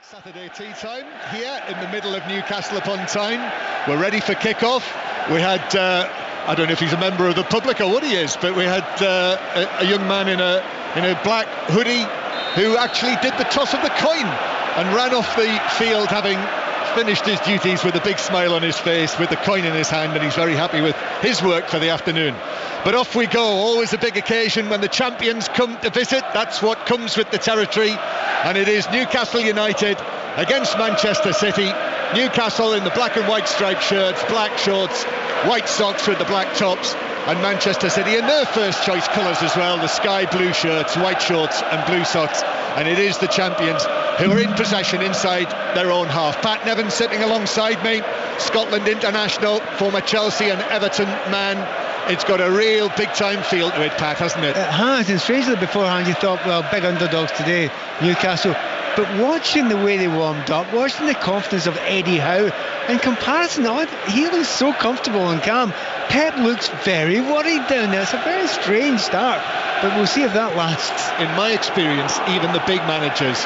Saturday tea time here in the middle of Newcastle upon Tyne. We're ready for kick-off. We had, I don't know if he's a member of the public or what he is, but we had a young man in a black hoodie who actually did the toss of the coin and ran off the field having finished his duties with a big smile on his face with the coin in his hand, and he's very happy with his work for the afternoon. But off we go, always a big occasion when the champions come to visit. That's what comes with the territory, and it is Newcastle United against Manchester City. Newcastle in the black and white striped shirts, black shorts, white socks with the black tops, and Manchester City in their first choice colours as well, the sky blue shirts, white shorts and blue socks. And it is the champions who are in possession inside their own half. Pat Nevin sitting alongside me, Scotland international, former Chelsea and Everton man. It's got a real big-time feel to it, Pat, hasn't it? It has, and strangely beforehand you thought, well, big underdogs today, Newcastle. But watching the way they warmed up, watching the confidence of Eddie Howe, in comparison, he looks so comfortable and calm. Pep looks very worried down there. It's a very strange start, but we'll see if that lasts. In my experience, even the big managers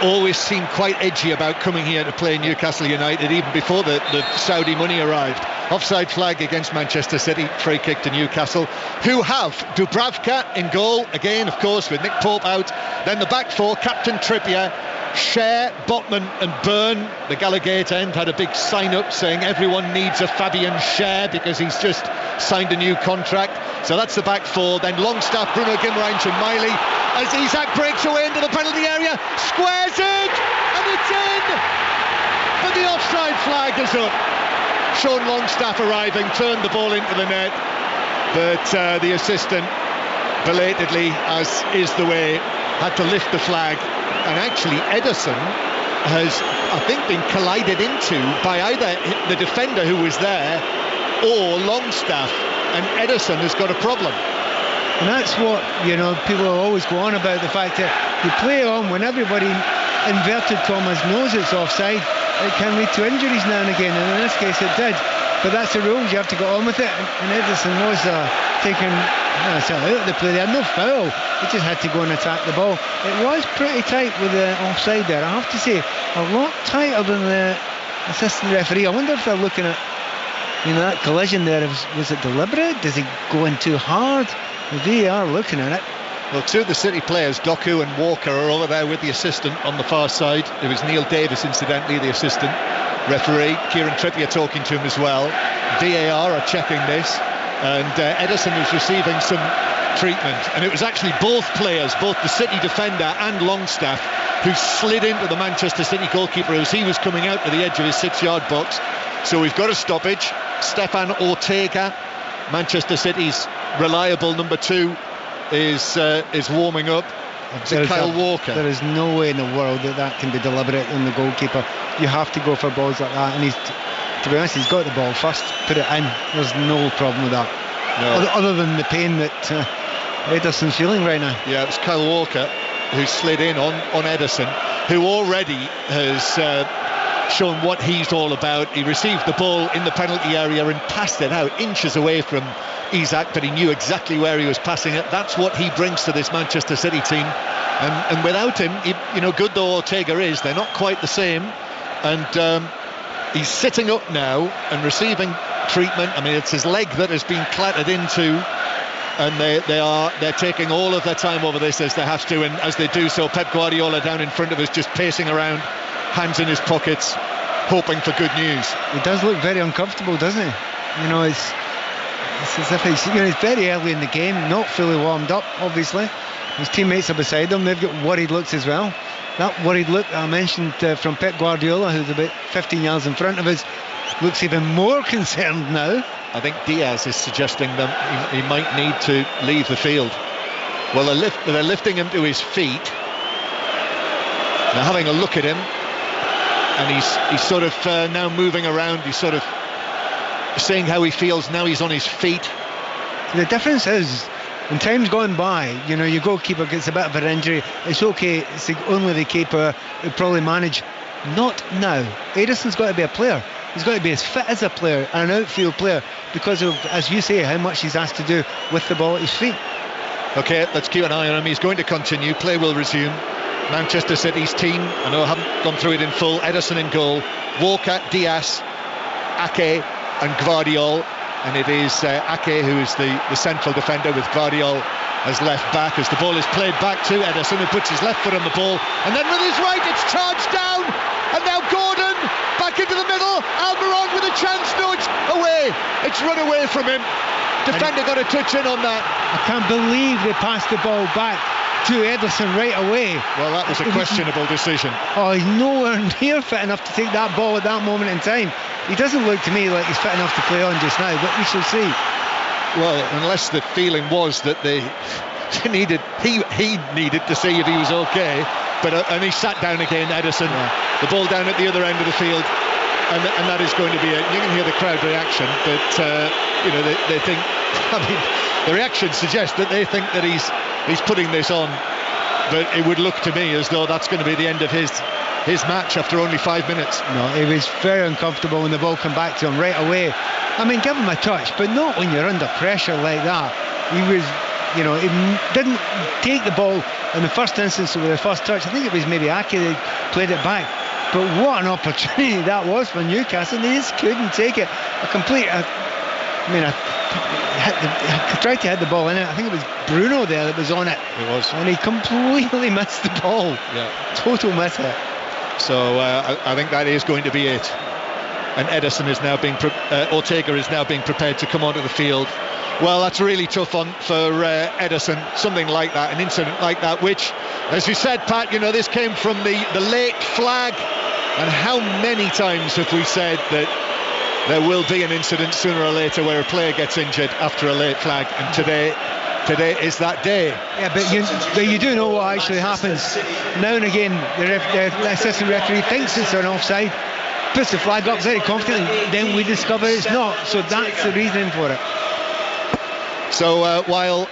always seem quite edgy about coming here to play Newcastle United, even before the Saudi money arrived. Offside flag against Manchester City, free kick to Newcastle, who have Dubravka in goal, again, of course, with Nick Pope out. Then the back four, Captain Trippier, Cher, Botman and Byrne. The Gallagher end had a big sign-up saying everyone needs a Fabian Cher because he's just signed a new contract. So that's the back four. Then Longstaff, Bruno Guimaraes and Miley, as Isak breaks away into the penalty area, squares it, and it's in! But the offside flag is up. Sean Longstaff arriving, turned the ball into the net, but the assistant belatedly, as is the way, had to lift the flag. And actually Ederson has, I think, been collided into by either the defender who was there or Longstaff, and Ederson has got a problem. And that's what, people always go on about, the fact that you play on when everybody, inverted commas, knows it's offside. It can lead to injuries now and again, and in this case it did. But that's the rules, you have to go on with it. And Ederson was taken out of the play there, no foul. He just had to go and attack the ball. It was pretty tight with the offside there, I have to say. A lot tighter than the assistant referee. I wonder if they're looking at, that collision there. Was it deliberate? Does he go in too hard? They are looking at it. Well, two of the City players, Doku and Walker, are over there with the assistant on the far side. It was Neil Davis, incidentally, the assistant referee. Kieran Trippier talking to him as well. VAR are checking this, and Ederson was receiving some treatment. And it was actually both players, both the City defender and Longstaff, who slid into the Manchester City goalkeeper as he was coming out to the edge of his 6-yard box. So we've got a stoppage. Stefan Ortega, Manchester City's reliable number 2, is warming up. Kyle Walker. There is no way in the world that can be deliberate in the goalkeeper. You have to go for balls like that, and to be honest, he's got the ball first, put it in. There's no problem with that. No. Other than the pain that Ederson's feeling right now. Yeah, it was Kyle Walker who slid in on Ederson, who already has shown what he's all about. He received the ball in the penalty area and passed it out inches away from Isak, but he knew exactly where he was passing it. That's what he brings to this Manchester City team, and without him, good though Ortega is, they're not quite the same. And he's sitting up now and receiving treatment. I mean, it's his leg that has been clattered into, and they're taking all of their time over this, as they have to, and as they do so, Pep Guardiola down in front of us, just pacing around, hands in his pockets, hoping for good news. He does look very uncomfortable, doesn't he? It's as if he's very early in the game, not fully warmed up, obviously. His teammates are beside him, they've got worried looks as well. That worried look I mentioned from Pep Guardiola, who's about 15 yards in front of us, looks even more concerned now. I think Diaz is suggesting that he might need to leave the field. Well, they're lifting him to his feet. They're having a look at him, and he's sort of now moving around. He's sort of saying how he feels now he's on his feet. The difference is, in times gone by, your goalkeeper gets a bit of an injury, it's okay, it's only the keeper who probably manage. Not now. Ederson's got to be a player. He's got to be as fit as a player and an outfield player, because of, as you say, how much he's asked to do with the ball at his feet. OK, let's keep an eye on him. He's going to continue. Play will resume. Manchester City's team. I know I haven't gone through it in full. Ederson in goal, Walker, Diaz, Ake and Gvardiol, and it is Ake who is the central defender, with Gvardiol as left back, as the ball is played back to Ederson, who puts his left foot on the ball, and then with his right it's charged down, and now Gordon back into the middle, Almiron with a chance, no, it's away, it's run away from him. Defender got a touch in on that. I can't believe they passed the ball back to Ederson right away. Well, that was a questionable decision. Oh, he's nowhere near fit enough to take that ball at that moment in time. He doesn't look to me like he's fit enough to play on just now, but we shall see. Well, unless the feeling was that he needed to see if he was okay, but and he sat down again, Ederson. Yeah. The ball down at the other end of the field, and that is going to be it. You can hear the crowd reaction, but they think. I mean, the reactions suggest that they think that he's putting this on, but it would look to me as though that's going to be the end of his match after only 5 minutes. No, he was very uncomfortable when the ball came back to him right away. I mean, give him a touch, but not when you're under pressure like that. He didn't take the ball in the first instance with the first touch. I think it was maybe Ake that played it back. But what an opportunity that was for Newcastle. They just couldn't take it. I tried to hit the ball in it. I think it was Bruno there that was on it. It was. And he completely missed the ball. Yeah. Total miss hit. So I think that is going to be it. And Ederson is now Ortega is now being prepared to come onto the field. Well, that's really tough for Ederson. Something like that, an incident like that, which, as you said, Pat, this came from the late flag. And how many times have we said that there will be an incident sooner or later where a player gets injured after a late flag, and today is that day. Yeah, but you do know what actually happens. Now and again, the assistant referee thinks it's an offside, puts the flag up very confidently, then we discover it's not. So that's the reason for it. So while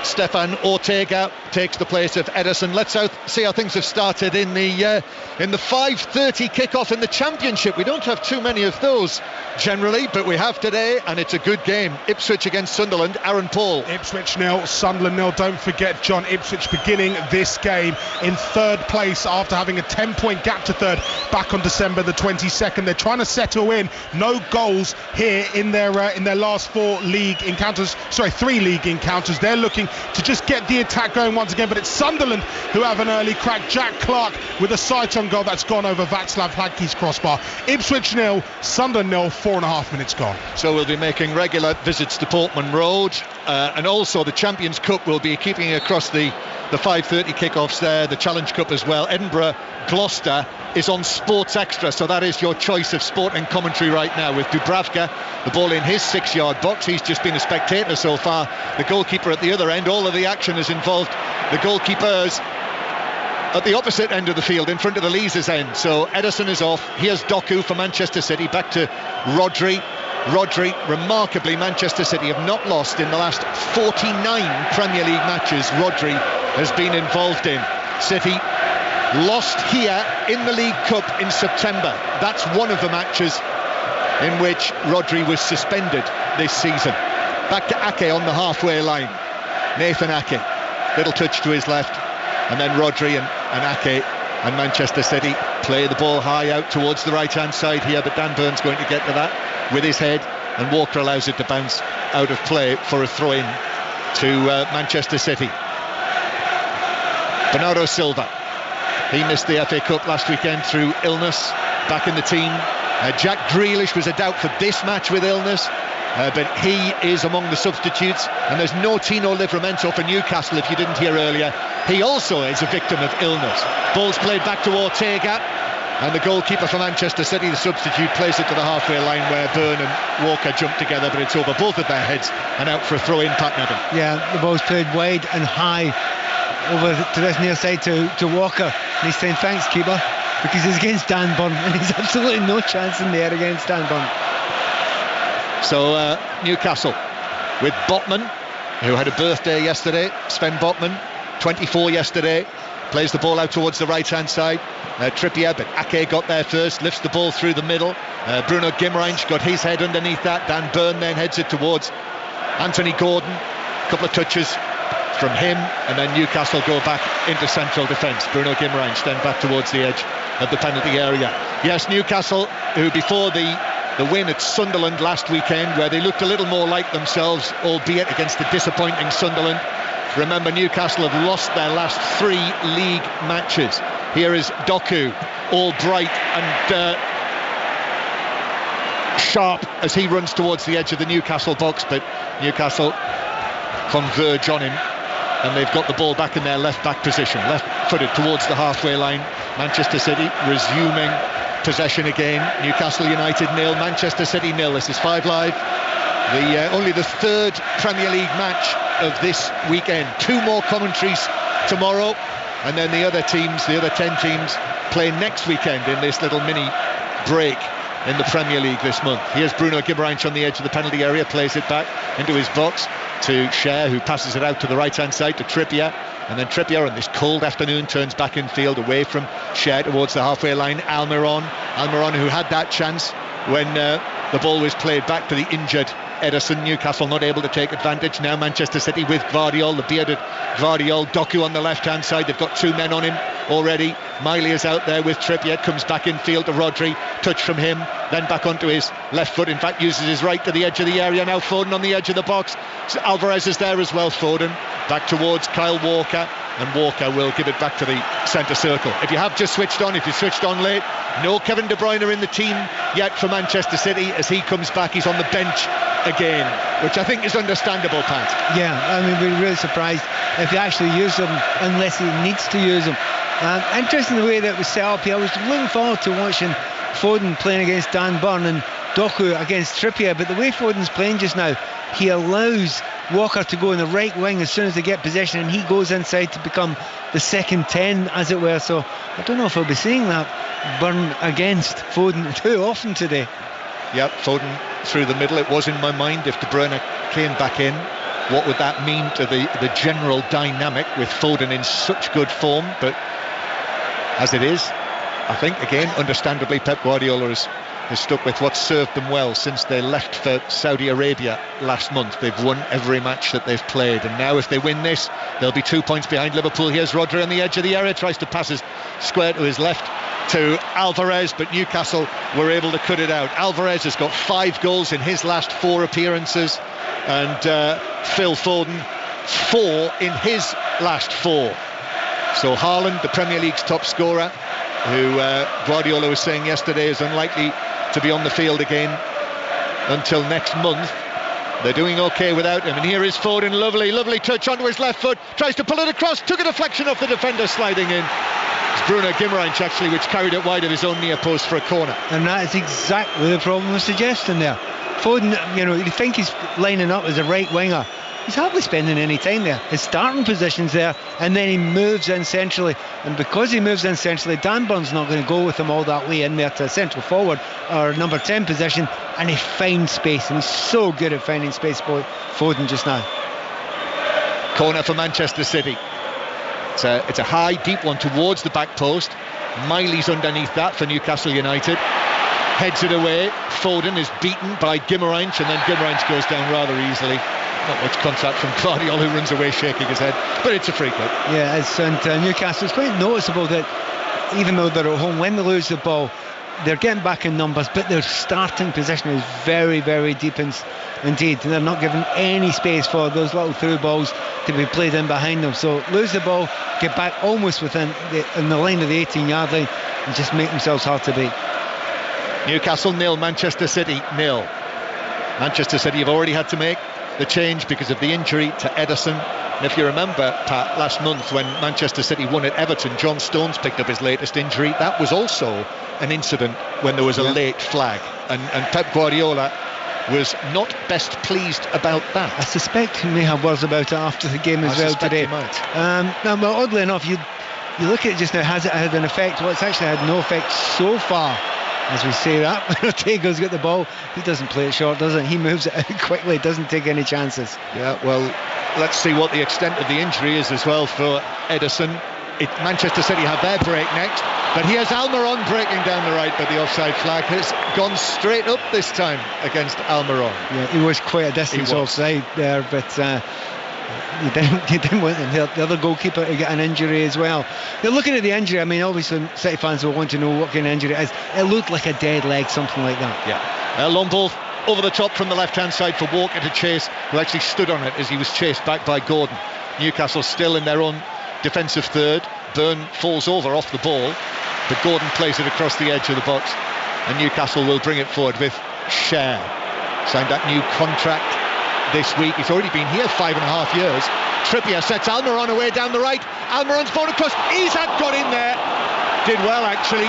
Stefan Ortega takes the place of Ederson, let's see how things have started in the 5:30 kickoff in the Championship. We don't have too many of those generally, but we have today, and it's a good game. Ipswich against Sunderland. Aaron Paul. Ipswich 0, Sunderland 0. Don't forget, John, Ipswich beginning this game in third place after having a 10-point gap to third back on December the 22nd. They're trying to settle in. No goals here in their last 3 league encounters. They're looking to just get the attack going once again, but it's Sunderland who have an early crack. Jack Clark with a sight on goal that's gone over Václav Hladký's crossbar. Ipswich 0, Sunderland 0, 4.5 minutes gone. So we'll be making regular visits to Portman Road, and also the Champions Cup will be keeping across the 5:30 kickoffs there, the Challenge Cup as well. Edinburgh Gloucester is on Sports Extra, so that is your choice of sport and commentary right now, with Dubravka, the ball in his 6-yard box. He's just been a spectator so far. The goalkeeper at the other end. All of the action has involved the goalkeepers at the opposite end of the field, in front of the Leazes end. So Ederson is off. Here's Doku for Manchester City. Back to Rodri. Remarkably, Manchester City have not lost in the last 49 Premier League matches Rodri has been involved in. City lost here in the League Cup in September. That's one of the matches in which Rodri was suspended this season. Back to Ake on the halfway line. Nathan Ake, little touch to his left, and then Rodri and Ake and Manchester City play the ball high out towards the right hand side here, but Dan Burn's going to get to that with his head, and Walker allows it to bounce out of play for a throw in to Manchester City. Bernardo Silva, he missed the FA Cup last weekend through illness, back in the team. Jack Grealish was a doubt for this match with illness, but he is among the substitutes, and there's no Tino Livramento for Newcastle, if you didn't hear earlier. He also is a victim of illness. Ball's played back to Ortega, and the goalkeeper for Manchester City, the substitute, plays it to the halfway line where Byrne and Walker jump together, but it's over both of their heads and out for a throw in, Pat Nevin. Yeah, the ball's played wide and high over to this near side to Walker, and he's saying thanks, keeper, because he's against Dan Burn, and he's absolutely no chance in the air against Dan Burn. So Newcastle with Botman, who had a birthday yesterday. Sven Botman, 24 yesterday, plays the ball out towards the right hand side. Trippier, but Ake got there first, lifts the ball through the middle. Bruno Guimaraes got his head underneath that. Dan Burn then heads it towards Anthony Gordon. A couple of touches from him, and then Newcastle go back into central defence. Bruno Guimaraes then back towards the edge of the penalty area. Yes, Newcastle, who before the win at Sunderland last weekend, where they looked a little more like themselves, albeit against the disappointing Sunderland. Remember, Newcastle have lost their last 3 league matches. Here is Doku, all bright and sharp as he runs towards the edge of the Newcastle box, but Newcastle converge on him, and they've got the ball back in their left-back position, left-footed towards the halfway line. Manchester City resuming possession again. Newcastle United 0, Manchester City 0. This is 5 Live. Only the 3rd Premier League match of this weekend. 2 more commentaries tomorrow, and then the other 10 teams play next weekend in this little mini break in the Premier League this month. Here's Bruno Guimaraes on the edge of the penalty area, plays it back into his box to Cher, who passes it out to the right-hand side to Trippier, and then Trippier on this cold afternoon turns back in field away from Cher towards the halfway line. Almiron, who had that chance when the ball was played back to the injured Ederson. Newcastle not able to take advantage. Now Manchester City with Gvardiol, the bearded Gvardiol. Doku on the left-hand side. They've got 2 men on him already. Miley is out there with Trippier, comes back in field to Rodri, touch from him, then back onto his left foot, in fact uses his right to the edge of the area. Now Foden on the edge of the box. So Alvarez is there as well. Foden back towards Kyle Walker, and Walker will give it back to the centre circle. If you have just switched on, if you switched on late, no Kevin De Bruyne in the team yet for Manchester City. As he comes back, he's on the bench again, which I think is understandable, Pat. Yeah, I mean, we're really surprised if he actually uses them unless he needs to use them. Interesting the way that was set up here. I was looking forward to watching Foden playing against Dan Burn and Doku against Trippier, but the way Foden's playing just now, he allows Walker to go in the right wing as soon as they get possession, and he goes inside to become the second 10, as it were. So I don't know if I'll be seeing that Burn against Foden too often today. Yep, Foden through the middle. It was in my mind, if De Bruyne came back in, what would that mean to the general dynamic with Foden in such good form? But as it is, I think, again, understandably, Pep Guardiola has stuck with what's served them well since they left for Saudi Arabia last month. They've won every match that they've played, and now if they win this, they'll be 2 points behind Liverpool. Here's Rodri on the edge of the area, tries to pass his square to his left to Alvarez, but Newcastle were able to cut it out. Alvarez has got 5 goals in his last 4 appearances, and Phil Foden 4 in his last 4. So Haaland, the Premier League's top scorer, who Guardiola was saying yesterday is unlikely to be on the field again until next month. They're doing okay without him, and here is Foden. Lovely touch onto his left foot, tries to pull it across, took a deflection off the defender, sliding in. It's Bruno Guimaraes actually, which carried it wide of his own near post for a corner. And that is exactly the problem we're suggesting there. Foden, you think he's lining up as a right winger. He's hardly spending any time there. His starting position's there, and then he moves in centrally. And because he moves in centrally, Dan Burn's not going to go with him all that way in there to central forward or number 10 position, and he finds space, and he's so good at finding space, Foden, just now. Corner for Manchester City. It's a high, deep one towards the back post. Miley's underneath that for Newcastle United. Heads it away. Foden is beaten by Guimaraes, and then Guimaraes goes down rather easily. Not much contact from Gvardiol, who runs away shaking his head, but it's a free kick. Yeah, and Newcastle, it's quite noticeable that even though they're at home, when they lose the ball, they're getting back in numbers, but their starting position is very, very deep indeed. They're not giving any space for those little through balls to be played in behind them. So lose the ball, get back almost within the line of the 18-yard line, and just make themselves hard to beat. Newcastle 0, Manchester City 0. Manchester City have already had to make the change because of the injury to Ederson. And if you remember, Pat, last month when Manchester City won at Everton, John Stones picked up his latest injury. That was also an incident when there was a late flag, and Pep Guardiola was not best pleased about that. I suspect he may have words about it after the game as well today. Now, oddly enough, you look at it just now, has it had an effect? Well, it's actually had no effect so far. As we say that, when Ortega's got the ball, he doesn't play it short, does he? He moves it out quickly, doesn't take any chances. Yeah, well, let's see what the extent of the injury is as well for Ederson. Manchester City have their break next, but here's Almiron breaking down the right, but the offside flag has gone straight up this time against Almiron. Yeah, he was quite a distance offside there, but You didn't want the other goalkeeper to get an injury as well. They're looking at the injury. I mean, obviously City fans will want to know what kind of injury it is. It looked like a dead leg, something like that. Yeah. Long ball over the top from the left-hand side for Walker to chase, who actually stood on it as he was chased back by Gordon. Newcastle still in their own defensive third. Byrne falls over off the ball, but Gordon plays it across the edge of the box, and Newcastle will bring it forward with Cher. Signed that new contract this week. He's already been here 5.5 years. Trippier sets Almiron away down the right. Almiron's ball across. Isak got in there. Did well, actually.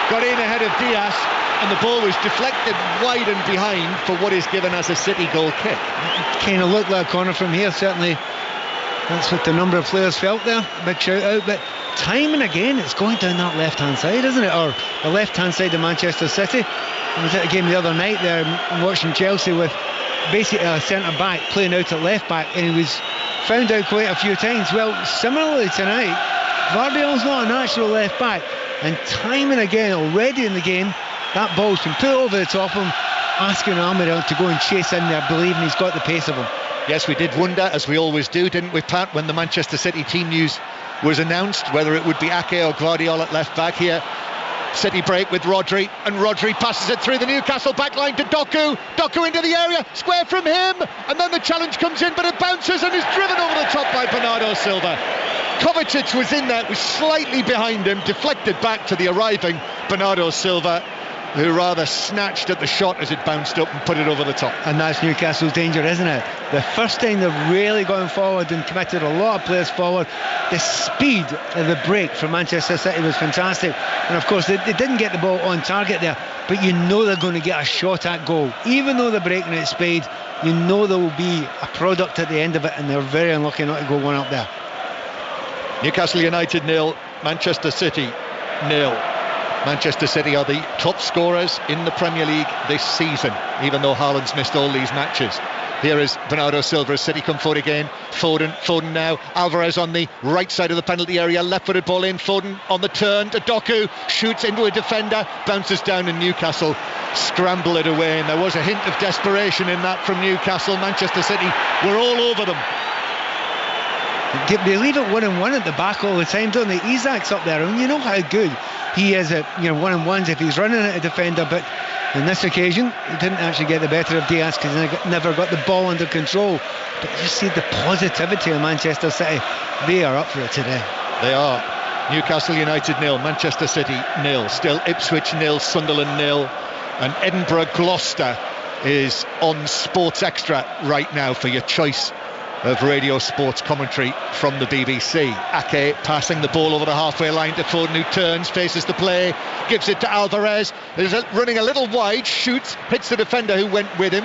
Got in ahead of Diaz, and the ball was deflected wide and behind for what is given as a City goal kick. It kind of looked like a corner from here, certainly. That's what the number of players felt there. Big shout out. But time and again, it's going down that left-hand side, isn't it? Or the left-hand side of Manchester City. I was at a game the other night there watching Chelsea with basically a centre-back playing out at left-back, and he was found out quite a few times. Well, similarly tonight, Gvardiol's not a natural left-back, and time and again already in the game, that ball's been put over the top of him, asking Almiron to go and chase in there, believing he's got the pace of him. Yes, we did wonder, as we always do, didn't we, Pat, when the Manchester City team news was announced, whether it would be Ake or Gvardiol at left-back here. City break with Rodri, and Rodri passes it through the Newcastle backline to Doku. Doku into the area, square from him, and then the challenge comes in, but it bounces and is driven over the top by Bernardo Silva. Kovacic was in there, was slightly behind him, deflected back to the arriving Bernardo Silva, who rather snatched at the shot as it bounced up and put it over the top. And that's Newcastle's danger, isn't it? The first time they've really gone forward and committed a lot of players forward. The speed of the break for Manchester City was fantastic, and of course they didn't get the ball on target there, but you know they're going to get a shot at goal. Even though they're breaking at speed, you know there will be a product at the end of it, and they're very unlucky not to go one up there. Newcastle United 0, Manchester City 0. Manchester City are the top scorers in the Premier League this season, even though Haaland's missed all these matches. Here is Bernardo Silva as City come forward again. Foden now. Alvarez on the right side of the penalty area. Left-footed ball in. Foden on the turn to Doku. Shoots into a defender. Bounces down, and Newcastle scramble it away. And there was a hint of desperation in that from Newcastle. Manchester City were all over them. They leave it 1-1 at the back all the time, don't they? Isak's up there, and you know how good he is at 1-on-1s if he's running at a defender, but on this occasion he didn't actually get the better of Diaz because he never got the ball under control. But you see the positivity of Manchester City. They are up for it today. They are. Newcastle United 0, Manchester City 0, still Ipswich 0, Sunderland 0, and Edinburgh Gloucester is on Sports Extra right now for your choice of radio sports commentary from the BBC. Ake passing the ball over the halfway line to Foden, who turns, faces the play, gives it to Alvarez, is running a little wide, shoots, hits the defender who went with him,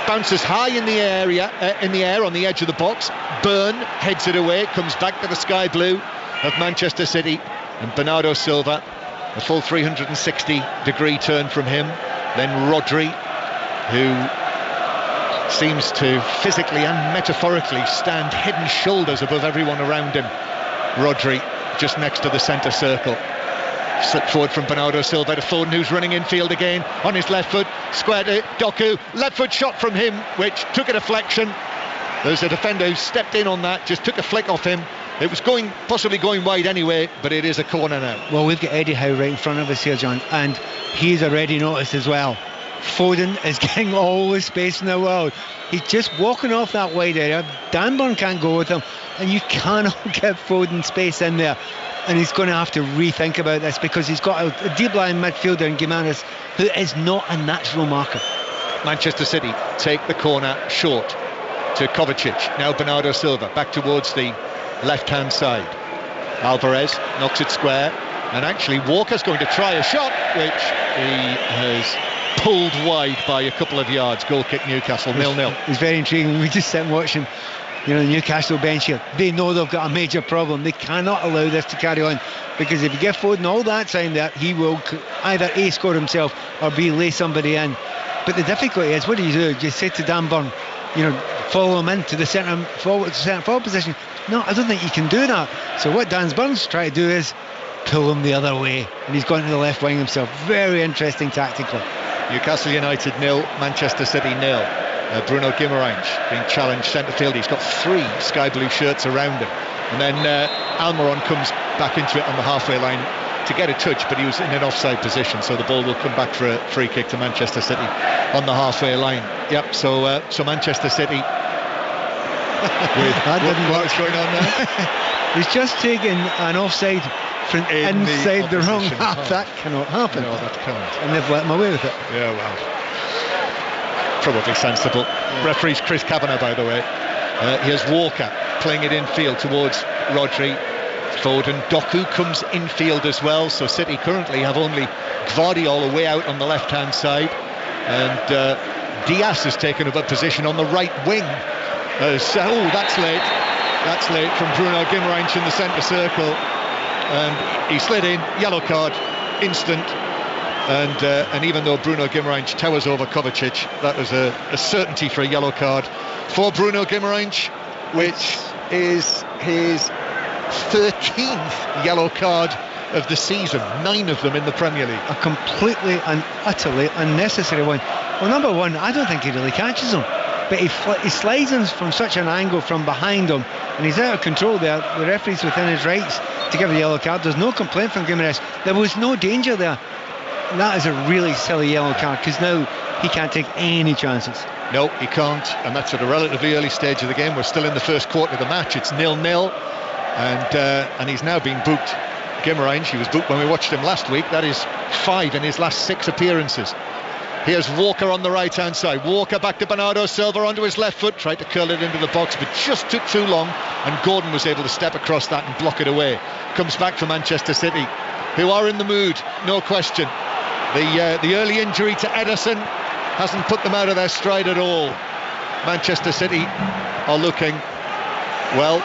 bounces high in the air on the edge of the box. Byrne heads it away, comes back to the sky blue of Manchester City, and Bernardo Silva, a full 360-degree turn from him. Then Rodri, who seems to physically and metaphorically stand head and shoulders above everyone around him. Rodri just next to the centre circle. Slip forward from Bernardo Silva to Foden, who's running infield again on his left foot. Square to Doku. Left foot shot from him, which took a deflection. There's a defender who stepped in on that, just took a flick off him. It was possibly going wide anyway, but it is a corner now. Well, we've got Eddie Howe right in front of us here, John, and he's already noticed as well. Foden is getting all the space in the world. He's just walking off that wide area. Dan Burn can't go with him, and you cannot give Foden space in there. And he's going to have to rethink about this because he's got a deep line midfielder in Gimenez who is not a natural marker. Manchester City take the corner short to Kovacic. Now Bernardo Silva back towards the left-hand side. Alvarez knocks it square, and actually Walker's going to try a shot, which he has pulled wide by a couple of yards. Goal kick Newcastle, 0-0. It's very intriguing. We just sit and watch him. The Newcastle bench here, they know they've got a major problem. They cannot allow this to carry on, because if you give Foden all that time there, he will either A, score himself, or B, lay somebody in. But the difficulty is, what do? You say to Dan Burn, follow him into the centre forward position. No, I don't think he can do that. So what Dan Burn's trying to do is pull him the other way, and he's gone to the left wing himself. Very interesting tactically. Newcastle United 0, Manchester City 0. Bruno Guimaraes being challenged centre field. He's got 3 sky blue shirts around him, and then Almiron comes back into it on the halfway line to get a touch, but he was in an offside position, so the ball will come back for a free kick to Manchester City on the halfway line. Yep, so Manchester City what's going on there? He's just taken an offside from inside the wrong half. Oh. That cannot happen. No, that can't. And they've let him away with it. Yeah, well, probably sensible. Yeah. Referee's Chris Kavanagh, by the way. Here's Walker playing it infield towards Rodri. Foden. Doku comes infield as well, so City currently have only Gvardiol away out on the left-hand side, and Diaz has taken up a position on the right wing. That's late from Bruno Guimaraes in the centre circle, and he slid in, yellow card, instant, and even though Bruno Guimaraes towers over Kovacic, that was a certainty for a yellow card for Bruno Guimaraes, which is his 13th yellow card of the season, 9 of them in the Premier League. A completely and utterly unnecessary one. Well, number one, I don't think he really catches him, but he slides in from such an angle from behind him, and he's out of control there. The referee's within his rights to give a yellow card. There's no complaint from Guimaraes. There was no danger there. And that is a really silly yellow card, because now he can't take any chances. No, he can't, and that's at a relatively early stage of the game. We're still in the first quarter of the match. It's 0-0. And he's now been booked. Guimaraes, he was booked when we watched him last week. That is 5 in his last 6 appearances. Here's Walker on the right hand side. Walker back to Bernardo Silva onto his left foot, tried to curl it into the box, but just took too long, and Gordon was able to step across that and block it away. Comes back for Manchester City, who are in the mood, no question. The early injury to Ederson hasn't put them out of their stride at all. Manchester City are looking, well,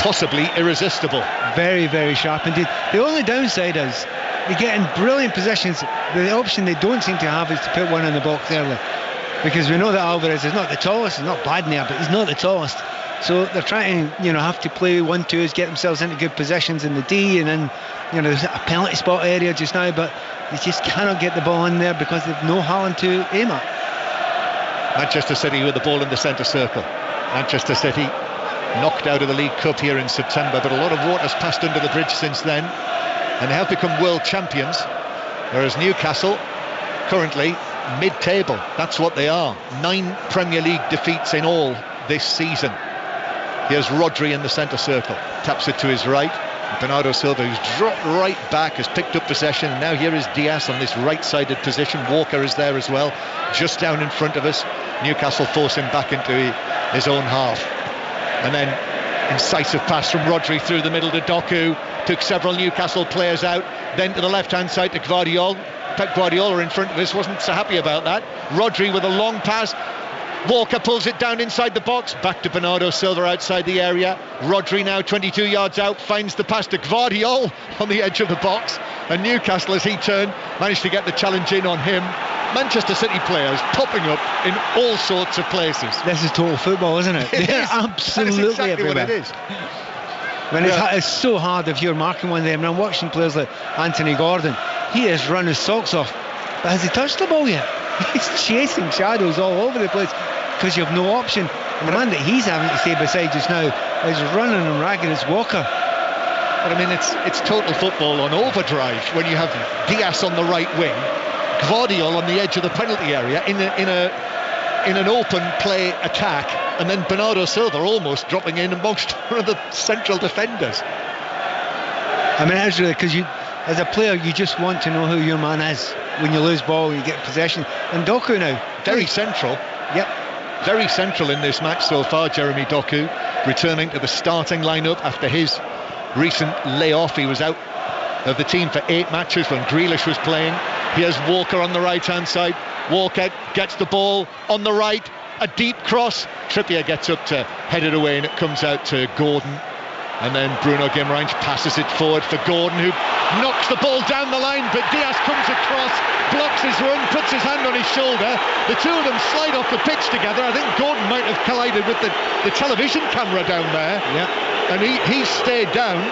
possibly irresistible. Very, very sharp indeed. The only downside is they get in brilliant positions. The option they don't seem to have is to put one in the box early, because we know that Alvarez is not the tallest. He's not bad in there, but he's not the tallest. So they're trying to, have to play 1-2s, get themselves into good positions in the D, and then, there's a penalty spot area just now, but they just cannot get the ball in there because they've no Haaland to aim at. Manchester City with the ball in the centre circle. Manchester City knocked out of the League Cup here in September, but a lot of water's passed under the bridge since then, and they have become world champions, whereas Newcastle currently mid-table. That's what they are. 9 Premier League defeats in all this season. Here's Rodri in the centre circle, taps it to his right. Bernardo Silva, who's dropped right back, has picked up possession, and now here is Diaz on this right-sided position. Walker is there as well, just down in front of us. Newcastle force him back into his own half, and then incisive pass from Rodri through the middle to Doku, took several Newcastle players out, then to the left-hand side to Gvardiol. Pep Guardiola in front of us wasn't so happy about that. Rodri with a long pass. Walker pulls it down inside the box, back to Bernardo Silva outside the area. Rodri now 22 yards out, finds the pass to Gvardiol on the edge of the box, and Newcastle, as he turned, managed to get the challenge in on him. Manchester City players popping up in all sorts of places. This is total football, isn't it? It is. Absolutely exactly everywhere. what it is. It's so hard if you're marking one of them. And I'm watching players like Anthony Gordon. He has run his socks off, but has he touched the ball yet? He's chasing shadows all over the place because you have no option. And the man that he's having to stay beside just now is running and ragged as Walker. But I mean, it's total football on overdrive when you have Diaz on the right wing, Gvardiol on the edge of the penalty area in an open play attack, and then Bernardo Silva almost dropping in amongst one of the central defenders. I mean, that's really, because as a player, you just want to know who your man is. When you lose ball, you get possession. And Doku now, very central. Yep. Very central in this match so far, Jeremy Doku, returning to the starting lineup after his recent layoff. He was out of the team for 8 matches when Grealish was playing. Here's Walker on the right-hand side. Walker gets the ball on the right, a deep cross. Trippier gets up to head it away, and it comes out to Gordon. And then Bruno Guimaraes passes it forward for Gordon, who knocks the ball down the line, but Diaz comes across, blocks his run, puts his hand on his shoulder. The two of them slide off the pitch together. I think Gordon might have collided with the television camera down there. Yeah. And he stayed down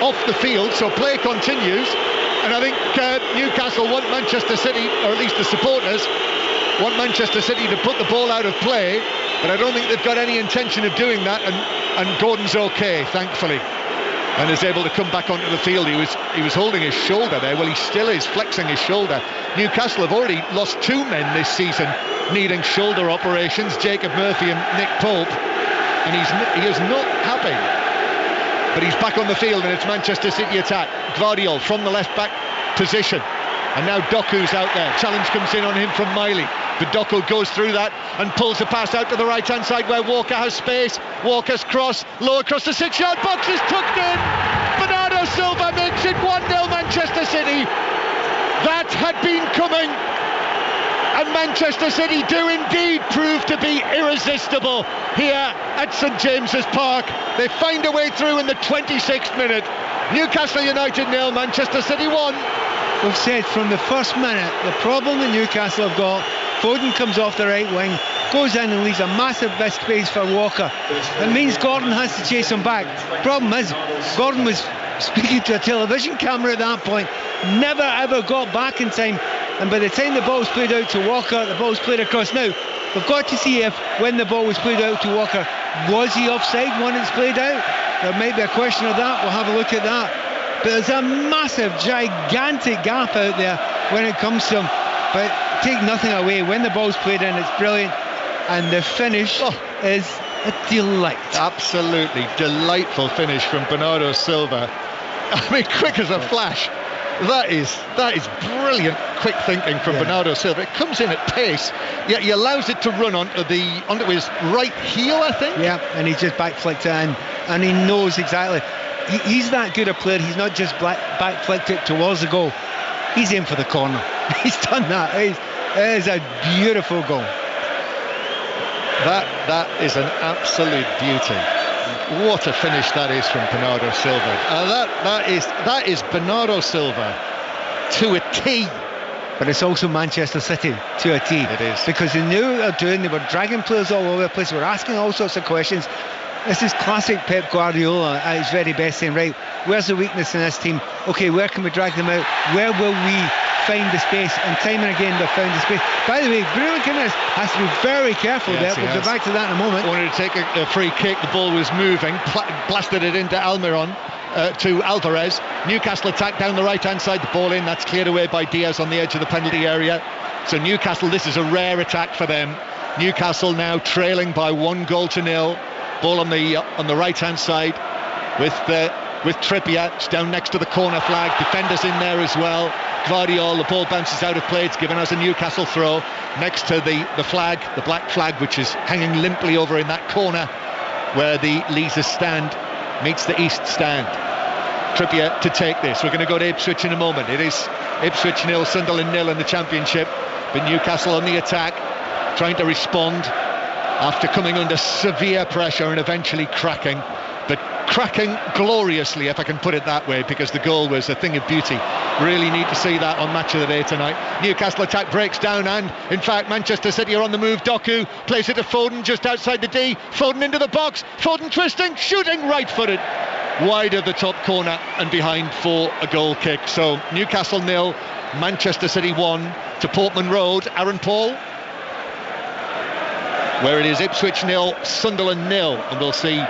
off the field, so play continues. And I think Newcastle want Manchester City, or at least the supporters, want Manchester City to put the ball out of play, but I don't think they've got any intention of doing that, and Gordon's okay, thankfully, and is able to come back onto the field. He was holding his shoulder there. Well, he still is flexing his shoulder. Newcastle have already lost 2 men this season needing shoulder operations, Jacob Murphy and Nick Pope, and he is not happy. But he's back on the field, and it's Manchester City attack. Gvardiol from the left back position, and now Doku's out there. Challenge comes in on him from Miley, but Doku goes through that and pulls the pass out to the right hand side where Walker has space. Walker's cross low across the 6-yard box is tucked in. Bernardo Silva makes it 1-0 Manchester City. That had been coming, and Manchester City do indeed prove to be irresistible here at St James's Park. They find a way through in the 26th minute. Newcastle United 0, Manchester City 1. We've said from the first minute the problem that Newcastle have got. Foden comes off the right wing, goes in and leaves a massive bit of space for Walker. It means Gordon has to chase him back. Problem is, Gordon was speaking to a television camera at that point, never ever got back in time, and by the time the ball's played out to Walker, the ball's played across. Now we've got to see if when the ball was played out to Walker, was he offside when it's played out? There might be a question of that. We'll have a look at that. But there's a massive, gigantic gap out there when it comes to him. But take nothing away, when the ball's played in, it's brilliant, and the finish is a delight. Absolutely delightful finish from Bernardo Silva. I mean, quick as a flash. That is brilliant quick thinking from Bernardo Silva. It comes in at pace, yet he allows it to run onto his right heel, I think. Yeah, and he just back flicked it in, and he knows exactly. He's that good a player. He's not just back flicked it towards the goal. He's in for the corner. He's done that. It is a beautiful goal. That is an absolute beauty. What a finish that is from Bernardo Silva. That is Bernardo Silva to a T. But it's also Manchester City to a T. It is. Because they knew what they were doing. They were dragging players all over the place. They were asking all sorts of questions. This is classic Pep Guardiola at his very best, saying, right, where's the weakness in this team? Okay, where can we drag them out? Where will we find the space? And time and again they've found the space. By the way, Bruno Guimaraes has to be very careful there. We'll go back to that in a moment. Wanted to take a free kick. The ball was moving, blasted it into Almiron. To Alvarez. Newcastle attack down the right hand side, the ball in, that's cleared away by Diaz on the edge of the penalty area. So Newcastle, this is a rare attack for them. Newcastle now trailing by 1-0. Ball on the right hand side with Trippier. It's down next to the corner flag, defenders in there as well. Gvardiol, the ball bounces out of play, it's given as a Newcastle throw next to the flag, the black flag, which is hanging limply over in that corner where the Leeds stand meets the East stand. Trippier to take this. We're going to go to Ipswich in a moment. It is Ipswich 0, Sunderland 0 in the Championship, but Newcastle on the attack, trying to respond after coming under severe pressure and eventually cracking, but cracking gloriously, if I can put it that way, because the goal was a thing of beauty. Really need to see that on Match of the Day tonight. Newcastle attack breaks down, and in fact Manchester City are on the move. Doku plays it to Foden just outside the D. Foden into the box. Foden twisting, shooting, right-footed, wide of the top corner and behind for a goal kick. So Newcastle 0, Manchester City 1 to Portman Road. Aaron Paul, where it is Ipswich 0, Sunderland 0, and we'll see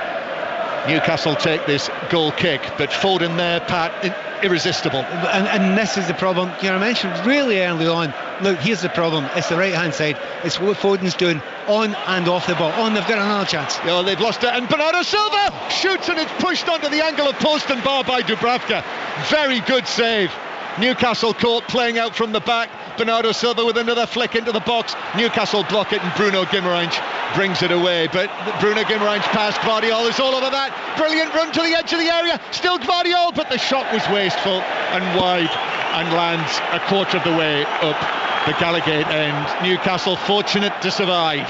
Newcastle take this goal kick. But Foden there, Pat, irresistible. And this is the problem. You know, I mentioned really early on, look, here's the problem. It's the right hand side. It's what Foden's doing on and off the ball. On, they've got another chance. Yeah, they've lost it, and Bernardo Silva shoots, and it's pushed onto the angle of post and bar by Dubravka. Very good save. Newcastle caught playing out from the back. Bernardo Silva with another flick into the box. Newcastle block it, and Bruno Guimaraes brings it away. But Bruno Guimaraes pass, Gvardiol is all over that. Brilliant run to the edge of the area. Still Gvardiol, but the shot was wasteful and wide and lands a quarter of the way up the Gallagate end. Newcastle fortunate to survive.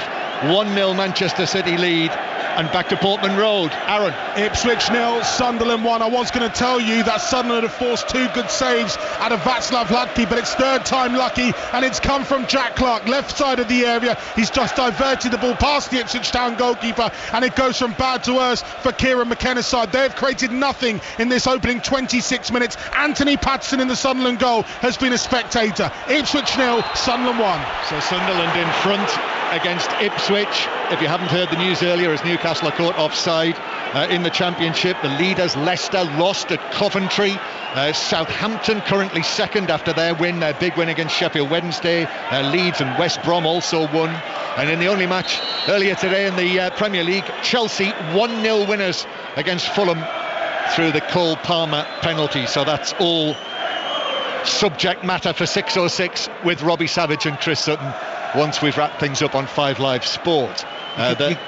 1-0 Manchester City lead and back to Portman Road. Aaron. Ipswich 0, Sunderland 1. I was going to tell you that Sunderland have forced 2 good saves out of Václav Hladký, but it's third time lucky, and it's come from Jack Clark, left side of the area. He's just diverted the ball past the Ipswich Town goalkeeper, and it goes from bad to worse for Kieran McKenna's side. They've created nothing in this opening 26 minutes. Anthony Patterson in the Sunderland goal has been a spectator. Ipswich 0, Sunderland 1. So Sunderland in front against Ipswich. If you haven't heard the news earlier, as Newcastle are caught offside in the Championship. The leaders Leicester lost at Coventry. Southampton currently second after their big win against Sheffield Wednesday. Leeds and West Brom also won. And in the only match earlier today in the Premier League, Chelsea 1-0 winners against Fulham through the Cole Palmer penalty. So that's all subject matter for 606 with Robbie Savage and Chris Sutton once we've wrapped things up on 5 Live Sport.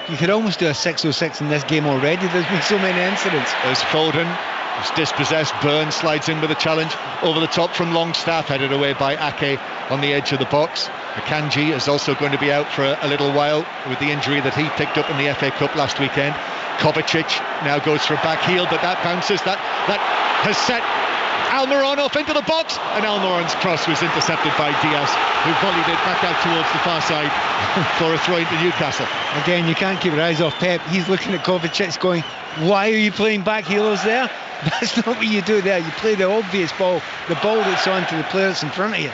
You could almost do a 606 in this game already. There's been so many incidents. There's Foden, who's dispossessed. Burn slides in with a challenge over the top from Longstaff, headed away by Ake on the edge of the box. Akanji is also going to be out for a little while with the injury that he picked up in the FA Cup last weekend. Kovacic now goes for a back heel, but that bounces. That has set Almiron off into the box, and Almiron's cross was intercepted by Diaz, who volleyed it back out towards the far side for a throw into Newcastle. Again, you can't keep your eyes off Pep. He's looking at Kovacic going, why are you playing back heelers there? That's not what you do there. You play the obvious ball, the ball that's on to the player that's in front of you.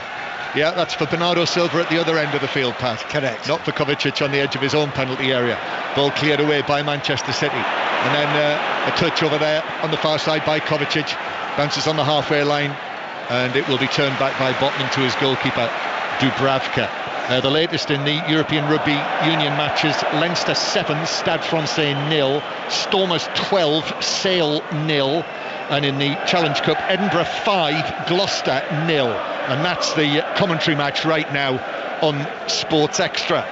Yeah, that's for Bernardo Silva at the other end of the field, Pat. Correct. Not for Kovacic on the edge of his own penalty area. Ball cleared away by Manchester City. And then a touch over there on the far side by Kovacic. Bounces on the halfway line, and it will be turned back by Botman to his goalkeeper, Dubravka. The latest in the European Rugby Union matches: Leinster 7, Stade Francais 0, Stormers 12, Sale 0, and in the Challenge Cup, Edinburgh 5, Gloucester 0. And that's the commentary match right now on Sports Extra.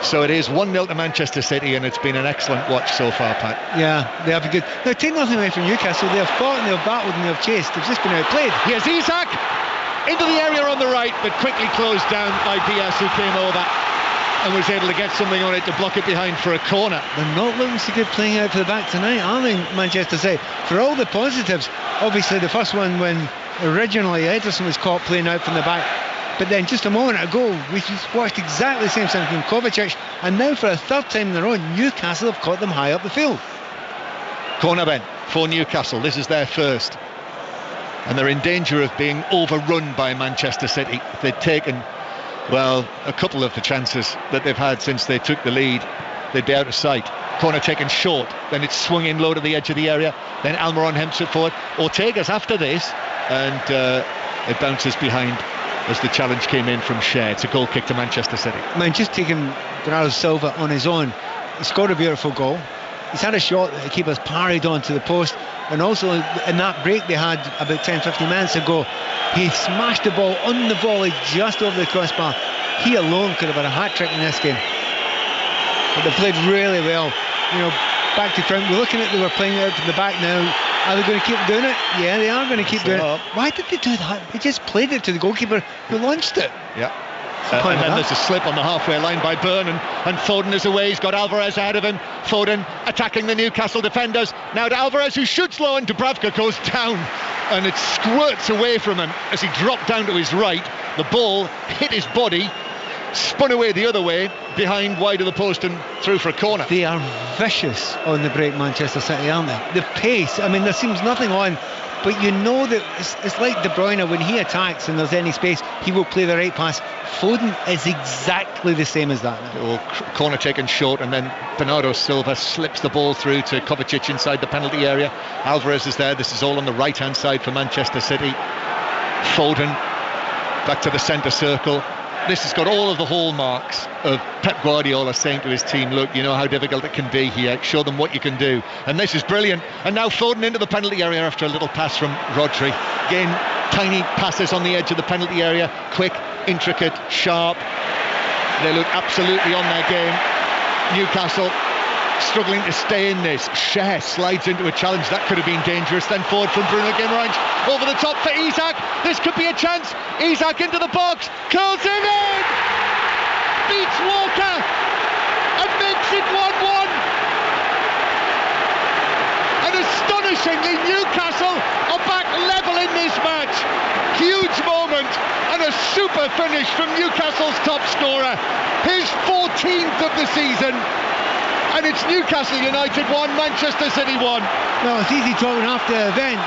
So it is 1-0 to Manchester City, and it's been an excellent watch so far, Pat. Yeah, they have a good... Now, take nothing away from Newcastle. They have fought and they've battled and they've chased. They've just been outplayed. Here's Isak into the area on the right, but quickly closed down by Diaz, who came over and was able to get something on it to block it behind for a corner. They're not looking so good playing out for the back tonight, are they, Manchester City? For all the positives, obviously the first one when originally Ederson was caught playing out from the back. But then just a moment ago, we just watched exactly the same thing from Kovacic, and now for a third time in a row, Newcastle have caught them high up the field. Corner then for Newcastle. This is their first. And they're in danger of being overrun by Manchester City. They've taken, well, a couple of the chances that they've had since they took the lead. They'd be out of sight. Corner taken short, then it's swung in low to the edge of the area, then Almiron hemps it forward. Ortega's after this, and it bounces behind as the challenge came in from Shea. It's a goal kick to Manchester City. Man, just taking Bernardo Silva on his own, he scored a beautiful goal. He's had a shot that the keeper's parried onto the post, and also in that break they had about 10-15 minutes ago, he smashed the ball on the volley just over the crossbar. He alone could have had a hat-trick in this game. But they played really well. You know, back to front, we're looking at they were playing out to the back now. Are they going to keep doing it? Yeah, they are going to keep doing it. Why did they do that? They just played it to the goalkeeper who launched it. Yeah. And then there's a slip on the halfway line by Byrne, and Foden is away. He's got Alvarez ahead of him. Foden attacking the Newcastle defenders. Now to Alvarez, who shoots low, and Dubravka goes down, and it squirts away from him as he dropped down to his right. The ball hit his body, spun away the other way, behind wide of the post and through for a corner. They are vicious on the break, Manchester City, aren't they? The pace, I mean, there seems nothing on, but you know that it's like De Bruyne. When he attacks and there's any space, he will play the right pass. Foden is exactly the same as that now. Corner taken short, and then Bernardo Silva slips the ball through to Kovacic inside the penalty area. Alvarez is there. This is all on the right hand side for Manchester City. Foden back to the centre circle. This has got all of the hallmarks of Pep Guardiola saying to his team, look, you know how difficult it can be here, show them what you can do. And this is brilliant. And now Foden into the penalty area after a little pass from Rodri. Again, tiny passes on the edge of the penalty area, quick, intricate, sharp. They look absolutely on their game. Newcastle struggling to stay in this. Shea slides into a challenge that could have been dangerous. Then forward from Bruno Guimaraes, over the top for Isak. This could be a chance. Isak into the box, curls it in, beats Walker and makes it 1-1. Astonishingly, Newcastle are back level in this match. Huge moment and a super finish from Newcastle's top scorer. His 14th of the season. And it's Newcastle United 1, Manchester City 1. Well, it's easy talking after the event,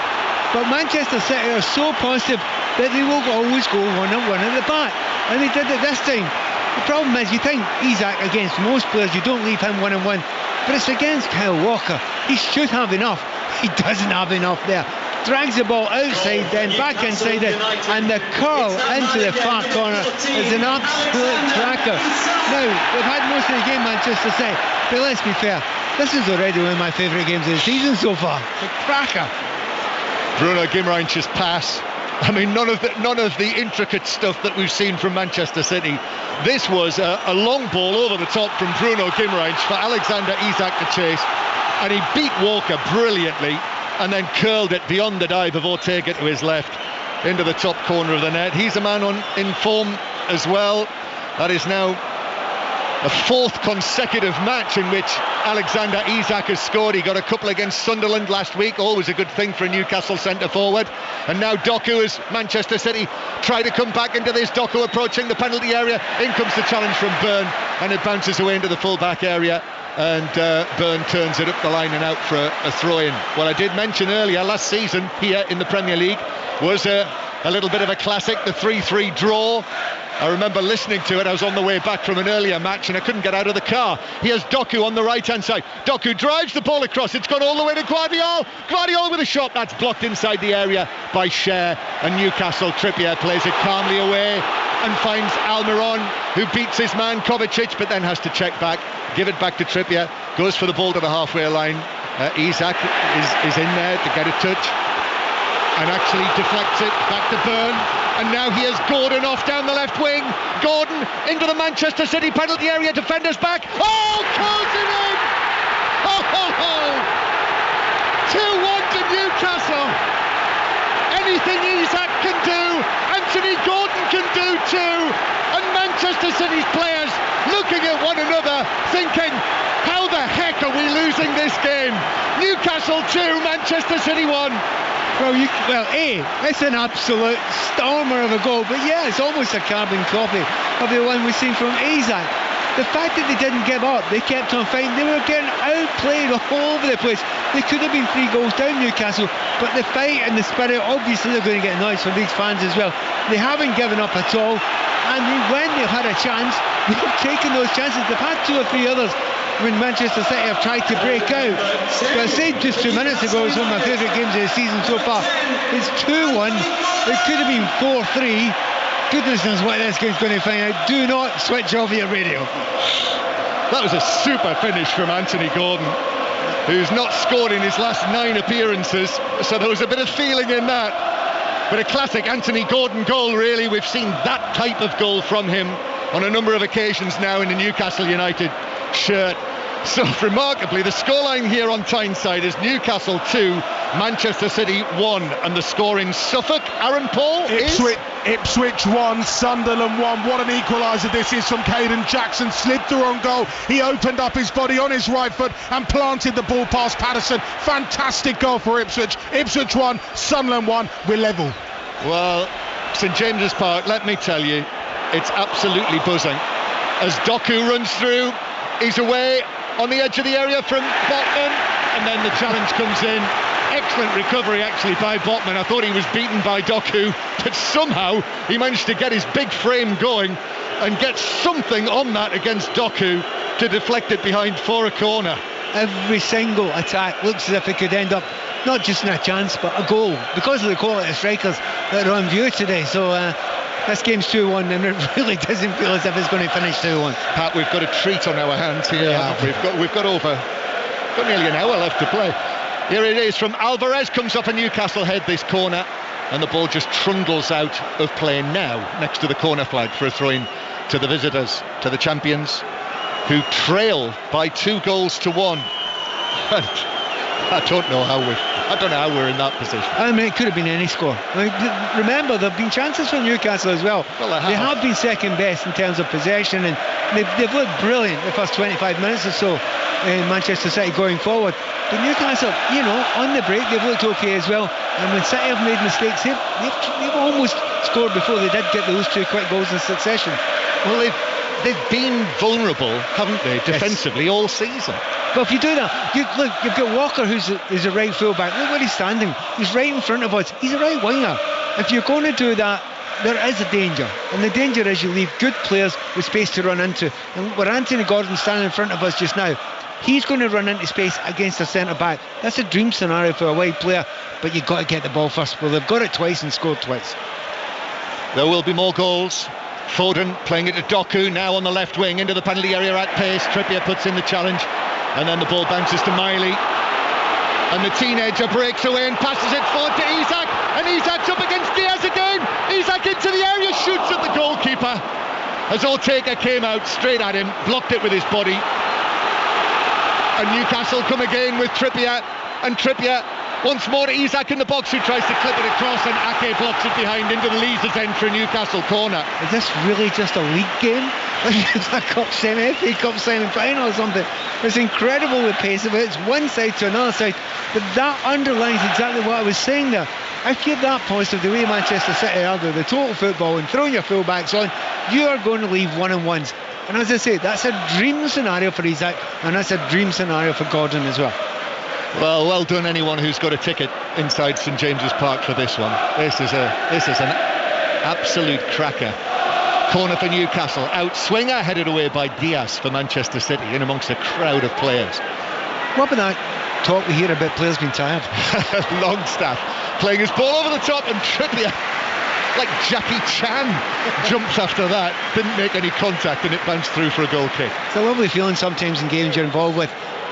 but Manchester City are so positive that they will always go 1-1 at the back. And they did it this time. The problem is, you think Isak against most players, you don't leave him 1-1. But it's against Kyle Walker. He should have enough. He doesn't have enough there. Drags the ball outside, then back inside it, and the curl into the far corner is an absolute cracker. Now, they've had most of the game, Manchester City, but let's be fair, this is already one of my favourite games of the season so far. It's a cracker. Bruno Guimaraes' pass. I mean, none of the intricate stuff that we've seen from Manchester City. This was a long ball over the top from Bruno Guimaraes for Alexander Isak to chase, and he beat Walker brilliantly and then curled it beyond the dive of Ortega to his left into the top corner of the net. He's a man in form as well. That is now a fourth consecutive match in which Alexander Isak has scored. He got a couple against Sunderland last week, always a good thing for a Newcastle centre forward. And now Doku, as Manchester City try to come back into this. Doku approaching the penalty area. In comes the challenge from Byrne, and it bounces away into the full-back area. And Byrne turns it up the line and out for a throw-in. Well, I did mention earlier, last season here in the Premier League was a little bit of a classic, the 3-3 draw. I remember listening to it. I was on the way back from an earlier match and I couldn't get out of the car. Here's Doku on the right-hand side. Doku drives the ball across. It's gone all the way to Guardiola. Guardiola with a shot. That's blocked inside the area by Cher. And Newcastle, Trippier plays it calmly away and finds Almiron, who beats his man Kovacic, but then has to check back, give it back to Trippier. Goes for the ball to the halfway line. Isak is in there to get a touch and actually deflects it back to Byrne. And now here's Gordon off down the left wing. Gordon into the Manchester City penalty area. Defenders back. Oh, curls it in! Oh, ho, ho. 2-1 to Newcastle. Anything Isak can do, Anthony Gordon can do too. And Manchester City's players looking at one another thinking, how the heck are we losing this game? Newcastle 2, Manchester City 1. Well, it's an absolute stormer of a goal, but yeah, it's almost a carbon copy of the one we've seen from Isak. The fact that they didn't give up, they kept on fighting, they were getting outplayed all over the place. They could have been 3 goals down, Newcastle, but the fight and the spirit, obviously they're going to get noise from these fans as well. They haven't given up at all, and when they've had a chance, they've taken those chances. They've had 2 or 3 others when Manchester City have tried to break out. But I said just 2 minutes ago, it's one of my favourite games of the season so far. It's 2-1, it could have been 4-3. Goodness knows what this game's going to find out. Do not switch off your radio. That was a super finish from Anthony Gordon, who's not scored in his last 9 appearances, so there was a bit of feeling in that. But a classic Anthony Gordon goal, really. We've seen that type of goal from him on a number of occasions now in the Newcastle United shirt. So remarkably, the scoreline here on Tyneside is Newcastle 2, Manchester City 1, and the score in Suffolk, Aaron Paul, Ipswich 1, Sunderland 1. What an equaliser this is from Caden Jackson. Slid through on goal. He opened up his body on his right foot and planted the ball past Patterson. Fantastic goal for Ipswich. Ipswich 1, Sunderland 1. We're level. Well, St James's Park, let me tell you, it's absolutely buzzing. As Doku runs through, he's away on the edge of the area from Botman, and then the challenge comes in. Excellent recovery actually by Botman. I thought he was beaten by Doku, but somehow he managed to get his big frame going and get something on that against Doku to deflect it behind for a corner. Every single attack looks as if it could end up not just in a chance but a goal, because of the quality of strikers that are on view today. So this game's 2-1 and it really doesn't feel as if it's going to finish 2-1. Pat, we've got a treat on our hands here. Yeah. We've got nearly an hour left to play. Here it is from Alvarez, comes off a Newcastle head, this corner, and the ball just trundles out of play now next to the corner flag for a throw-in to the visitors, to the champions, who trail by 2-1. And I don't know how we're in that position. I mean, it could have been any score. I mean, remember, there have been chances for Newcastle as well. They have been second best in terms of possession, and they've looked brilliant the first 25 minutes or so in Manchester City going forward. But Newcastle, on the break, they've looked okay as well. And when City have made mistakes, they've almost scored before they did get those 2 quick goals in succession. Well, they've been vulnerable, haven't they, defensively all season. But if you do that, you've got Walker, who's a right full-back. Look where he's standing. He's right in front of us. He's a right winger. If you're going to do that, there is a danger. And the danger is you leave good players with space to run into. And where Anthony Gordon's standing in front of us just now, he's going to run into space against a centre-back. That's a dream scenario for a wide player, but you've got to get the ball first. Well, they've got it twice and scored twice. There will be more goals. Foden playing it to Doku, now on the left wing, into the penalty area at pace. Trippier puts in the challenge, and then the ball bounces to Miley. And the teenager breaks away and passes it forward to Isak, and Isak's up against Diaz again. Isak into the area, shoots at the goalkeeper. As Ortega came out straight at him, blocked it with his body. And Newcastle come again with Trippier, and Trippier once more to Isak in the box, who tries to clip it across, and Ake blocks it behind into the Leazes end for a Newcastle corner. Is this really just a league game? It's a cup semi, FA Cup semi-final or something. It's incredible the pace of it. It's one side to another side, but that underlines exactly what I was saying there. If you're that positive, the way Manchester City are, the total football and throwing your full-backs on, you are going to leave one-on-ones. And as I say, that's a dream scenario for Isak, and that's a dream scenario for Gordon as well. Well done anyone who's got a ticket inside St James's Park for this one. This is an absolute cracker. Corner for Newcastle. Out swinger, headed away by Diaz for Manchester City, in amongst a crowd of players. What about that talk we hear about players being tired? Longstaff playing his ball over the top, and Trippier, like Jackie Chan, jumps after that. Didn't make any contact, and it bounced through for a goal kick. It's a lovely feeling sometimes in games you're involved with,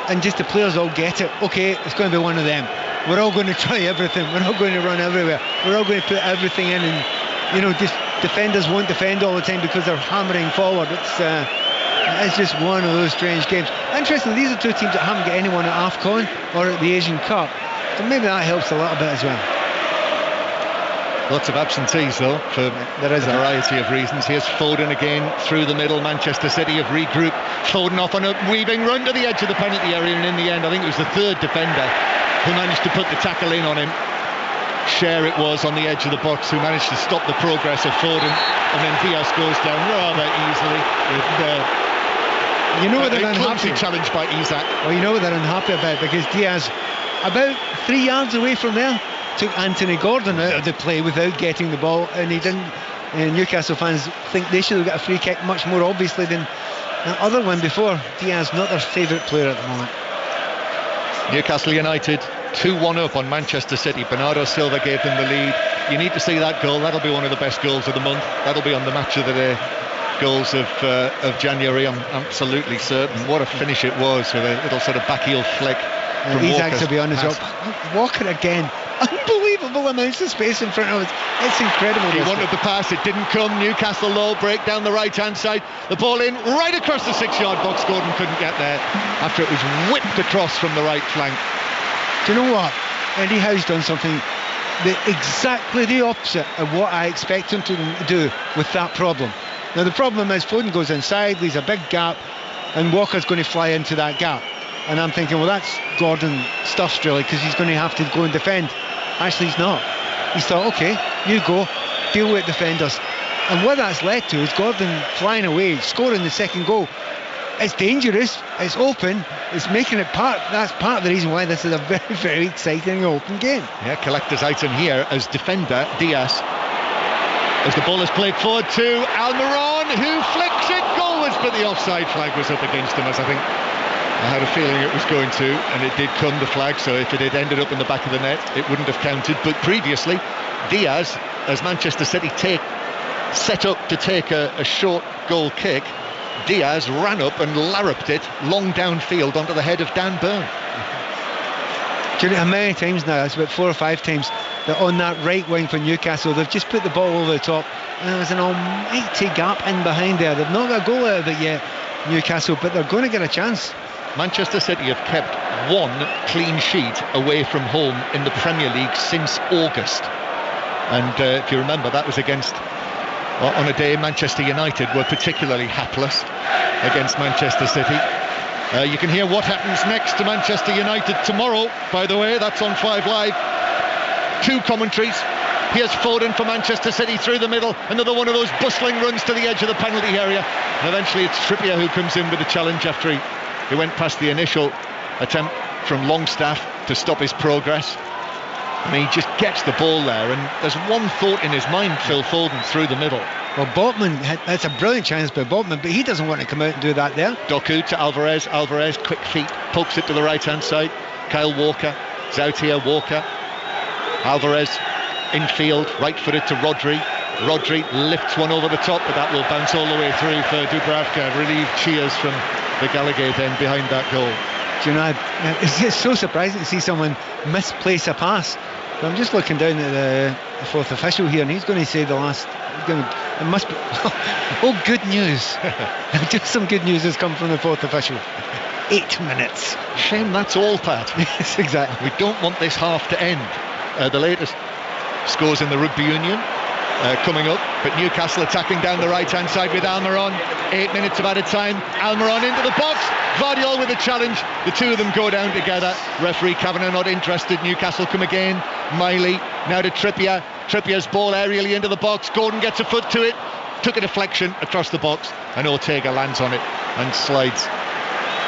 and just the players all get it. Okay, it's going to be one of them. We're all going to try everything. We're all going to run everywhere. We're all going to put everything in, and just defenders won't defend all the time because they're hammering forward. It's just one of those strange games. Interestingly, these are 2 teams that haven't got anyone at AFCON or at the Asian Cup, so maybe that helps a little bit as well. Lots of absentees though, for a variety of reasons. Here's Foden again through the middle. Manchester City have regrouped. Foden off on a weaving run to the edge of the penalty area, and in the end I think it was the 3rd defender who managed to put the tackle in on him. Cher it was on the edge of the box who managed to stop the progress of Foden, and then Diaz goes down rather easily with they're unhappy. Challenge by Isak. Well, they're unhappy about, because Diaz, about 3 yards away from there, took Anthony Gordon out of the play without getting the ball, and he didn't. And Newcastle fans think they should have got a free kick much more obviously than the other one before. Diaz, not their favourite player at the moment. Newcastle United 2-1 up on Manchester City. Bernardo Silva gave them the lead. You need to see that goal. That'll be one of the best goals of the month. That'll be on the match of the day goals of January, I'm absolutely certain. What a finish it was, with a little sort of back heel flick. Isak, to be honest, Walker again. Unbelievable amounts of space in front of us. It's incredible. He wanted the pass, it didn't come. Newcastle low break down the right hand side. The ball in right across the 6-yard box. Gordon couldn't get there after it was whipped across from the right flank. Do you know what? Eddie Howe's done something exactly the opposite of what I expect him to do with that problem. Now the problem is Foden goes inside, leaves a big gap, and Walker's going to fly into that gap. And I'm thinking, well, that's Gordon stuffs really, because he's going to have to go and defend. Actually, he's not. He's thought, okay, you go, deal with defenders. And what that's led to is Gordon flying away, scoring the second goal. It's dangerous, it's open, it's making it that's part of the reason why this is a very, very exciting open game. Yeah, collector's item here as defender Diaz, as the ball is played forward to Almiron, who flicks it goalwards, but the offside flag was up against him, as I think I had a feeling it was going to, and it did come, the flag, so if it had ended up in the back of the net it wouldn't have counted. But previously Diaz, as Manchester City set up to take a short goal kick, Diaz ran up and larruped it long downfield onto the head of Dan Burn. Do you know how many times now, it's about 4 or 5 times, that on that right wing for Newcastle they've just put the ball over the top, and there's an almighty gap in behind there. They've not got a goal out of it yet, Newcastle, but they're going to get a chance. Manchester City have kept one clean sheet away from home in the Premier League since August. And if you remember, that was against, on a day Manchester United were particularly hapless against Manchester City. You can hear what happens next to Manchester United tomorrow, by the way. That's on 5 Live. 2 commentaries. Here's Foden for Manchester City through the middle. Another one of those bustling runs to the edge of the penalty area. And eventually it's Trippier who comes in with the challenge after he went past the initial attempt from Longstaff to stop his progress. And he just gets the ball there, and there's one thought in his mind, Phil Foden, through the middle. Well, Botman, that's a brilliant chance by Botman, but he doesn't want to come out and do that there. Doku to Alvarez. Alvarez, quick feet, pokes it to the right-hand side. Kyle Walker is out here. Walker. Alvarez, infield, right-footed to Rodri. Rodri lifts one over the top, but that will bounce all the way through for Dubravka. Relieved cheers from the Gallagher end behind that goal. Do you know, it's just so surprising to see someone misplace a pass. But I'm just looking down at the fourth official here, and he's going to say the last. It must be. Oh, good news! Just some good news has come from the fourth official. 8 minutes. Shame that's all, Pat. Yes, exactly. We don't want this half to end. The latest scores in the Rugby Union coming up, but Newcastle attacking down the right-hand side with Almiron. 8 minutes of added time. Almiron into the box. Vardiol with a challenge. The two of them go down together. Referee Kavanagh not interested. Newcastle come again. Miley now to Trippier. Trippier's ball aerially into the box. Gordon gets a foot to it. Took a deflection across the box, and Ortega lands on it and slides.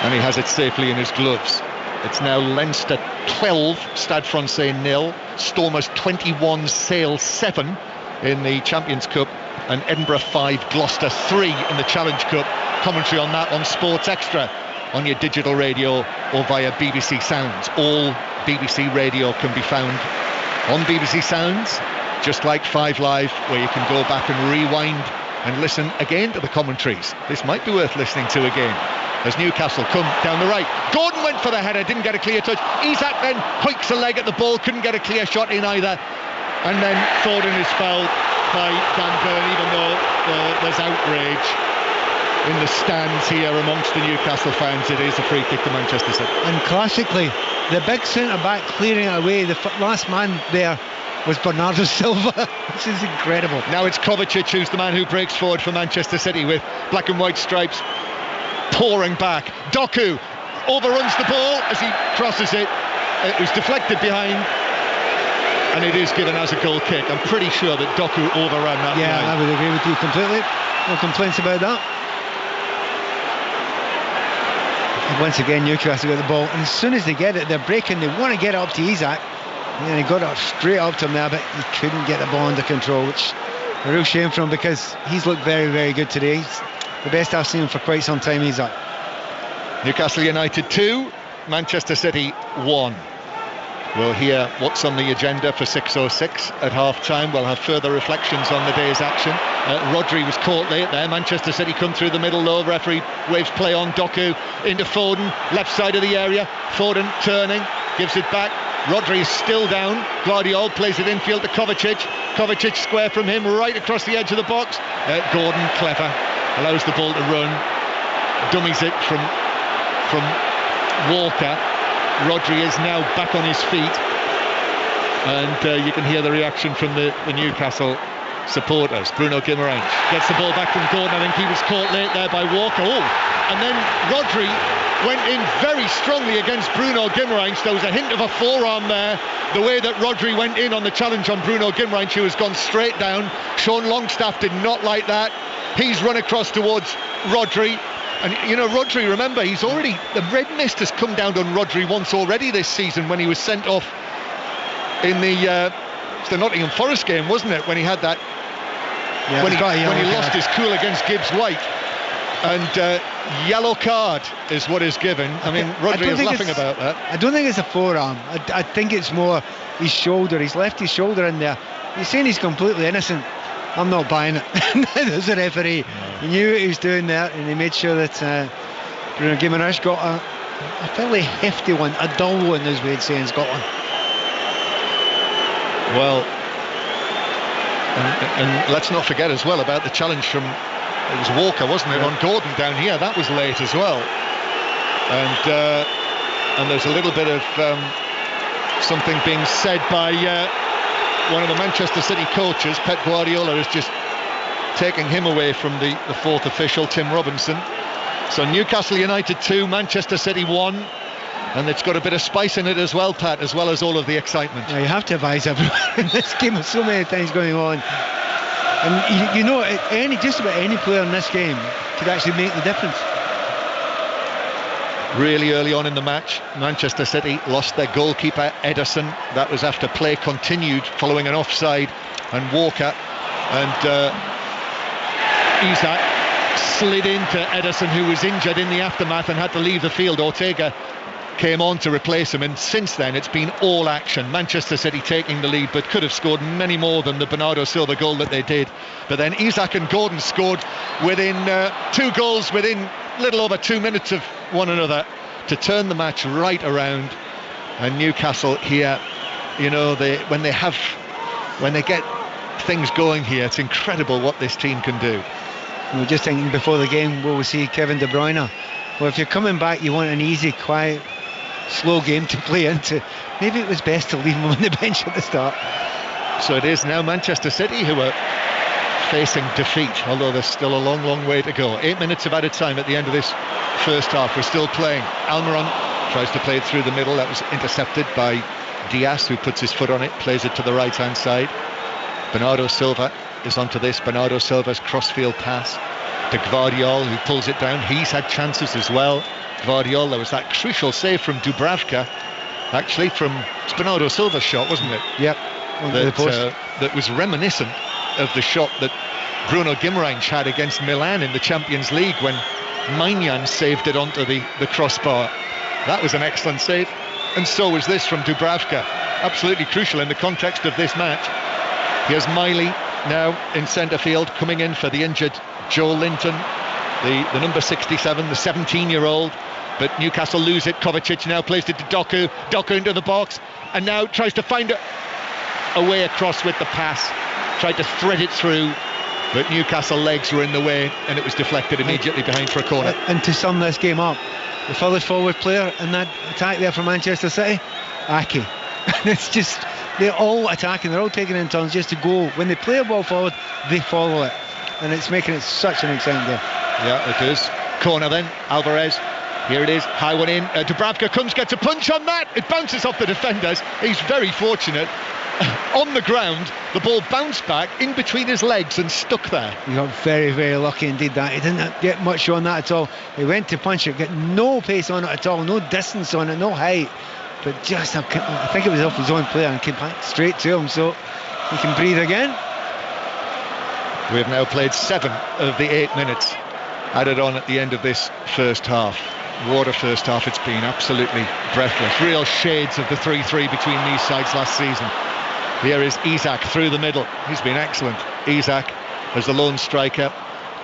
And he has it safely in his gloves. It's now Leinster 12, Stade Francais 0. Stormers 21, Sale 7 in the Champions Cup, and Edinburgh 5, Gloucester 3 in the Challenge Cup. Commentary on that on Sports Extra, on your digital radio or via BBC Sounds. All BBC radio can be found on BBC Sounds, just like 5 Live, where you can go back and rewind and listen again to the commentaries. This might be worth listening to again. As Newcastle come down the right. Gordon went for the header, didn't get a clear touch. Isak then hoiks a leg at the ball, couldn't get a clear shot in either. And then Foden is fouled by Dan Burn, even though there's outrage in the stands here amongst the Newcastle fans. It is a free kick to Manchester City. And classically, the big centre-back clearing it away, the last man there was Bernardo Silva. This is incredible. Now it's Kovacic who's the man who breaks forward for Manchester City with black and white stripes pouring back. Doku overruns the ball as he crosses it. It was deflected behind, and it is given as a goal kick. I'm pretty sure that Doku overran that. Yeah, line. I would agree with you completely. No complaints about that. And once again, Newcastle got the ball, and as soon as they get it, they're breaking. They want to get it up to Isak, and then he got it straight up to him there, but he couldn't get the ball under control, which a real shame for him, because he's looked very, very good today. He's the best I've seen him for quite some time, Isak. Newcastle United 2, Manchester City 1. We'll hear what's on the agenda for 6:06 at half-time. We'll have further reflections on the day's action. Rodri was caught late there. Manchester City come through the middle low. Referee waves play on. Doku into Foden, left side of the area. Foden turning, gives it back. Rodri is still down. Guardiola plays it infield to Kovacic. Kovacic square from him, right across the edge of the box. Gordon, clever, allows the ball to run. Dummies it from Walker. Rodri is now back on his feet, and you can hear the reaction from the Newcastle supporters. Bruno Guimaraes gets the ball back from Gordon. I think he was caught late there by Walker. And then Rodri went in very strongly against Bruno Guimaraes. There was a hint of a forearm there. The way that Rodri went in on the challenge on Bruno Guimaraes, who has gone straight down. Sean Longstaff did not like that. He's run across towards Rodri. And, you know, Rodri, remember, the red mist has come down on Rodri once already this season when he was sent off in the Nottingham Forest game, wasn't it? When he had that, when he lost his cool against Gibbs White. And yellow card is what is given. I mean, Rodri is laughing about that. I don't think it's a forearm. I think it's more his shoulder. He's left his shoulder in there. He's saying he's completely innocent. I'm not buying it. There's a referee. No. He knew what he was doing there, and he made sure that Bruno Guimaraes got a fairly hefty one, a dull one, as we'd say in Scotland. Well, and let's not forget as well about the challenge from, it was Walker, wasn't it, on Gordon down here. That was late as well. And there's a little bit of something being said by one of the Manchester City coaches. Pep Guardiola is just taking him away from the fourth official, Tim Robinson. So Newcastle United 2, Manchester City 1, and it's got a bit of spice in it as well, Pat, as well as all of the excitement. Yeah, you have to advise everyone in this game. There's so many things going on, and you know, just about any player in this game could actually make the difference. Really early on in the match, Manchester City lost their goalkeeper, Ederson. That was after play continued following an offside, and Walker and Isak slid into Ederson, who was injured in the aftermath and had to leave the field. Ortega came on to replace him, and since then it's been all action. Manchester City taking the lead, but could have scored many more than the Bernardo Silva goal that they did. But then Isak and Gordon scored within 2 goals within little over 2 minutes of one another to turn the match right around. And Newcastle here, you know, when they get things going here, it's incredible what this team can do. We were just thinking before the game, will we see Kevin De Bruyne? Well, if you're coming back, you want an easy, quiet, slow game to play into. Maybe it was best to leave him on the bench at the start. So it is now Manchester City who are facing defeat, although there's still a long, long way to go. 8 minutes of added time at the end of this first half. We're still playing. Almiron tries to play it through the middle. That was intercepted by Diaz, who puts his foot on it, plays it to the right-hand side. Bernardo Silva is onto this. Bernardo Silva's crossfield pass to Gvardiol, who pulls it down. He's had chances as well. Gvardiol, there was that crucial save from Dubravka, actually from Bernardo Silva's shot, wasn't it? Yep. That was reminiscent of the shot that Bruno Guimarães had against Milan in the Champions League when Maignan saved it onto the crossbar. That was an excellent save, and so was this from Dubravka. Absolutely crucial in the context of this match. Here's Miley now in centre field, coming in for the injured Joe Linton, the number 67, the 17-year-old. But Newcastle lose it. Kovacic now plays it to Doku. Doku into the box, and now tries to find a way across with the pass. Tried to thread it through, but Newcastle legs were in the way, and it was deflected immediately behind for a corner. And to sum this game up, the furthest forward player in that attack there for Manchester City, Ake. It's just, they're all attacking, they're all taking in turns just to go. When they play a ball forward, they follow it, and it's making it such an exciting game. Yeah, it is. Corner then, Alvarez. Here it is, high one in. Dubravka gets a punch on that. It bounces off the defenders. He's very fortunate. On the ground, the ball bounced back in between his legs and stuck there. He got very, very lucky indeed that. He didn't get much on that at all. He went to punch it, got no pace on it at all, no distance on it, no height. But just, I think it was off his own player and came back straight to him, so he can breathe again. We've now played 7 of the 8 minutes added on at the end of this first half. What a first half it's been, absolutely breathless. Real shades of the 3-3 between these sides last season. Here is Isak through the middle. He's been excellent. Isak as the lone striker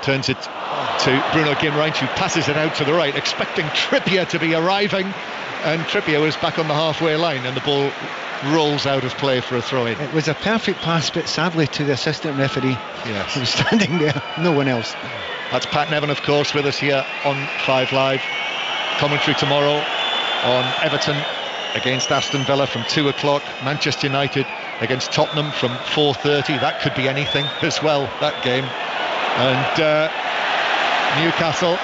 turns it to Bruno Guimarães, who passes it out to the right, expecting Trippier to be arriving, and Trippier was back on the halfway line, and the ball rolls out of play for a throw-in. It was a perfect pass, but sadly to the assistant referee. Yes. He was standing there, no one else. That's Pat Nevin, of course, with us here on 5 Live. Commentary tomorrow on Everton against Aston Villa from 2 o'clock. Manchester United against Tottenham from 4:30. That could be anything as well, that game. And Newcastle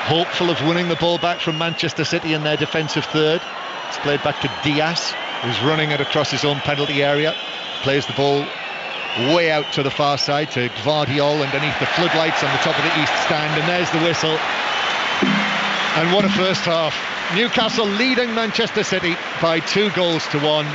hopeful of winning the ball back from Manchester City in their defensive third. It's played back to Diaz, who's running it across his own penalty area. Plays the ball way out to the far side to Gvardiol underneath the floodlights on the top of the east stand, and there's the whistle. And what a first half. Newcastle leading Manchester City by 2-1.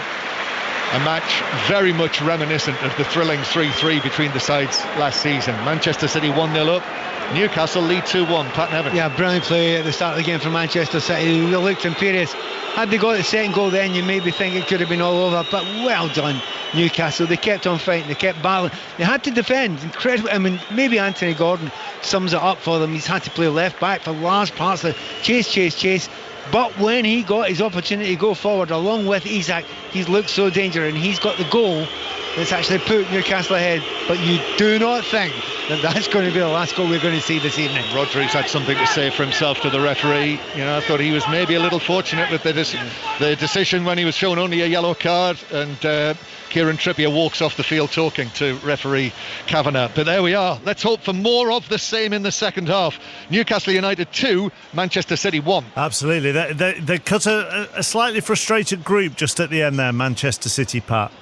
A match very much reminiscent of the thrilling 3-3 between the sides last season. Manchester City 1-0 up, Newcastle lead 2-1. Pat Nevin. Yeah, brilliant play at the start of the game for Manchester City. They looked imperious. Had they got the second goal then, you maybe think it could have been all over, but well done, Newcastle. They kept on fighting, they kept battling. They had to defend, incredible. I mean, maybe Anthony Gordon sums it up for them. He's had to play left back for large parts of the chase. But when he got his opportunity to go forward along with Isak, he's looked so dangerous, and he's got the goal that's actually put Newcastle ahead. But you do not think that that's going to be the last goal we're going to see this evening. Rodri's had something to say for himself to the referee. I thought he was maybe a little fortunate with the decision when he was shown only a yellow card, and Kieran Trippier walks off the field talking to referee Kavanagh. But there we are. Let's hope for more of the same in the second half. Newcastle United 2, Manchester City 1. Absolutely. They cut a slightly frustrated group just at the end there, Manchester City, Pat.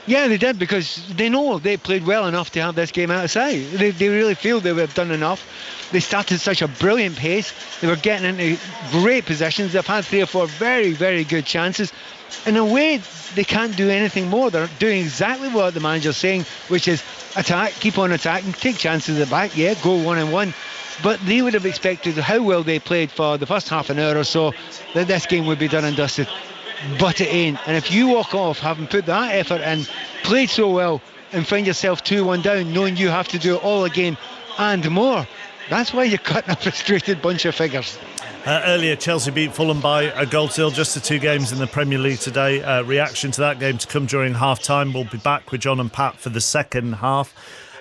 Yeah, they did, because they know they played well enough to have this game out of sight. They really feel they have done enough. They started such a brilliant pace. They were getting into great positions. They've had 3 or 4 very, very good chances. In a way, they can't do anything more. They're doing exactly what the manager's saying, which is attack, keep on attacking, take chances at the back, go 1-on-1. But they would have expected how well they played for the first half an hour or so, that this game would be done and dusted. But it ain't. And if you walk off having put that effort in, played so well, and find yourself 2-1 down, knowing you have to do it all again and more, that's why you're cutting a frustrated bunch of figures. Earlier, Chelsea beat Fulham by a goal to 0, just the 2 games in the Premier League today. Reaction to that game to come during half-time. We'll be back with John and Pat for the second half.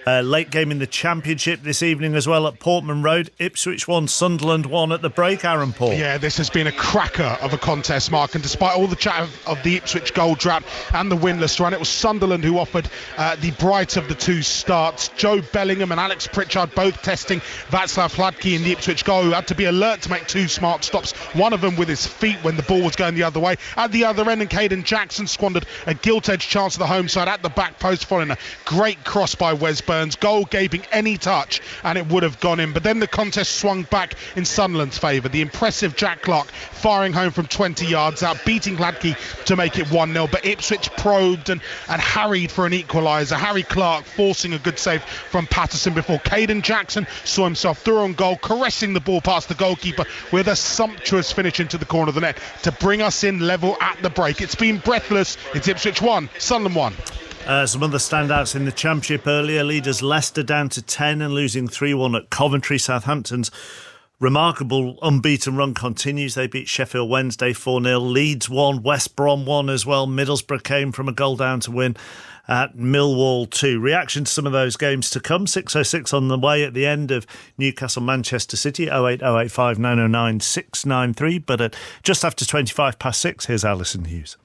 Late game in the Championship this evening as well at Portman Road. Ipswich 1, Sunderland 1 at the break, Aaron Paul. Yeah, this has been a cracker of a contest, Mark, and despite all the chat of the Ipswich goal drought and the winless run, it was Sunderland who offered the bright of the 2 starts. Joe Bellingham and Alex Pritchard both testing Václav Hladký in the Ipswich goal, who had to be alert to make 2 smart stops, one of them with his feet when the ball was going the other way. At the other end, and Caden Jackson squandered a gilt-edged chance of the home side at the back post following a great cross by Wes Burns. Goal gaping any touch and it would have gone in, but then the contest swung back in Sunderland's favour. The impressive Jack Clark firing home from 20 yards out, beating Hladký to make it 1-0, but Ipswich probed and harried for an equaliser. Harry Clark forcing a good save from Patterson before Caden Jackson saw himself through on goal, caressing the ball past the goalkeeper with a sumptuous finish into the corner of the net to bring us in level at the break. It's been breathless. It's Ipswich 1, Sunderland 1. Some other standouts in the Championship earlier. Leaders Leicester down to 10 and losing 3-1 at Coventry. Southampton's remarkable unbeaten run continues. They beat Sheffield Wednesday 4-0. Leeds 1, West Brom 1 as well. Middlesbrough came from a goal down to win at Millwall 2. Reaction to some of those games to come. 6:06 on the way at the end of Newcastle Manchester City. 08085 909 693. But at just after 25 past 6, here's Alison Hughes.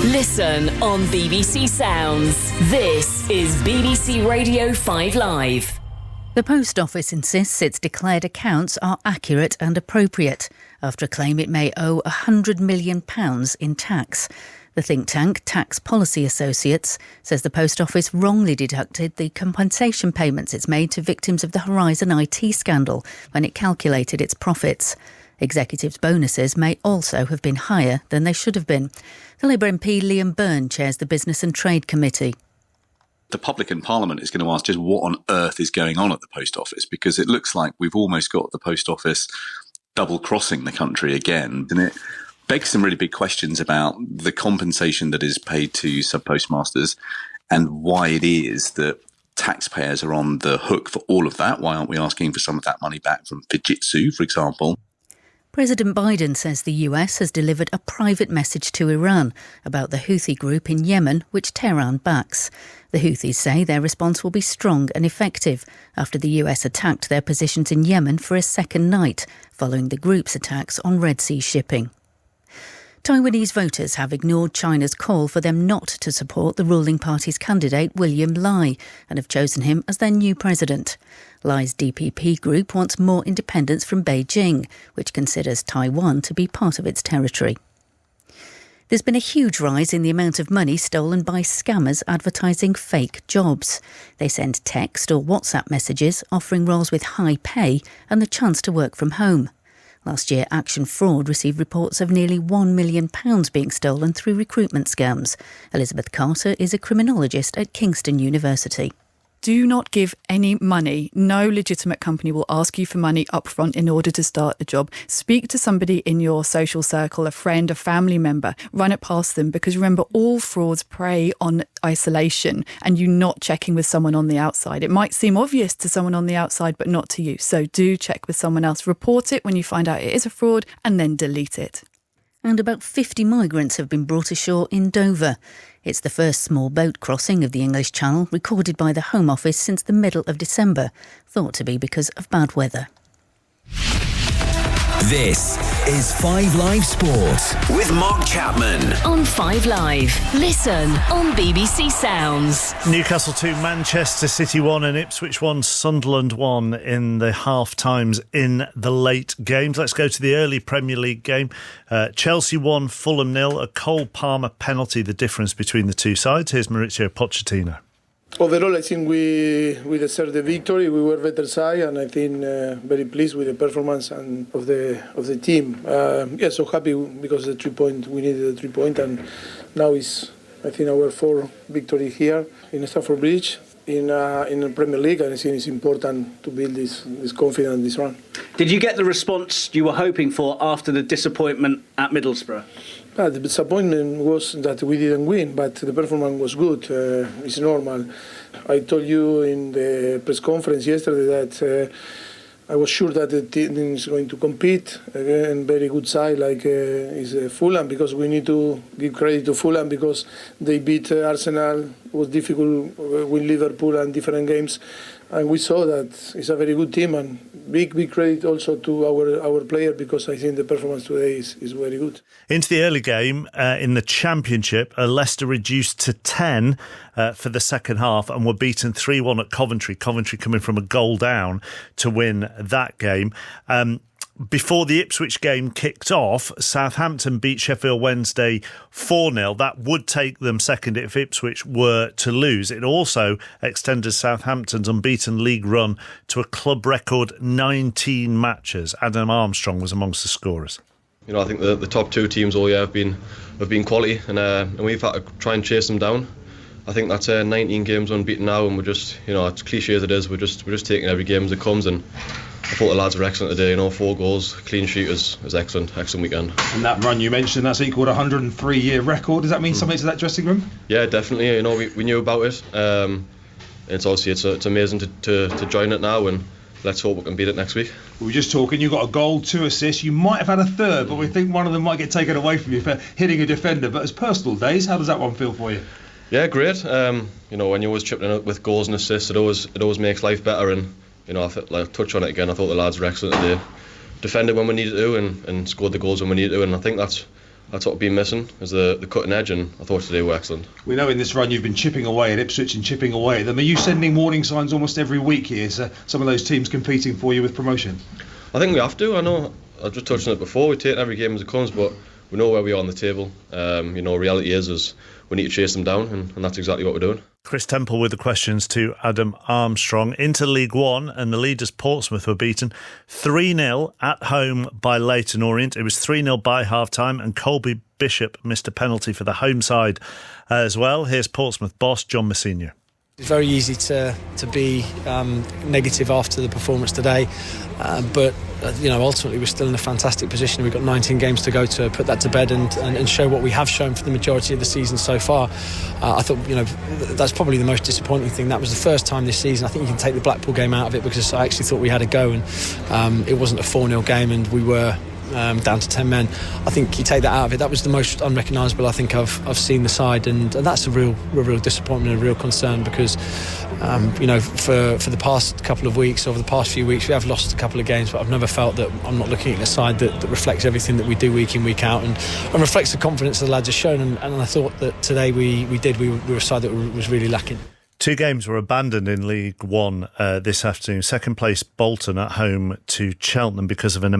Listen on BBC Sounds. This is BBC Radio 5 Live. The Post Office insists its declared accounts are accurate and appropriate after a claim it may owe £100 million in tax. The think tank Tax Policy Associates says the Post Office wrongly deducted the compensation payments it's made to victims of the Horizon IT scandal when it calculated its profits. Executives' bonuses may also have been higher than they should have been. The Labour MP Liam Byrne chairs the Business and Trade Committee. The public in Parliament is going to ask just what on earth is going on at the Post Office, because it looks like we've almost got the Post Office double-crossing the country again. And it begs some really big questions about the compensation that is paid to sub-postmasters and why it is that taxpayers are on the hook for all of that. Why aren't we asking for some of that money back from Fujitsu, for example? President Biden says the US has delivered a private message to Iran about the Houthi group in Yemen, which Tehran backs. The Houthis say their response will be strong and effective after the US attacked their positions in Yemen for a second night, following the group's attacks on Red Sea shipping. Taiwanese voters have ignored China's call for them not to support the ruling party's candidate William Lai and have chosen him as their new president. Lai's DPP group wants more independence from Beijing, which considers Taiwan to be part of its territory. There's been a huge rise in the amount of money stolen by scammers advertising fake jobs. They send text or WhatsApp messages offering roles with high pay and the chance to work from home. Last year, Action Fraud received reports of nearly £1 million being stolen through recruitment scams. Elizabeth Carter is a criminologist at Kingston University. Do not give any money. No legitimate company will ask you for money upfront in order to start a job. Speak to somebody in your social circle, a friend, a family member. Run it past them, because remember, all frauds prey on isolation and you not checking with someone on the outside. It might seem obvious to someone on the outside, but not to you. So do check with someone else. Report it when you find out it is a fraud and then delete it. And about 50 migrants have been brought ashore in Dover. It's the first small boat crossing of the English Channel recorded by the Home Office since the middle of December, thought to be because of bad weather. This is 5 Live Sport with Mark Chapman. On 5 Live. Listen on BBC Sounds. Newcastle 2, Manchester City 1 and Ipswich 1, Sunderland 1 in the half-times in the late games. Let's go to the early Premier League game. Chelsea 1, Fulham 0, a Cole Palmer penalty, the difference between the two sides. Here's Mauricio Pochettino. Overall, I think we deserved the victory. We were better side, and I think very pleased with the performance and of the team. So happy because the 3 point we needed a 3 point, and now is I think our 4th victory here in Stamford Bridge in the Premier League, and I think it's important to build this confidence this run. Did you get the response you were hoping for after the disappointment at Middlesbrough? The disappointment was that we didn't win, but the performance was good. It's normal. I told you in the press conference yesterday that I was sure that the team is going to compete again. Very good side like is Fulham, because we need to give credit to Fulham because they beat Arsenal. It was difficult with Liverpool and different games, and we saw that it's a very good team, and big credit also to our player because I think the performance today is very good. Into the early game in the Championship, Leicester reduced to 10 for the second half and were beaten 3-1 at Coventry. Coventry coming from a goal down to win that game. Before the Ipswich game kicked off, Southampton beat Sheffield Wednesday 4-0. That would take them second if Ipswich were to lose. It also extended Southampton's unbeaten league run to a club record 19 matches. Adam Armstrong was amongst the scorers. You know, I think the top two teams all year have been quality, and we've had to try and chase them down. I think that's 19 games unbeaten now, and we're just, you know, as cliche as it is, we're just taking every game as it comes. And I thought the lads were excellent today. You know, 4 goals, clean sheet is excellent weekend. And that run you mentioned, that's equalled a 103-year record. Does that mean something to that dressing room? Yeah, definitely. You know, we knew about it. It's obviously it's amazing to join it now, and let's hope we can beat it next week. We were just talking, you got a goal, 2 assists. You might have had a third, but we think one of them might get taken away from you for hitting a defender. But as personal days, how does that one feel for you? Yeah, great. You know, when you're always chipping in with goals and assists, it always makes life better. And you know, I'll touch on it again. I thought the lads were excellent today. Defended when we needed to, and scored the goals when we needed to. And I think that's what we've been missing, is the cutting edge. And I thought today were excellent. We know in this run you've been chipping away at Ipswich and chipping away at them. Are you sending warning signs almost every week here? So some of those teams competing for you with promotion? I think we have to. I know I've just touched on it before. We take every game as it comes, but we know where we are on the table. You know, reality is we need to chase them down, and that's exactly what we're doing. Chris Temple with the questions to Adam Armstrong. Into League One, and the leaders Portsmouth were beaten 3-0 at home by Leyton Orient. It was 3-0 by half-time, and Colby Bishop missed a penalty for the home side as well. Here's Portsmouth boss John Messina. It's very easy to be negative after the performance today, but you know, ultimately we're still in a fantastic position. We've got 19 games to go to put that to bed and show what we have shown for the majority of the season so far. I thought, you know, that's probably the most disappointing thing. That was the first time this season. I think you can take the Blackpool game out of it because I actually thought we had a go, and it wasn't a 4-0 game, and we were down to 10 men. I think you take that out of it, that was the most unrecognisable I think I've seen the side, and that's a real disappointment and a real concern because you know, for the past couple of weeks, over the past few weeks, we have lost a couple of games, but I've never felt that I'm not looking at a side that reflects everything that we do week in, week out, and reflects the confidence the lads have shown, and I thought that today we were a side that was really lacking. 2 games were abandoned in League One this afternoon. Second place Bolton at home to Cheltenham because of a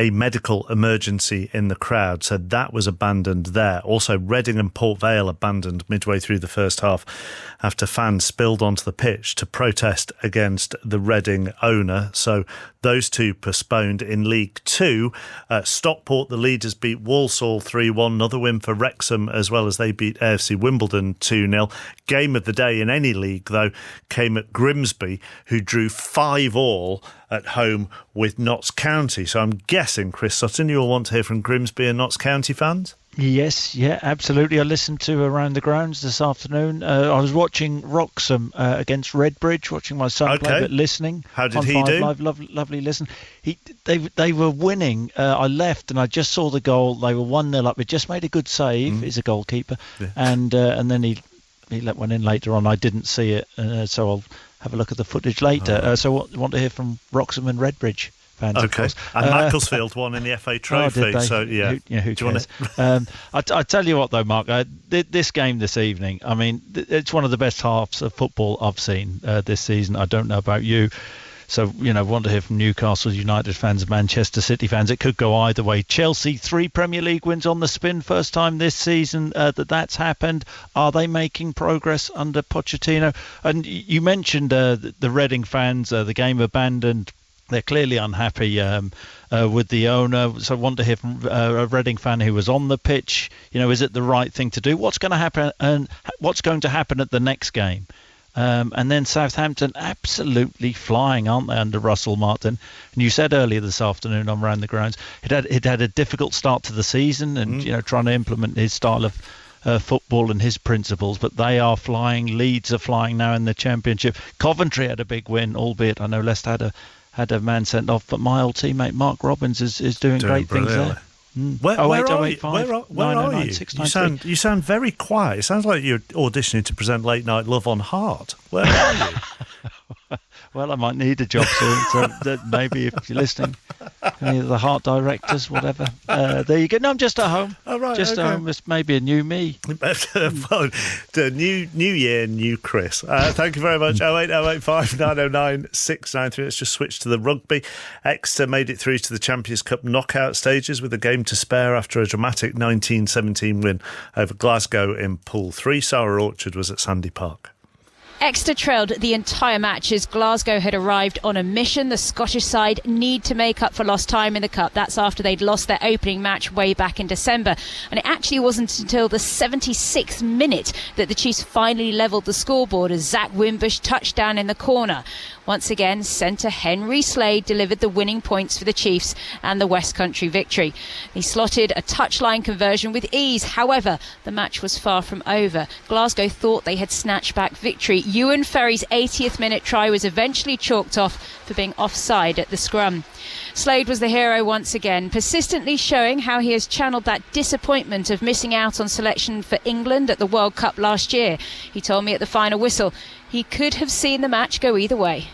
medical emergency in the crowd. So that was abandoned there. Also, Reading and Port Vale abandoned midway through the first half after fans spilled onto the pitch to protest against the Reading owner. So those 2 postponed. In League Two, Stockport, the leaders, beat Walsall 3-1. Another win for Wrexham, as well as they beat AFC Wimbledon 2-0. Game of the day in any league, though, came at Grimsby, who drew 5-5 at home with Notts County. So I'm guessing, Chris Sutton, you'll want to hear from Grimsby and Notts County fans? Yes, yeah, absolutely. I listened to Around the Grounds this afternoon. I was watching Wroxham against Redbridge, watching my son play, but listening. How did he do? Live, lovely listen. They were winning. I left and I just saw the goal. They were 1-0 up. He just made a good save. He's a goalkeeper, and then he let one in later on. I didn't see it, so I'll have a look at the footage later. So I want to hear from Wroxham and Redbridge fans, okay. Of course. And Macclesfield won in the FA Trophy. So yeah, who cares? I tell you what though, Mark, this game this evening, I mean, it's one of the best halves of football I've seen this season. I don't know about you. So, want to hear from Newcastle United fans and Manchester City fans. It could go either way. Chelsea, 3 Premier League wins on the spin. First time this season that's happened. Are they making progress under Pochettino? And you mentioned the Reading fans, the game abandoned. They're clearly unhappy with the owner. So I want to hear from a Reading fan who was on the pitch. Is it the right thing to do? What's going to happen? And what's going to happen at the next game? And then Southampton absolutely flying, aren't they, under Russell Martin? And you said earlier this afternoon on Round the Grounds, it had a difficult start to the season and, trying to implement his style of football and his principles, but they are flying. Leeds are flying now in the Championship. Coventry had a big win, albeit I know Leicester had a man sent off, but my old teammate Mark Robbins is doing great things there. Where are you? You sound very quiet. It sounds like you're auditioning to present Late Night Love on Heart. Where are you? Well, I might need a job soon, so that maybe if you're listening, any of the Heart directors, whatever, there you go. No, I'm just at home. Oh, right, just at home. It's maybe a new me. Well, the new year, new Chris. Thank you very much. 08085 909 693. Let's just switch to the rugby. Exeter made it through to the Champions Cup knockout stages with a game to spare after a dramatic 1917 win over Glasgow in Pool 3. Sarah Orchard was at Sandy Park. Exeter trailed the entire match as Glasgow had arrived on a mission. The Scottish side need to make up for lost time in the Cup. That's after they'd lost their opening match way back in December. And it actually wasn't until the 76th minute that the Chiefs finally levelled the scoreboard as Zach Wimbush touched down in the corner. Once again, centre Henry Slade delivered the winning points for the Chiefs and the West Country victory. He slotted a touchline conversion with ease. However, the match was far from over. Glasgow thought they had snatched back victory. Ewan Ferry's 80th minute try was eventually chalked off for being offside at the scrum. Slade was the hero once again, persistently showing how he has channeled that disappointment of missing out on selection for England at the World Cup last year. He told me at the final whistle he could have seen the match go either way.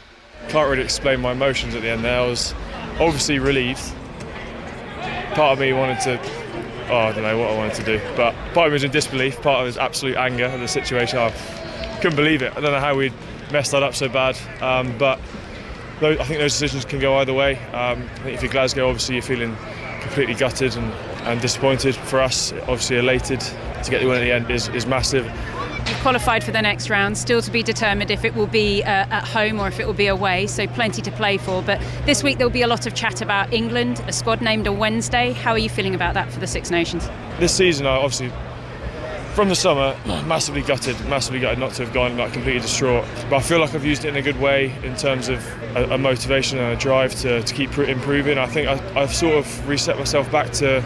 Can't really explain my emotions at the end there. I was obviously relieved. Part of me wanted to, I don't know what I wanted to do, but part of me was in disbelief, part of it was absolute anger at the situation. I couldn't believe it. I don't know how we'd messed that up so bad, but I think those decisions can go either way. I think if you're Glasgow, obviously you're feeling completely gutted and disappointed. For us, obviously elated to get the win at the end is massive. You've qualified for the next round, still to be determined if it will be at home or if it will be away, so plenty to play for. But this week there'll be a lot of chat about England, a squad named on Wednesday. How are you feeling about that for the Six Nations? This season, obviously, from the summer, massively gutted not to have gone completely distraught. But I feel like I've used it in a good way in terms of a motivation and a drive to keep improving. I think I've sort of reset myself back to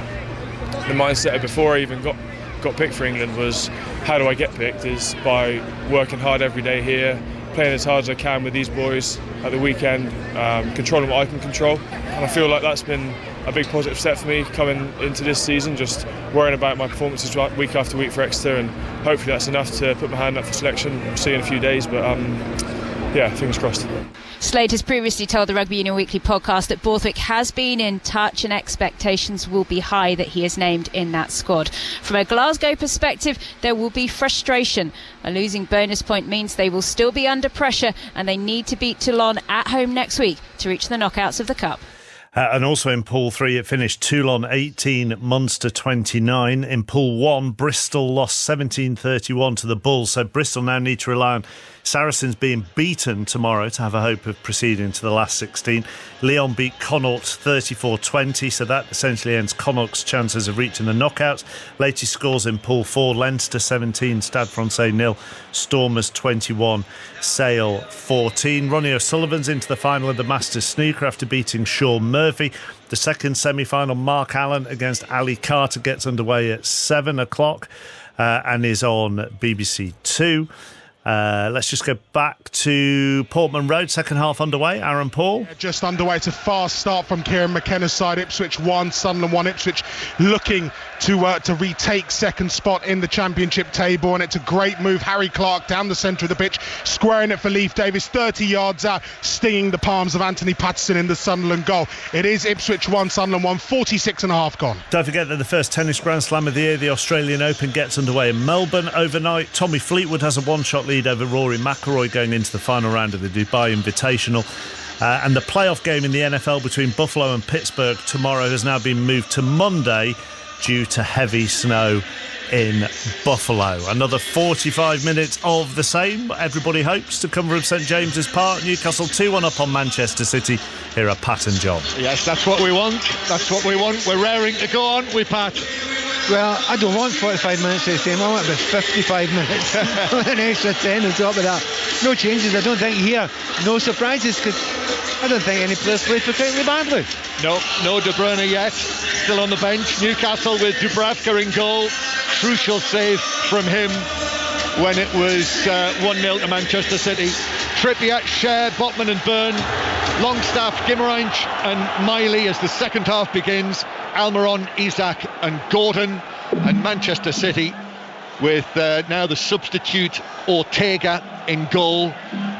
the mindset of before I even got picked for England was, how do I get picked? Is by working hard every day here, playing as hard as I can with these boys at the weekend, controlling what I can control. And I feel like that's been a big positive step for me coming into this season, just worrying about my performances week after week for Exeter, and hopefully that's enough to put my hand up for selection. We'll see in a few days, but fingers crossed. Slade has previously told the Rugby Union Weekly podcast that Borthwick has been in touch and expectations will be high that he is named in that squad. From a Glasgow perspective, there will be frustration. A losing bonus point means they will still be under pressure and they need to beat Toulon at home next week to reach the knockouts of the Cup. And also in Pool 3, it finished Toulon 18, Munster 29. In Pool 1, Bristol lost 17-31 to the Bulls. So Bristol now need to rely on Saracens being beaten tomorrow to have a hope of proceeding to the last 16. Lyon beat Connacht 34-20, so that essentially ends Connacht's chances of reaching the knockouts. Latest scores in Pool 4, Leinster 17, Stade Francais 0, Stormers 21, Sale 14. Ronnie O'Sullivan's into the final of the Masters Snooker after beating Sean Murphy. The second semi-final, Mark Allen against Ali Carter, gets underway at 7 o'clock and is on BBC Two. Let's just go back to Portman Road, second half underway. Aaron Paul. Just underway. It's a fast start from Kieran McKenna's side. Ipswich 1, Sunderland 1. Ipswich looking to retake second spot in the championship table, and it's a great move. Harry Clark down the centre of the pitch, squaring it for Leif Davis, 30 yards out, stinging the palms of Anthony Patterson in the Sunderland goal. It is Ipswich 1, Sunderland 1, 46 and a half gone. Don't forget that the first tennis Grand Slam of the year, the Australian Open, gets underway in Melbourne overnight. Tommy Fleetwood has a one-shot lead over Rory McIlroy going into the final round of the Dubai Invitational. And the playoff game in the NFL between Buffalo and Pittsburgh tomorrow has now been moved to Monday due to heavy snow in Buffalo. Another 45 minutes of the same, everybody hopes, to come from St James's Park. Newcastle 2-1 up on Manchester City. Here are Pat and John. Yes, that's what we want. That's what we want. We're raring to go on with Pat. Well, I don't want 45 minutes of the same. I want about 55 minutes. An extra 10 on top of that. No changes, I don't think, here. No surprises, because I don't think any players played particularly badly. No De Bruyne yet. Still on the bench. Newcastle with Dubravka in goal. Crucial save from him when it was 1-0 to Manchester City. Trippier, Sher, Botman and Byrne, Longstaff, Gimmerange and Miley as the second half begins. Almiron, Isak and Gordon, and Manchester City with now the substitute Ortega in goal.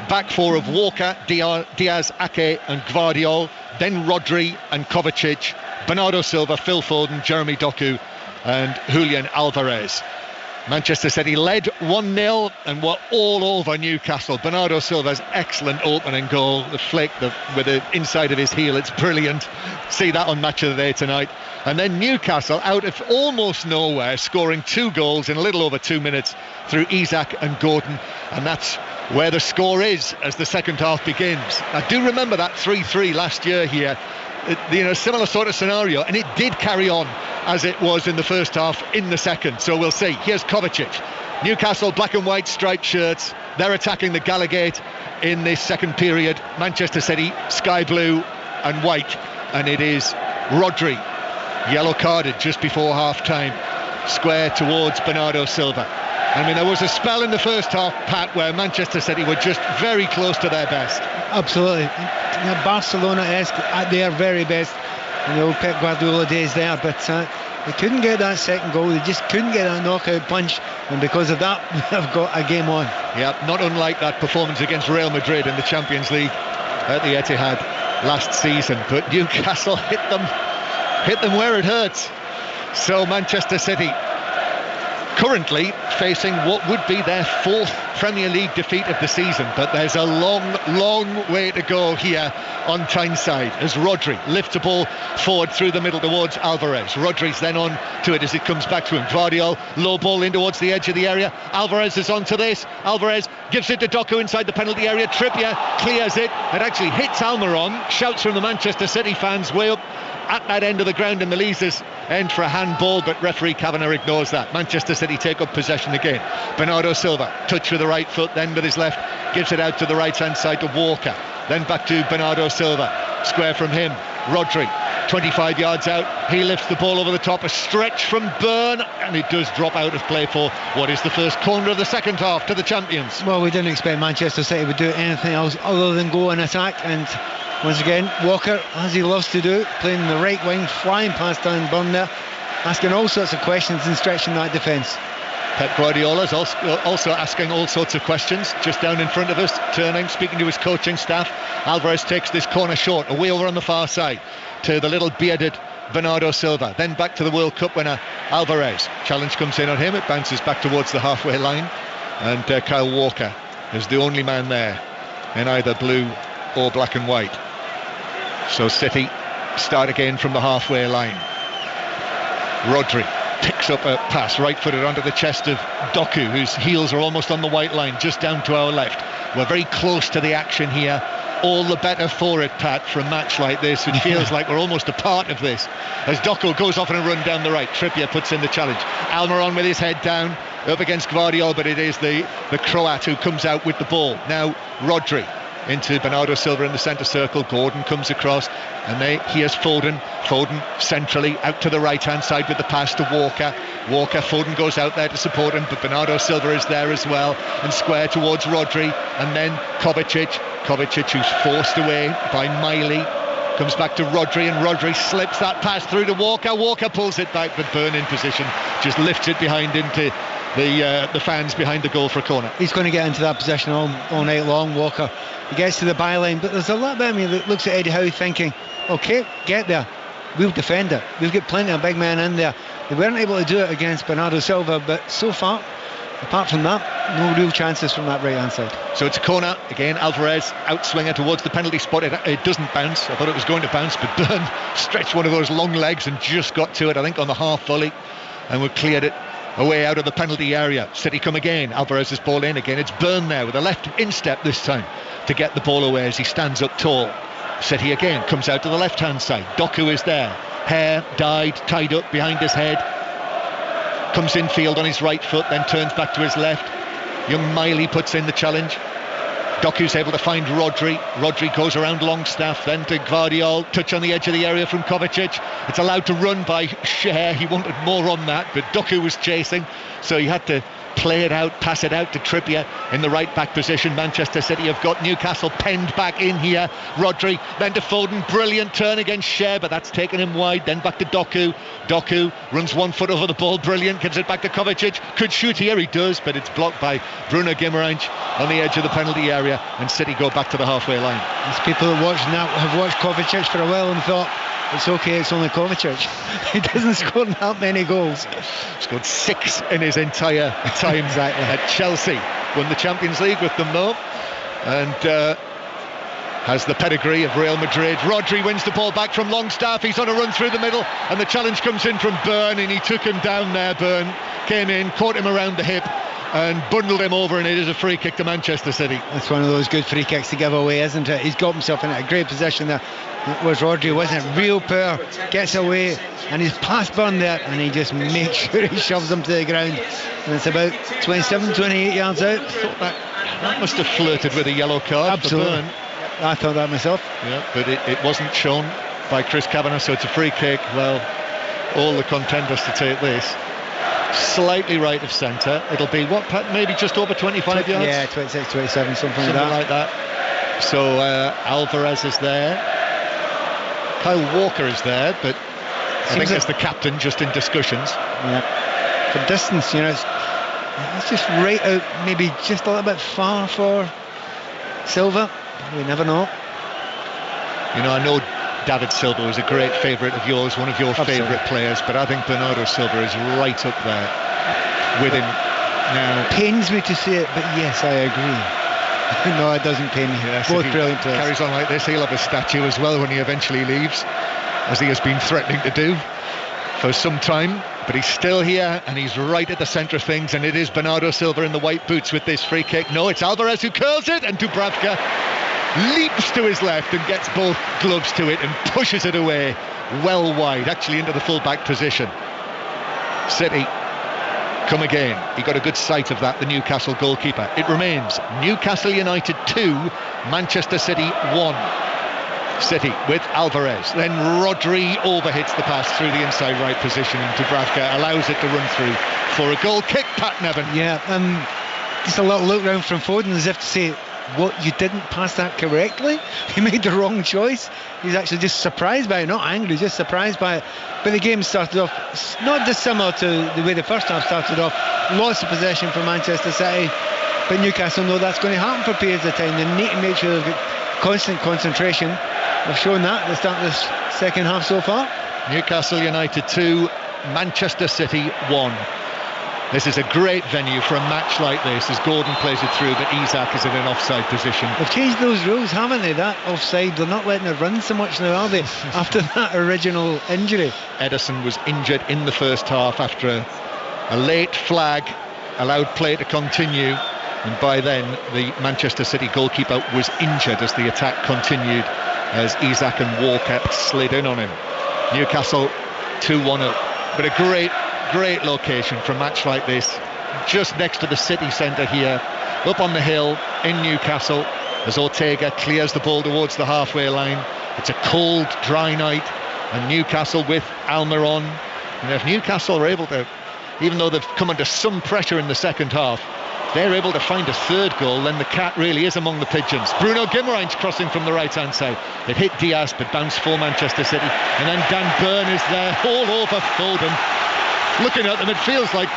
Back four of Walker, Diaz, Ake and Gvardiol, then Rodri and Kovacic, Bernardo Silva, Phil Foden, Jeremy Doku and Julian Alvarez. Manchester City led 1-0 and were all over Newcastle. Bernardo Silva's excellent opening goal, the flick with the inside of his heel, it's brilliant. See that on Match of the Day tonight. And then Newcastle, out of almost nowhere, scoring 2 goals in a little over 2 minutes through Isak and Gordon, and that's where the score is as the second half begins. I do remember that 3-3 last year here. Similar sort of scenario, and it did carry on as it was in the first half in the second, so we'll see. Here's Kovacic. Newcastle black and white striped shirts, they're attacking the Gallagate in this second period. Manchester City sky blue and white, and it is Rodri, yellow carded just before half time, square towards Bernardo Silva. I mean, there was a spell in the first half, Pat, where Manchester City were just very close to their best. Absolutely. Barcelona-esque at their very best in the old Pep Guardiola days there, but they couldn't get that second goal. They just couldn't get that knockout punch, and because of that, they've got a game on. Yeah, not unlike that performance against Real Madrid in the Champions League at the Etihad last season. But Newcastle hit them where it hurts. So Manchester City currently facing what would be their 4th Premier League defeat of the season, but there's a long way to go here on Tyneside as Rodri lifts the ball forward through the middle towards Alvarez. Rodri's then on to it as it comes back to him. Gvardiol, low ball in towards the edge of the area. Alvarez is on to this. Alvarez gives it to Doku inside the penalty area. Trippier clears it. It actually hits Almiron. Shouts from the Manchester City fans way up at that end of the ground in the Leazes end for a handball, but referee Kavanagh ignores that. Manchester City take up possession again. Bernardo Silva, touch with the right foot, then with his left, gives it out to the right hand side to Walker, then back to Bernardo Silva, square from him, Rodri, 25 yards out, he lifts the ball over the top, a stretch from Byrne, and it does drop out of play for what is the first corner of the second half to the champions. Well, we didn't expect Manchester City would do anything else other than go and attack, and once again, Walker, as he loves to do, playing in the right wing, flying past Dan Byrne there, asking all sorts of questions and stretching that defence. Pep Guardiola's also asking all sorts of questions, just down in front of us, turning, speaking to his coaching staff. Alvarez takes this corner short, away over on the far side to the little bearded Bernardo Silva, then back to the World Cup winner Alvarez. Challenge comes in on him, it bounces back towards the halfway line, and Kyle Walker is the only man there in either blue or black and white. So City start again from the halfway line. Rodri picks up a pass right-footed onto the chest of Doku, whose heels are almost on the white line, just down to our left. We're very close to the action here. All the better for it, Pat, for a match like this. It feels like we're almost a part of this. As Doku goes off on a run down the right, Trippier puts in the challenge. Almiron with his head down, up against Gvardiol, but it is the Croat who comes out with the ball. Now Rodri into Bernardo Silva in the centre circle. Gordon comes across, and here's Foden. Foden centrally out to the right hand side with the pass to Walker. Foden goes out there to support him, but Bernardo Silva is there as well, and square towards Rodri, and then Kovacic, who's forced away by Miley, comes back to Rodri, and Rodri slips that pass through to Walker. Walker pulls it back, but Burn in position just lifts it behind into the fans behind the goal for a corner. He's going to get into that position all night long, Walker. He gets to the byline, but there's a lot about me that looks at Eddie Howe thinking, okay, get there, we'll defend it, we've got plenty of big men in there. They weren't able to do it against Bernardo Silva, but so far, apart from that, no real chances from that right hand side. So it's a corner again. Alvarez outswinger towards the penalty spot. It doesn't bounce. I thought it was going to bounce, but Burn stretched one of those long legs and just got to it, I think on the half volley, and we cleared it away out of the penalty area. City come again. Alvarez's ball in again. It's Burn there with a left instep this time to get the ball away as he stands up tall. City again comes out to the left hand side. Doku is there, hair dyed, tied up behind his head, comes infield on his right foot, then turns back to his left. Young Miley puts in the challenge. Doku's able to find Rodri. Rodri goes around Longstaff, then to Gvardiol. Touch on the edge of the area from Kovacic. It's allowed to run by Cher. He wanted more on that, but Doku was chasing, so he had to play it out, pass it out to Trippier in the right back position. Manchester City have got Newcastle penned back in here. Rodri, then to Foden. Brilliant turn against Cher, but that's taken him wide. Then back to Doku. Doku runs 1 foot over the ball. Brilliant. Gives it back to Kovacic. Could shoot here. He does, but it's blocked by Bruno Guimaraes on the edge of the penalty area, and City go back to the halfway line. These people that watch that have watched Kovacic for a while and thought, it's okay, it's only Kovacic. He doesn't score that many goals. Scored 6 in his entire time at Chelsea. Won the Champions League with them though, and has the pedigree of Real Madrid. Rodri wins the ball back from Longstaff. He's on a run through the middle, and the challenge comes in from Burn, and he took him down there. Burn came in, caught him around the hip, and bundled him over, and it is a free kick to Manchester City. It's one of those good free kicks to give away, isn't it? He's got himself in a great position there. It was Rodri, wasn't it? Real power, gets away, and he's past Burn there, and he just makes sure he shoves him to the ground, and it's about 27, 28 yards out. That must have flirted with a yellow card. Absolutely. For Burn. I thought that myself. Yeah, but it wasn't shown by Chris Kavanagh, so it's a free kick. Well, all the contenders to take this. Slightly right of centre. It'll be what, Pat? Maybe just over 25 yards? Yeah, 26, 27, something like that. So Alvarez is there. Kyle Walker is there, but I think as the captain, just in discussions. Yeah. For distance, it's just right out, maybe just a little bit far for Silva. We never know. I know David Silva was a great favourite of yours, one of your favourite players, but I think Bernardo Silva is right up there with him now. Pains me to say it, but yes, I agree. No, it doesn't pain me. Yes, both brilliant players. Carries on like this, he'll have a statue as well when he eventually leaves, as he has been threatening to do for some time. But he's still here, and he's right at the centre of things, and it is Bernardo Silva in the white boots with this free kick. No, it's Alvarez who curls it, and Dubravka leaps to his left and gets both gloves to it and pushes it away well wide, actually into the full-back position. City come again. He got a good sight of that, the Newcastle goalkeeper. It remains Newcastle United 2, Manchester City 1. City with Alvarez, then Rodri overhits the pass through the inside right position, and Dubravka allows it to run through for a goal kick. Pat Nevin. Yeah, just a little look round from Foden as if to say, what, you didn't pass that correctly? He made the wrong choice. He's actually just surprised by it, not angry, just surprised by it. But the game started off not dissimilar to the way the first half started off. Lots of possession for Manchester City, but Newcastle know that's going to happen for periods of time. They need to make sure they've got constant concentration. They've shown that at the start of this second half so far. Newcastle United 2, Manchester City 1. This is a great venue for a match like this, as Gordon plays it through, but Isak is in an offside position. They've changed those rules, haven't they? That offside, they're not letting it run so much now, are they? After that original injury. Ederson was injured in the first half after a late flag allowed play to continue. And by then, the Manchester City goalkeeper was injured as the attack continued, as Isak and Walker slid in on him. Newcastle 2-1 up. But a great location for a match like this, just next to the city centre here, up on the hill in Newcastle, as Ortega clears the ball towards the halfway line. It's a cold, dry night, and Newcastle with Almiron. And if Newcastle are able to, even though they've come under some pressure in the second half, they're able to find a third goal, then the cat really is among the pigeons. Bruno Guimaraes crossing from the right-hand side. It hit Diaz, but bounced for Manchester City. And then Dan Burn is there, all over Foden. Looking at them, it feels like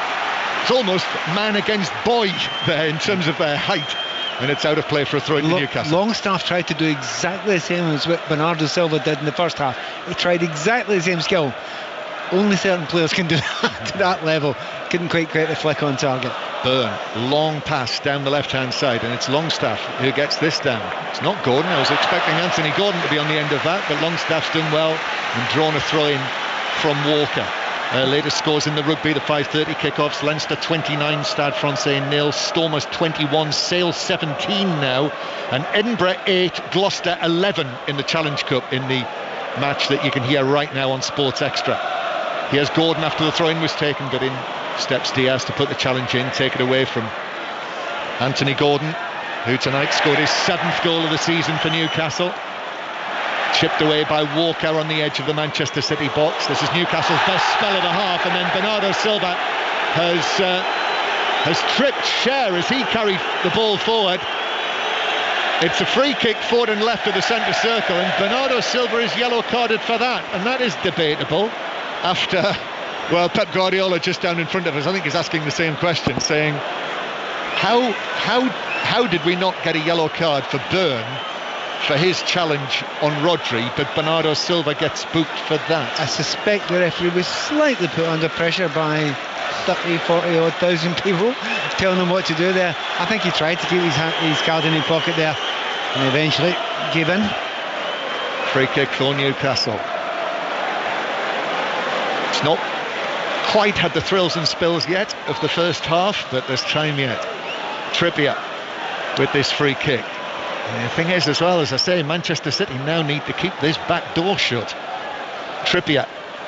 it's almost man against boy there in terms of their height. And it's out of play for a throw into Newcastle. Longstaff tried to do exactly the same as what Bernardo Silva did in the first half. He tried exactly the same skill. Only certain players can do that to that level. Couldn't quite get the flick on target. Burn, long pass down the left-hand side, and it's Longstaff who gets this down. It's not Gordon. I was expecting Anthony Gordon to be on the end of that, but Longstaff's done well and drawn a throw-in from Walker. Latest scores in the rugby, the 5:30 kickoffs. Leinster 29, Stade Francais 0, Stormers 21, Sale 17 now, and Edinburgh 8, Gloucester 11 in the Challenge Cup in the match that you can hear right now on Sports Extra. Here's Gordon after the throw-in was taken, but in steps Diaz to put the challenge in, take it away from Anthony Gordon, who tonight scored his 7th goal of the season for Newcastle. Chipped away by Walker on the edge of the Manchester City box. This is Newcastle's best spell of the half, and then Bernardo Silva has tripped Cher as he carried the ball forward. It's a free kick forward and left of the centre circle, and Bernardo Silva is yellow carded for that, and that is debatable. After, well, Pep Guardiola just down in front of us, I think he's asking the same question, saying, how did we not get a yellow card for Byrne for his challenge on Rodri, but Bernardo Silva gets booked for that? I suspect the referee was slightly put under pressure by 40 odd thousand people telling him what to do there. I think he tried to keep his card in his pocket there and eventually gave in. Free kick for Newcastle. It's not quite had the thrills and spills yet of the first half, but there's time yet. Trippier with this free kick. And the thing is, as well, as I say, Manchester City now need to keep this back door shut. Trippier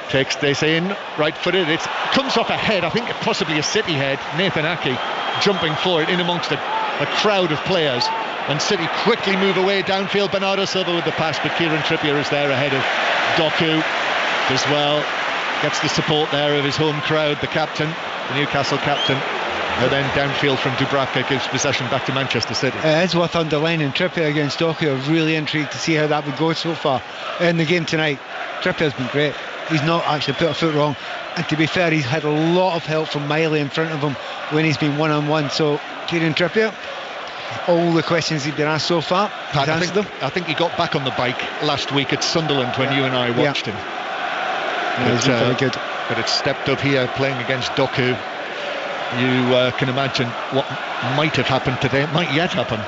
takes this in, right-footed. It comes off a head, I think possibly a City head. Nathan Ake jumping for it in amongst a crowd of players. And City quickly move away downfield. Bernardo Silva with the pass, but Kieran Trippier is there ahead of Doku as well. Gets the support there of his home crowd, the captain, the Newcastle captain. And then downfield from Dubravka gives possession back to Manchester City. It is worth underlining, Trippier against Doku. I'm really intrigued to see how that would go so far in the game tonight. Trippier's been great. He's not actually put a foot wrong. And to be fair, he's had a lot of help from Miley in front of him when he's been one-on-one. So, Kieran Trippier, all the questions he's been asked so far, Pat, I think he got back on the bike last week at Sunderland when you and I watched him. He's been very good. But it's stepped up here playing against Doku. You can imagine what might have happened today. It might yet happen.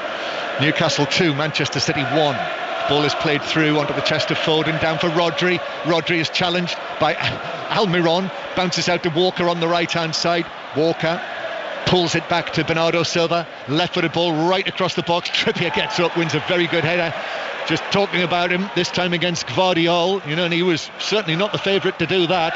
Newcastle 2, Manchester City 1. Ball is played through onto the chest of Foden, down for Rodri. Rodri is challenged by Almiron, bounces out to Walker on the right-hand side. Walker pulls it back to Bernardo Silva, left-footed ball right across the box. Trippier gets up, wins a very good header. Just talking about him, this time against Gvardiol, and he was certainly not the favourite to do that.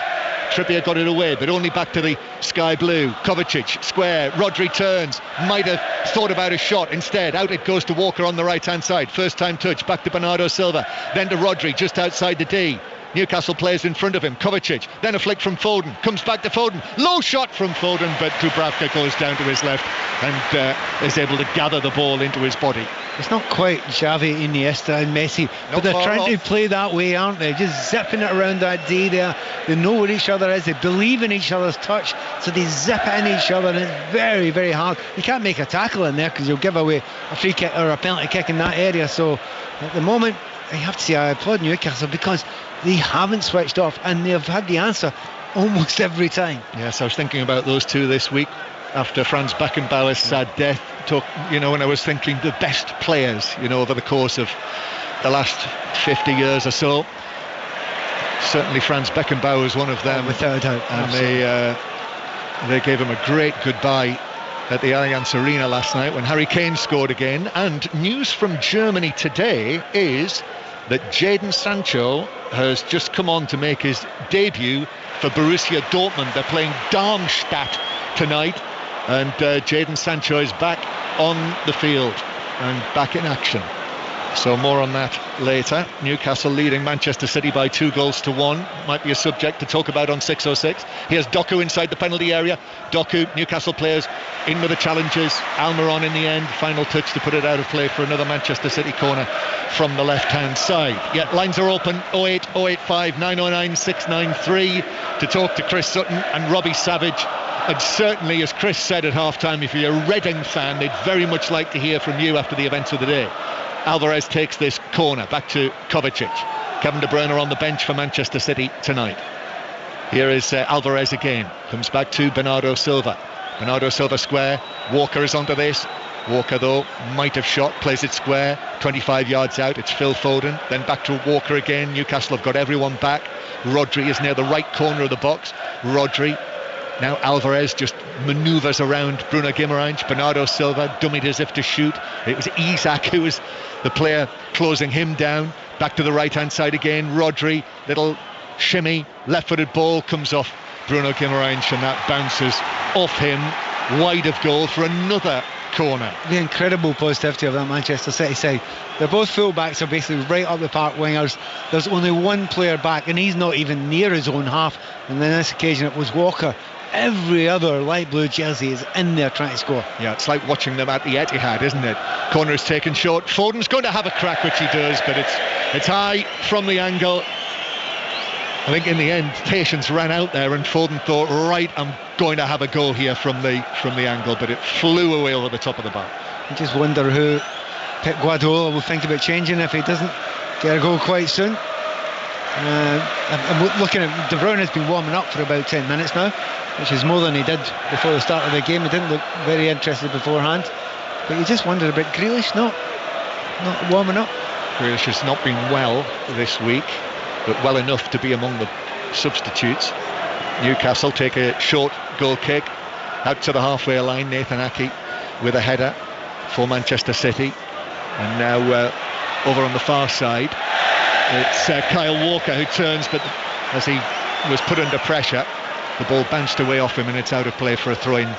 Trippier got it away, but only back to the sky blue. Kovacic, square, Rodri turns, might have thought about a shot. Instead, out it goes to Walker on the right-hand side. First time touch, back to Bernardo Silva, then to Rodri, just outside the D. Newcastle plays in front of him, Kovacic, then a flick from Foden, comes back to Foden, low shot from Foden, but Dubravka goes down to his left and is able to gather the ball into his body. It's not quite Xavi, Iniesta and Messi, but they're trying to play that way, aren't they? Just zipping it around that D there. They know where each other is, they believe in each other's touch, so they zip it in each other, and it's very, very hard. You can't make a tackle in there because you'll give away a free kick or a penalty kick in that area. So at the moment, I have to say I applaud Newcastle because they haven't switched off and they've had the answer almost every time. Yes, I was thinking about those two this week after Franz Beckenbauer's sad death. When I was thinking the best players, over the course of the last 50 years or so. Certainly Franz Beckenbauer was one of them. Without a doubt. And they gave him a great goodbye at the Allianz Arena last night when Harry Kane scored again. And news from Germany today is that Jadon Sancho has just come on to make his debut for Borussia Dortmund. They're playing Darmstadt tonight, and Jadon Sancho is back on the field and back in action. So more on that later. Newcastle leading Manchester City by 2-1. Might be a subject to talk about on 606. Here's Doku inside the penalty area. Doku, Newcastle players in with the challenges. Almiron in the end, final touch to put it out of play for another Manchester City corner from the left-hand side. Yeah, lines are open. 08 085 909 693 to talk to Chris Sutton and Robbie Savage. And certainly, as Chris said at half-time, if you're a Reading fan, they'd very much like to hear from you after the events of the day. Alvarez takes this corner back to Kovacic. Kevin De Bruyne on the bench for Manchester City tonight. Here is Alvarez again. Comes back to Bernardo Silva. Bernardo Silva square. Walker is onto this. Walker, though, might have shot. Plays it square. 25 yards out. It's Phil Foden. Then back to Walker again. Newcastle have got everyone back. Rodri is near the right corner of the box. Rodri. Now Alvarez just manoeuvres around Bruno Guimaraes. Bernardo Silva dummied as if to shoot. It was Isak who was the player closing him down. Back to the right-hand side again. Rodri, little shimmy, left-footed ball comes off Bruno Guimaraes, and that bounces off him wide of goal for another corner. The incredible positivity of that Manchester City side. They're both full-backs, are basically right up the park wingers. There's only one player back, and he's not even near his own half. And on this occasion it was Walker. Every other light blue jersey is in there trying to score. Yeah, it's like watching them at the Etihad, isn't it? Corner is taken short. Foden's going to have a crack, which he does, but it's high from the angle. I think in the end, patience ran out there, and Foden thought, right, I'm going to have a go here from the angle, but it flew away over the top of the bar. I just wonder who Pep Guardiola will think about changing if he doesn't get a goal quite soon. I'm looking at De Bruyne has been warming up for about 10 minutes now, which is more than he did before the start of the game. He didn't look very interested beforehand, but you just wondered about Grealish not warming up. Grealish has not been well this week, but well enough to be among the substitutes. Newcastle take a short goal kick out to the halfway line. Nathan Ake with a header for Manchester City, and now over on the far side it's Kyle Walker who turns, but as he was put under pressure, the ball bounced away off him and it's out of play for a throw-in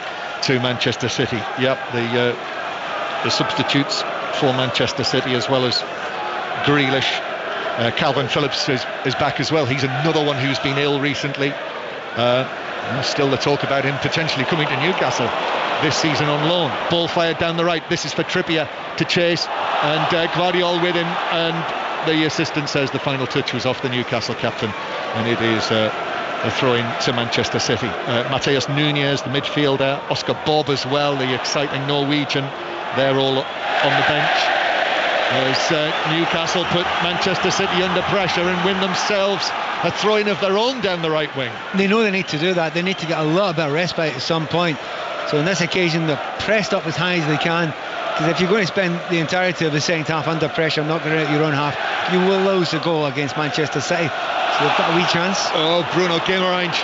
to Manchester City. Yep, the substitutes for Manchester City, as well as Grealish. Calvin Phillips is back as well. He's another one who's been ill recently. Still the talk about him potentially coming to Newcastle this season on loan. Ball fired down the right. This is for Trippier to chase, and Gvardiol with him, and the assistant says the final touch was off the Newcastle captain, and it is a throw-in to Manchester City. Mateus Nunes, the midfielder, Oscar Bob as well, the exciting Norwegian, they're all on the bench as Newcastle put Manchester City under pressure and win themselves a throw-in of their own down the right wing. They know they need to do that. They need to get a little bit of respite at some point. So on this occasion they're pressed up as high as they can, because if you're going to spend the entirety of the second half under pressure, not going out your own half, you will lose the goal against Manchester City. So they've got a wee chance. Oh, Bruno Guimaraes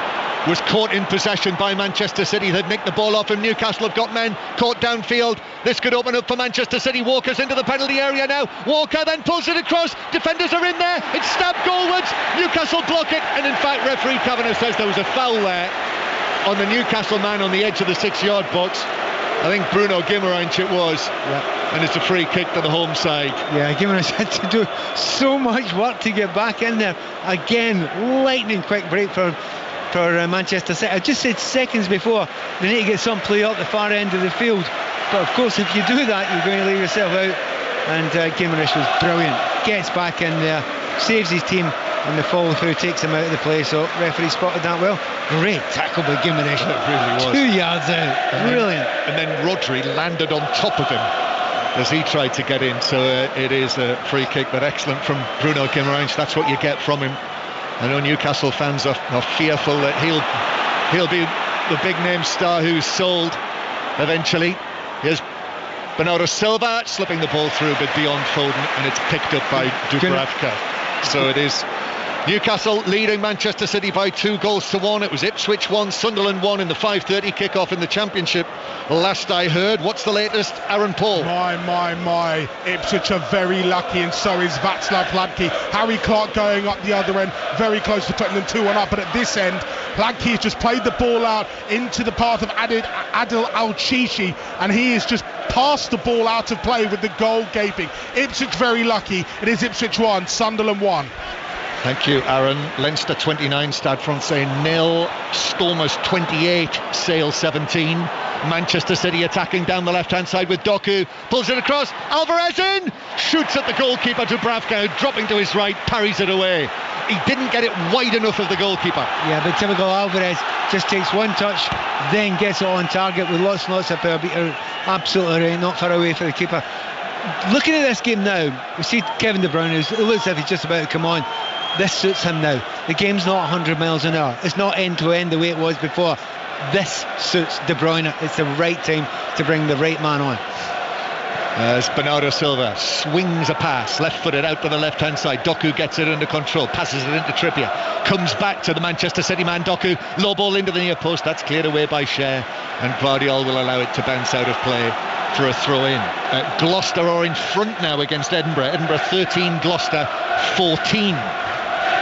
was caught in possession by Manchester City. They'd nicked the ball off him. Newcastle have got men caught downfield. This could open up for Manchester City. Walker's into the penalty area now. Walker then pulls it across. Defenders are in there. It's stabbed goalwards. Newcastle block it, and in fact referee Kavanagh says there was a foul there on the Newcastle man on the edge of the 6-yard box. I think Bruno Guimaraes it was, and it's a free kick to the home side. Yeah, Guimaraes had to do so much work to get back in there. Again, lightning quick break for Manchester City. I just said seconds before, they need to get some play up the far end of the field. But of course, if you do that, you're going to leave yourself out. And Guimaraes was brilliant. Gets back in there, saves his team, and the follow through takes him out of the play. So referee spotted that well. Great tackle by Guimaraes. It really was. 2 yards out. Brilliant. And then Rodri landed on top of him as he tried to get in. So it is a free kick, but excellent from Bruno Guimaraes. That's what you get from him. I know Newcastle fans are fearful that he'll be the big name star who's sold eventually. Here's Bernardo Silva slipping the ball through, but beyond Foden, and it's picked up by Dubravka. So it is Newcastle leading Manchester City by 2-1. It was Ipswich 1, Sunderland 1 in the 5:30 kickoff in the Championship. Last I heard. What's the latest, Aaron Paul? My. Ipswich are very lucky, and so is Václav Hladký. Harry Clark going up the other end, very close to putting them 2-1 up. But at this end, Hladký has just played the ball out into the path of Adil Al-Chichi, and he has just passed the ball out of play with the goal gaping. Ipswich very lucky. It is Ipswich 1, Sunderland 1. Thank you, Aaron. Leinster 29, Stade Francais 0, Stormers 28, Sale 17. Manchester City attacking down the left-hand side with Doku, pulls it across, Alvarez in, shoots at the goalkeeper Dubravka, dropping to his right, parries it away. He didn't get it wide enough of the goalkeeper. Yeah, but typical Alvarez, just takes one touch, then gets it on target with lots and lots of power. Absolutely right, not far away for the keeper. Looking at this game now, we see Kevin De Bruyne, it looks as if he's just about to come on. This suits him now. The game's not 100 miles an hour. It's not end to end the way it was before. This suits De Bruyne. It's the right time to bring the right man on. As Bernardo Silva swings a pass, left-footed out to the left-hand side. Doku gets it under control, passes it into Trippier, comes back to the Manchester City man Doku, low ball into the near post, that's cleared away by Cher, and Guardiola will allow it to bounce out of play for a throw-in. Gloucester are in front now against Edinburgh. Edinburgh 13, Gloucester 14.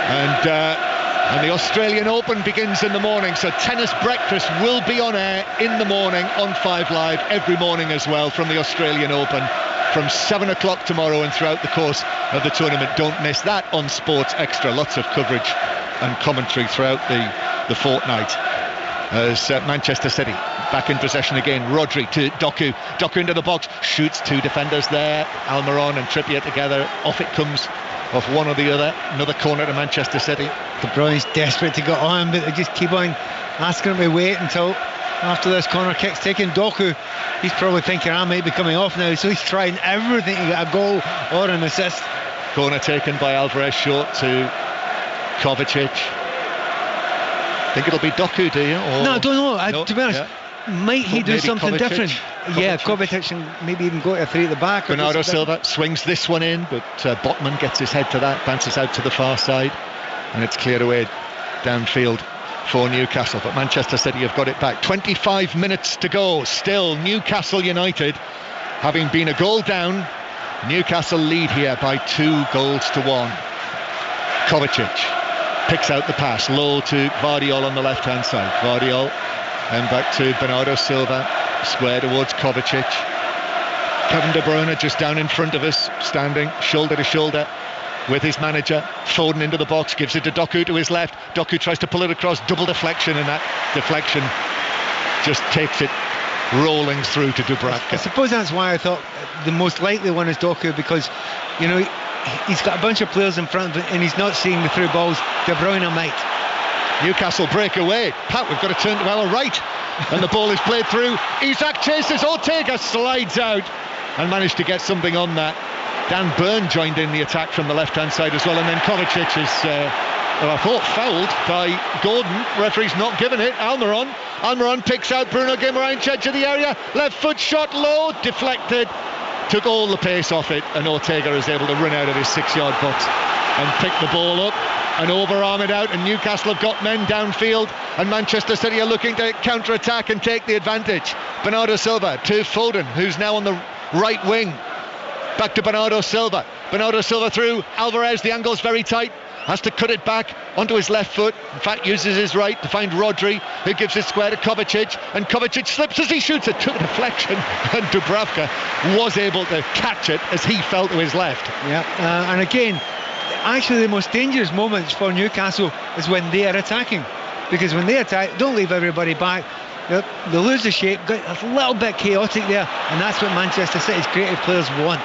And the Australian Open begins in the morning, so tennis breakfast will be on air in the morning on 5 Live every morning as well from the Australian Open from 7 o'clock tomorrow and throughout the course of the tournament. Don't miss that on Sports Extra. Lots of coverage and commentary throughout the fortnight. As Manchester City back in possession again. Rodri to Doku. Doku into the box, shoots 2 defenders there. Almiron and Trippier together. Off it comes off one or the other. Another corner to Manchester City. De Bruyne's desperate to get on, but they just keep on asking him to wait until after this corner kick's taken. Doku, he's probably thinking I might be coming off now, so he's trying everything to get a goal or an assist. Corner taken by Alvarez, short to Kovacic. Think it'll be Doku, do you? Or... No, I don't know. To be honest, might he do something different? Yeah, Kovacic and maybe even go to 3 at the back. Bernardo Silva swings this one in, but Botman gets his head to that, bounces out to the far side, and it's cleared away downfield for Newcastle. But Manchester City have got it back. 25 minutes to go. Still Newcastle United, having been a goal down, Newcastle lead here by 2-1. Kovacic picks out the pass, low to Guardiola on the left-hand side. Guardiola and back to Bernardo Silva, square towards Kovacic. Kevin De Bruyne just down in front of us, standing shoulder to shoulder with his manager. Foden into the box, gives it to Doku to his left. Doku tries to pull it across, double deflection, and that deflection just takes it rolling through to Dubravka. I suppose that's why I thought the most likely one is Doku, because you know he's got a bunch of players in front of him and he's not seeing the through balls. De Bruyne might. Newcastle break away. Pat, we've got to turn to our right, and the ball is played through. Isak chases, Ortega slides out and managed to get something on that. Dan Burn joined in the attack from the left-hand side as well, and then Kovacic is I thought fouled by Gordon. Referee's not given it. Almiron picks out Bruno Guimaraes, edge of the area, left foot shot low, deflected, took all the pace off it, and Ortega is able to run out of his 6-yard box and pick the ball up and overarm it out, and Newcastle have got men downfield, and Manchester City are looking to counter-attack and take the advantage. Bernardo Silva to Foden, who's now on the right wing. Back to Bernardo Silva. Bernardo Silva through. Alvarez, the angle's very tight. Has to cut it back onto his left foot. In fact, uses his right to find Rodri, who gives it square to Kovacic, and Kovacic slips as he shoots it. Took a deflection, and Dubravka was able to catch it as he fell to his left. Yeah, and again, actually the most dangerous moments for Newcastle is when they are attacking, because when they attack, don't leave everybody back. They lose the shape, got a little bit chaotic there, and that's what Manchester City's creative players want.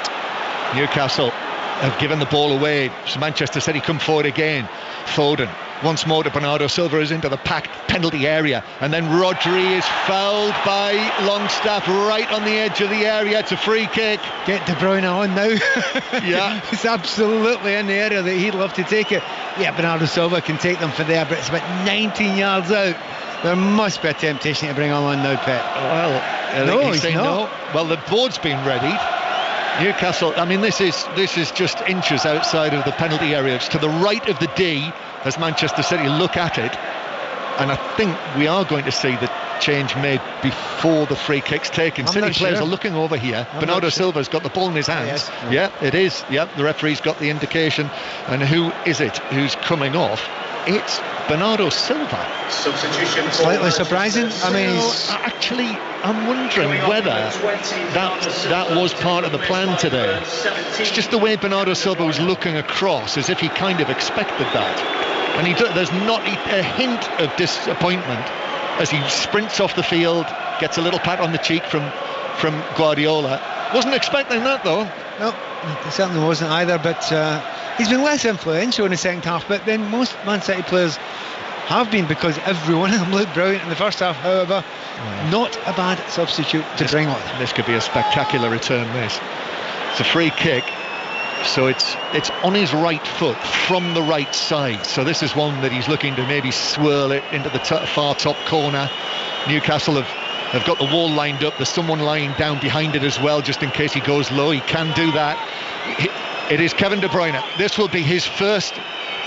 Newcastle have given the ball away, so Manchester City come forward again. Foden once more to Bernardo Silva, is into the packed penalty area, and then Rodri is fouled by Longstaff right on the edge of the area. It's a free kick. Get De Bruyne on now. Yeah, it's absolutely in the area that he'd love to take it. Yeah, Bernardo Silva can take them for there, but it's about 19 yards out. There must be a temptation to bring him on now, Pet. Well, no, he's not. No. Well, the board's been readied. Newcastle, I mean, this is just inches outside of the penalty area. It's to the right of the D as Manchester City look at it. And I think we are going to see the change made before the free kick's taken. City players are looking over here. Bernardo Silva's got the ball in his hands. Yeah, it is. Yeah, the referee's got the indication. And who is it who's coming off? It's Bernardo Silva. Substitution. Slightly surprising. I mean, actually, I'm wondering whether that was part of the plan today. It's just the way Bernardo Silva was looking across, as if he kind of expected that. And there's not a hint of disappointment as he sprints off the field, gets a little pat on the cheek from Guardiola. Wasn't expecting that, though. No, he certainly wasn't either, but he's been less influential in the second half, but then most Man City players have been, because every one of them looked brilliant in the first half. However, not a bad substitute to bring on. This could be a spectacular return, this. It's a free kick. So it's on his right foot from the right side. So this is one that he's looking to maybe swirl it into the far top corner. Newcastle have got the wall lined up. There's someone lying down behind it as well, just in case he goes low. He can do that. It is Kevin De Bruyne. This will be his first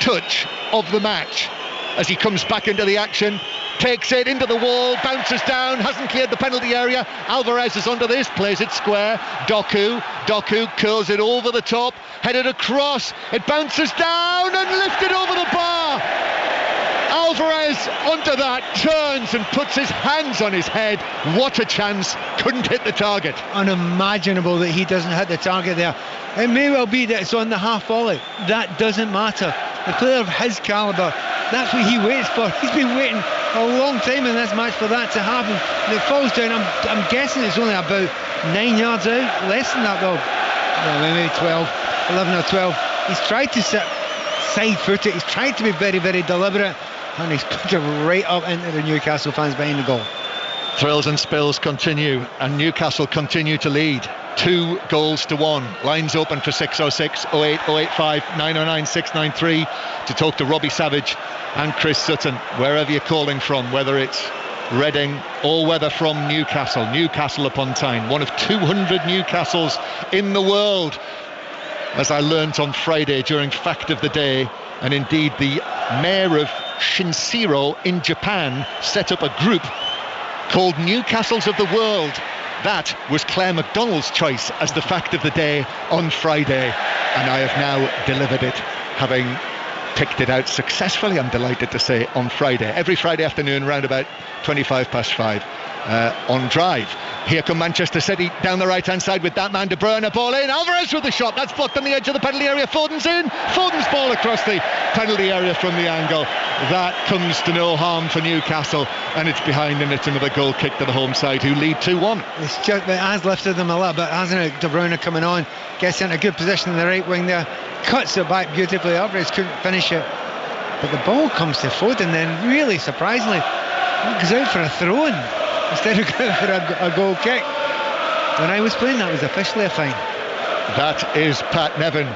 touch of the match as he comes back into the action. Takes it into the wall, bounces down, hasn't cleared the penalty area. Alvarez is under this, plays it square. Doku curls it over the top, headed across, it bounces down and lifted over the bar. Alvarez under that, turns and puts his hands on his head. What a chance, couldn't hit the target. Unimaginable that he doesn't hit the target there. It may well be that it's on the half volley. That doesn't matter. The player of his calibre, that's what he waits for. He's been waiting a long time in this match for that to happen. And it falls down. I'm guessing it's only about 9 yards out. Less than that, though. Well, maybe 11 or 12. He's tried to sit side foot it. He's tried to be very, very deliberate. And he's put it right up into the Newcastle fans behind the goal. Thrills and spills continue, and Newcastle continue to lead 2-1. Lines open for 606 08 085 909 693 to talk to Robbie Savage and Chris Sutton, wherever you're calling from, whether it's Reading or whether from Newcastle. Newcastle upon Tyne, one of 200 Newcastles in the world, as I learnt on Friday during Fact of the Day. And indeed, the mayor of Shinsiro in Japan set up a group called Newcastles of the World. That was Claire McDonald's choice as the Fact of the Day on Friday, and I have now delivered it, having picked it out successfully, I'm delighted to say, on Friday. Every Friday afternoon around about 5:25 on Drive. Here come Manchester City down the right hand side with that man De Bruyne, ball in, Alvarez with the shot, that's blocked on the edge of the penalty area. Foden's in, Foden's ball across the penalty area from the angle. That comes to no harm for Newcastle, and it's behind, and it's another goal kick to the home side, who lead 2-1. It has lifted them a little bit, hasn't it? De Bruyne coming on, gets in a good position in the right wing there, cuts it back beautifully. Alvarez couldn't finish it, but the ball comes to Foden, then really surprisingly he goes out for a throw-in instead of going for a goal kick. When I was playing, that was officially a fine. That is Pat Nevin,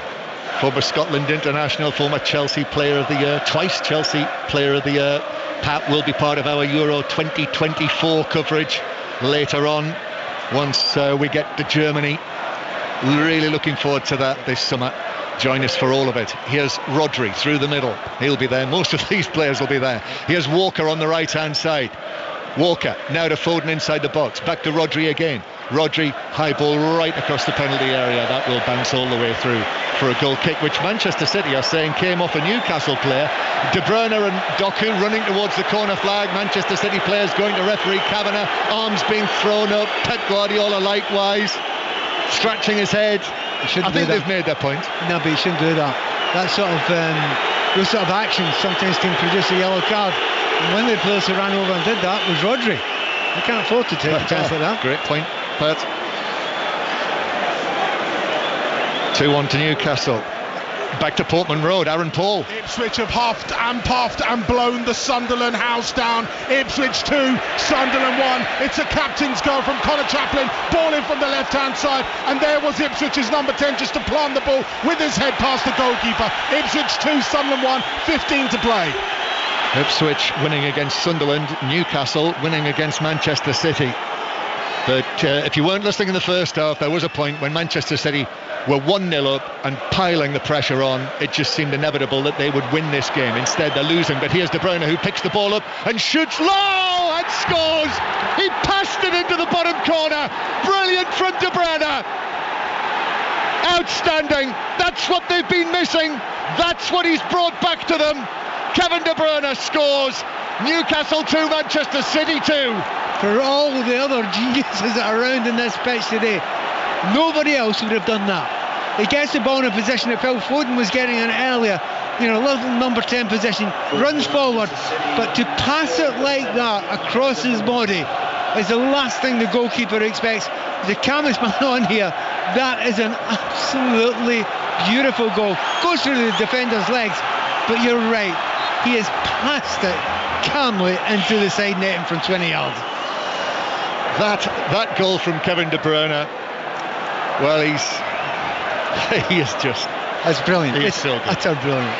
former Scotland international, former Chelsea Player of the Year, twice Chelsea Player of the Year. Pat will be part of our Euro 2024 coverage later on, once we get to Germany. Really looking forward to that this summer. Join us for all of it. Here's Rodri through the middle. He'll be there. Most of these players will be there. Here's Walker on the right hand side. Walker now to Foden inside the box, back to Rodri again. Rodri, high ball right across the penalty area. That will bounce all the way through for a goal kick, which Manchester City are saying came off a Newcastle player. De Bruyne and Doku running towards the corner flag. Manchester City players going to referee Kavanagh, arms being thrown up. Pep Guardiola likewise scratching his head. I think they've made their point. No, but you shouldn't do that. That sort of those sort of actions sometimes can produce a yellow card. And one of the players who ran over and did that was Rodri. You can't afford to take a chance like that. Great point, Pat. 2-1 to Newcastle. Back to Portman Road, Aaron Paul. Ipswich have huffed and puffed and blown the Sunderland house down. Ipswich 2, Sunderland 1. It's a captain's goal from Connor Chaplin, ball in from the left hand side, and there was Ipswich's number 10 just to plant the ball with his head past the goalkeeper. Ipswich 2, Sunderland 1, 15 to play. Ipswich winning against Sunderland, Newcastle winning against Manchester City. But if you weren't listening in the first half, there was a point when Manchester City were 1-0 up and piling the pressure on. It just seemed inevitable that they would win this game. Instead, they're losing. But here's De Bruyne, who picks the ball up and shoots low and scores. He passed it into the bottom corner. Brilliant from De Bruyne. Outstanding. That's what they've been missing. That's what he's brought back to them. Kevin De Bruyne scores. Newcastle 2, Manchester City 2. For all the other geniuses that are around in this pitch today, nobody else would have done that. He gets the ball in a position that Phil Foden was getting in earlier, little number 10 position, runs forward, but to pass it like that across his body is the last thing the goalkeeper expects. The calmest man on here, that is an absolutely beautiful goal. Goes through the defender's legs, but you're right, he has passed it calmly into the side netting from 20 yards. That goal from Kevin De Bruyne, well, he is just... That's brilliant. It's so good. That's brilliant.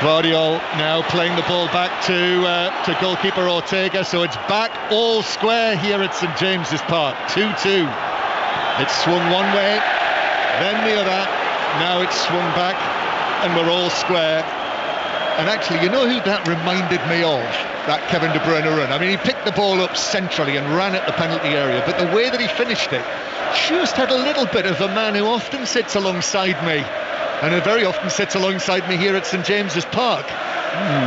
Guardiola now playing the ball back to goalkeeper Ortega, so it's back all square here at St James's Park. 2-2. It's swung one way, then the other. Now it's swung back, and we're all square. And actually, you know who that reminded me of? That Kevin De Bruyne run. I mean, he picked the ball up centrally and ran at the penalty area, but the way that he finished it just had a little bit of a man who often sits alongside me, and who very often sits alongside me here at St James's Park.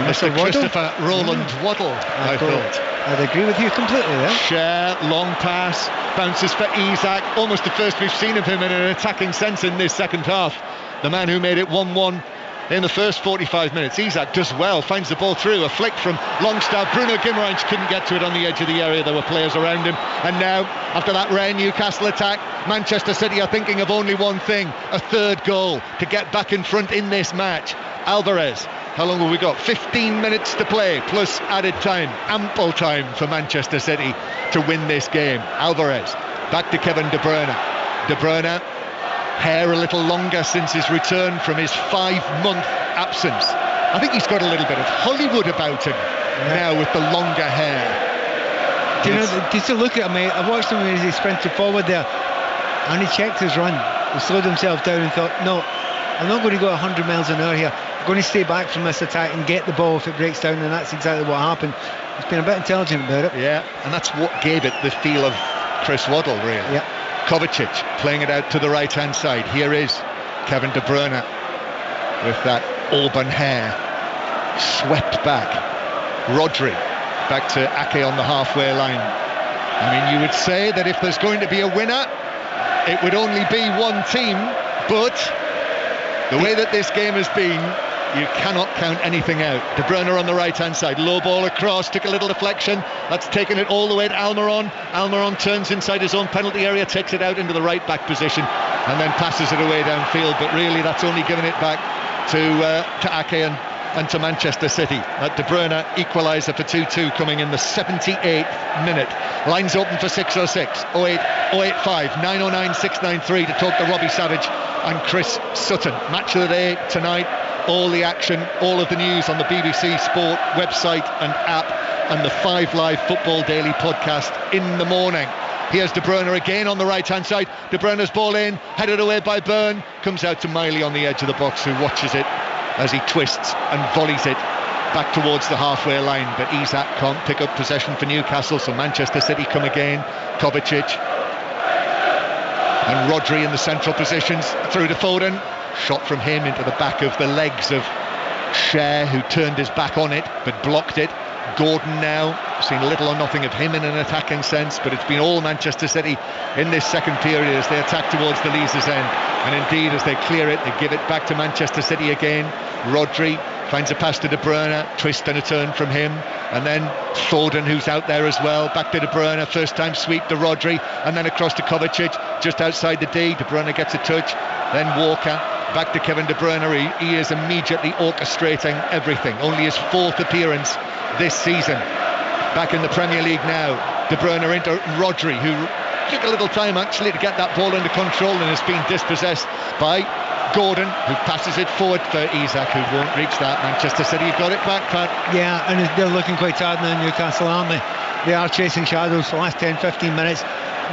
Mr. Christopher Roland Waddle, I thought. I'd agree with you completely there. Share, long pass, bounces for Isak. Almost the first we've seen of him in an attacking sense in this second half. The man who made it 1-1 in the first 45 minutes. Isak does well, finds the ball through, a flick from Longstaff. Bruno Guimaraes couldn't get to it on the edge of the area. There were players around him. And now, after that rare Newcastle attack, Manchester City are thinking of only one thing: a third goal to get back in front in this match. Alvarez, how long have we got? 15 minutes to play, plus added time. Ample time for Manchester City to win this game. Alvarez, back to Kevin De Bruyne. De Bruyne, hair a little longer since his return from his 5-month absence. I think he's got a little bit of Hollywood about him now with the longer hair. Do you know, just to look at him, I watched him as he sprinted forward there, and he checked his run. He slowed himself down and thought, no, I'm not going to go 100 miles an hour here. I'm going to stay back from this attack and get the ball if it breaks down, and that's exactly what happened. He's been a bit intelligent about it. Yeah, and that's what gave it the feel of Chris Waddle, really. Yeah. Kovacic playing it out to the right-hand side. Here is Kevin De Bruyne with that auburn hair swept back. Rodri back to Ake on the halfway line. I mean, you would say that if there's going to be a winner, it would only be one team, but the way that this game has been, you cannot count anything out. De Bruyne on the right-hand side, low ball across, took a little deflection, that's taken it all the way to Almiron. Almiron turns inside his own penalty area, takes it out into the right-back position, and then passes it away downfield, but really that's only given it back to Ake and to Manchester City. That De Bruyne equaliser for 2-2 coming in the 78th minute. Lines open for 606, 08, 085, 909 693 to talk to Robbie Savage and Chris Sutton. Match of the day tonight. All the action, all of the news on the BBC Sport website and app, and the 5 Live Football Daily podcast in the morning. Here's De Bruyne again on the right-hand side. De Bruyne's ball in, headed away by Byrne. Comes out to Miley on the edge of the box, who watches it as he twists and volleys it back towards the halfway line. But Isak can't pick up possession for Newcastle, so Manchester City come again. Kovacic and Rodri in the central positions, through to Foden. Shot from him into the back of the legs of Cher, who turned his back on it but blocked it. Gordon now, seen little or nothing of him in an attacking sense, but it's been all Manchester City in this second period as they attack towards the Leazes end. And indeed, as they clear it, they give it back to Manchester City again. Rodri finds a pass to De Bruyne, twist and a turn from him, and then Foden, who's out there as well, back to De Bruyne, first time sweep to Rodri, and then across to Kovacic, just outside the D. De Bruyne gets a touch, then Walker, back to Kevin De Bruyne. He is immediately orchestrating everything. Only his 4th appearance this season. Back in the Premier League now. De Bruyne into Rodri, who took a little time actually to get that ball under control and has been dispossessed by Gordon, who passes it forward for Isak, who won't reach that. Manchester City have got it back, Pat. Yeah, and they're looking quite tired now, Newcastle, aren't they? they are chasing shadows for the last 10-15 minutes.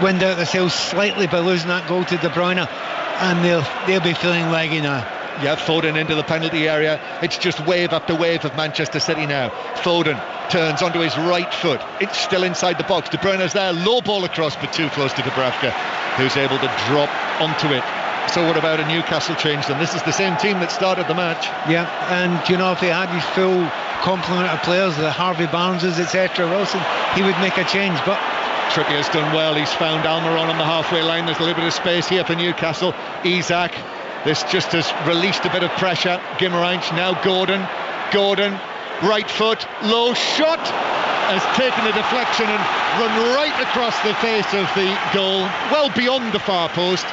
Wind out the sails slightly by losing that goal to De Bruyne, and they'll be feeling leggy now. Yeah, Foden into the penalty area. It's just wave after wave of Manchester City now. Foden turns onto his right foot. It's still inside the box. De Bruyne's there, low ball across, but too close to Dubravka, who's able to drop onto it. So what about a Newcastle change then? This is the same team that started the match. Yeah, and if they had his full complement of players, the Harvey Barneses, etc., Wilson, he would make a change. But Trippier's done well. He's found Almiron on the halfway line. There's a little bit of space here for Newcastle. Isak, this just has released a bit of pressure. Guimaraes, now Gordon, right foot, low shot, has taken a deflection and run right across the face of the goal, well beyond the far post.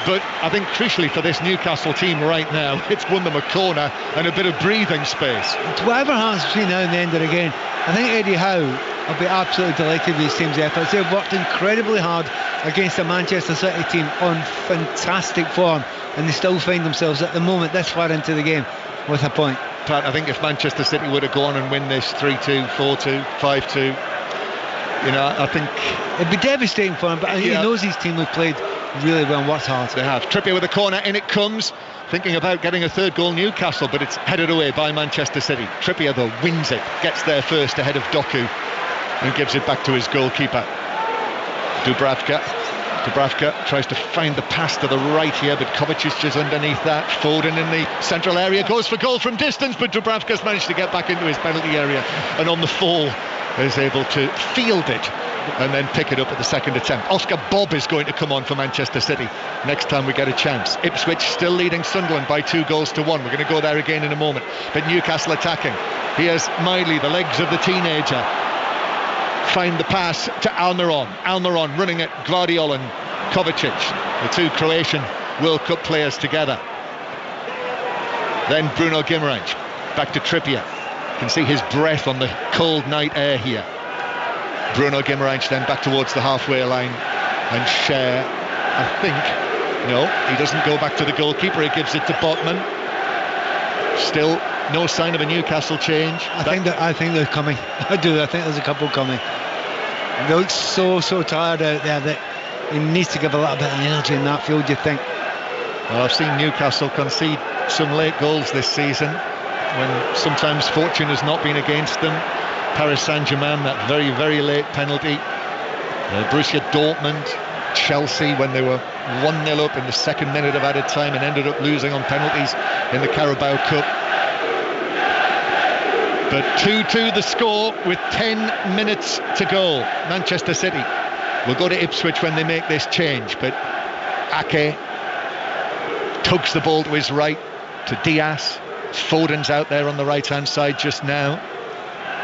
But I think crucially for this Newcastle team right now, it's won them a corner and a bit of breathing space. Whatever happens between now and the end of the game, I think Eddie Howe will be absolutely delighted with his team's efforts. They've worked incredibly hard against the Manchester City team on fantastic form, and they still find themselves at the moment this far into the game with a point. Pat, I think if Manchester City would have gone and win this 3-2, 4-2, 5-2, I think it'd be devastating for him, but he knows his team have played really well and worked hard. They have. Trippier with a corner, in it comes, thinking about getting a third goal Newcastle, but it's headed away by Manchester City. Trippier though wins it, gets there first ahead of Doku, and gives it back to his goalkeeper. Dubravka tries to find the pass to the right here, but Kovacic is just underneath that. Foden in the central area goes for goal from distance, but Dubravka's managed to get back into his penalty area, and on the fall is able to field it and then pick it up at the second attempt. Oscar Bob is going to come on for Manchester City next time we get a chance. Ipswich still leading Sunderland by 2-1. We're going to go there again in a moment, but Newcastle attacking. Here's Miley, the legs of the teenager, find the pass to Almiron running at Guardiola and Kovacic, the two Croatian World Cup players together. Then Bruno Guimaraes back to Trippier. Can see his breath on the cold night air here. Bruno Guimaraes then back towards the halfway line, and Cher, I think, no, he doesn't go back to the goalkeeper, he gives it to Botman. Still no sign of a Newcastle change. I think they're coming. I do. I think there's a couple coming. They look so tired out there that he needs to give a little bit of energy in that field, you think. Well, I've seen Newcastle concede some late goals this season when sometimes fortune has not been against them. Paris Saint-Germain, that very, very late penalty. Borussia Dortmund, Chelsea, when they were 1-0 up in the second minute of added time and ended up losing on penalties in the Carabao Cup. But 2-2 the score with 10 minutes to go. Manchester City will go to Ipswich when they make this change, but Ake tugs the ball to his right to Diaz. Foden's out there on the right hand side just now,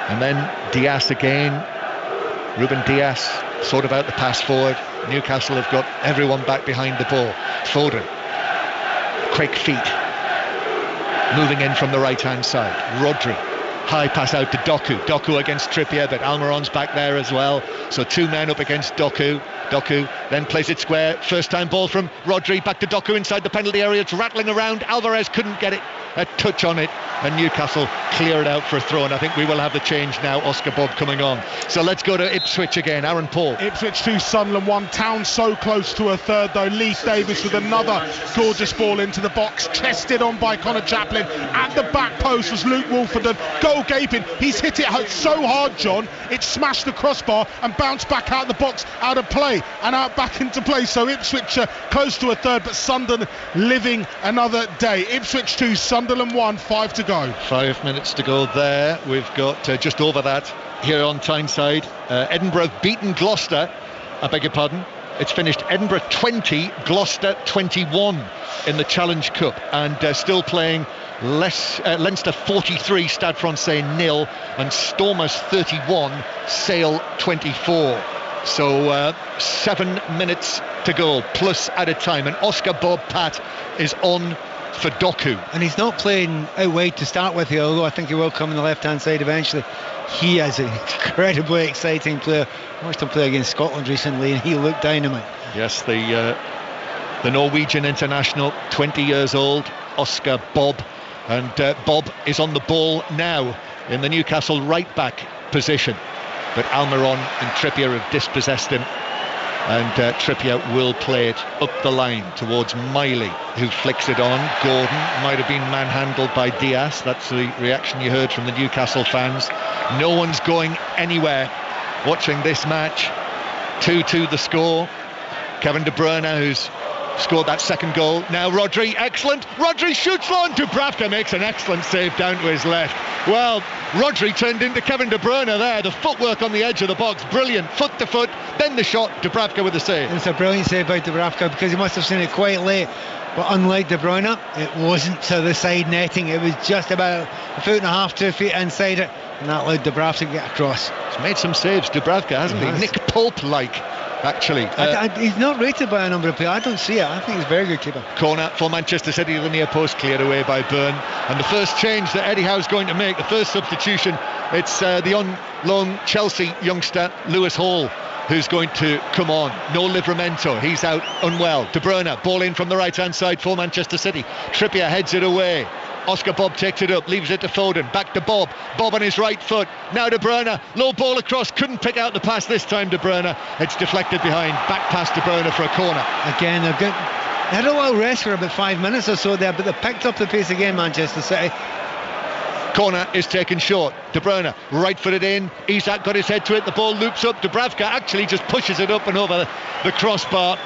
and then Diaz again. Ruben Diaz sort of out the pass forward. Newcastle have got everyone back behind the ball. Foden, quick feet, moving in from the right hand side. Rodri, high pass out to Doku against Trippier, but Almiron's back there as well, so two men up against Doku then plays it square, first time ball from Rodri, back to Doku inside the penalty area. It's rattling around, Alvarez couldn't get it a touch on it, and Newcastle clear it out for a throw, and I think we will have the change now. Oscar Bob coming on. So let's go to Ipswich again. Aaron Paul. Ipswich 2, Sunderland 1. Town so close to a third though. Leith Davis with another gorgeous ball into the box, chested on by Connor Chaplin. At the back post was Luke Wolfenden, goal gaping. He's hit it so hard, John, it smashed the crossbar and bounced back out of the box, out of play and out back into play. So Ipswich close to a third, but Sunderland living another day. Ipswich 2, Sunderland 1, 5 to go. 5 minutes to go there. We've got just over that here on Tyneside. Edinburgh beaten Gloucester, I beg your pardon. It's finished Edinburgh 20, Gloucester 21 in the Challenge Cup, and still playing Leinster 43, Stade Francais 0, and Stormers 31, Sale 24. So 7 minutes to go, plus added time, and Oscar Bob Pat is on for Doku. And he's not playing out wide to start with here, although I think he will come on the left-hand side eventually. He is an incredibly exciting player. I watched him play against Scotland recently, and he looked dynamite. Yes, the Norwegian international, 20 years old, Oscar Bob. And Bob is on the ball now in the Newcastle right-back position. but Almiron and Trippier have dispossessed him, and Trippier will play it up the line towards Miley, who flicks it on. Gordon might have been manhandled by Diaz. That's the reaction you heard from the Newcastle fans. No one's going anywhere watching this match. 2-2 the score. Kevin De Bruyne, who's scored that second goal. Now Rodri, excellent. Rodri shoots on. Dubravka makes an excellent save down to his left. Well, Rodri turned into Kevin De Bruyne there. The footwork on the edge of the box, brilliant. Foot to foot, then the shot. Dubravka with the save. It's a brilliant save by Dubravka, because he must have seen it quite late. But unlike De Bruyne, it wasn't to the side netting. It was just about a foot and a half, 2 feet inside it, and that allowed Dubravka to get across. He's made some saves, Dubravka, hasn't he? Nick Pope-like, actually. He's not rated by a number of people. I don't see it. I think he's a very good keeper. Corner for Manchester City, the near post cleared away by Byrne. And the first change that Eddie Howe's going to make, the first substitution, it's the on loan Chelsea youngster Lewis Hall, who's going to come on. No Livramento, he's out unwell. De Bruyne, ball in from the right hand side for Manchester City. Trippier heads it away. Oscar Bob takes it up, leaves it to Foden, back to Bob on his right foot, now De Bruyne, low ball across, couldn't pick out the pass this time, De Bruyne. It's deflected behind, back past De Bruyne for a corner. Again, they had a little rest for about 5 minutes or so there, but they picked up the pace again, Manchester City. Corner is taken short. De Bruyne right footed in. Isak got his head to it. The ball loops up. Dubravka actually just pushes it up and over the crossbar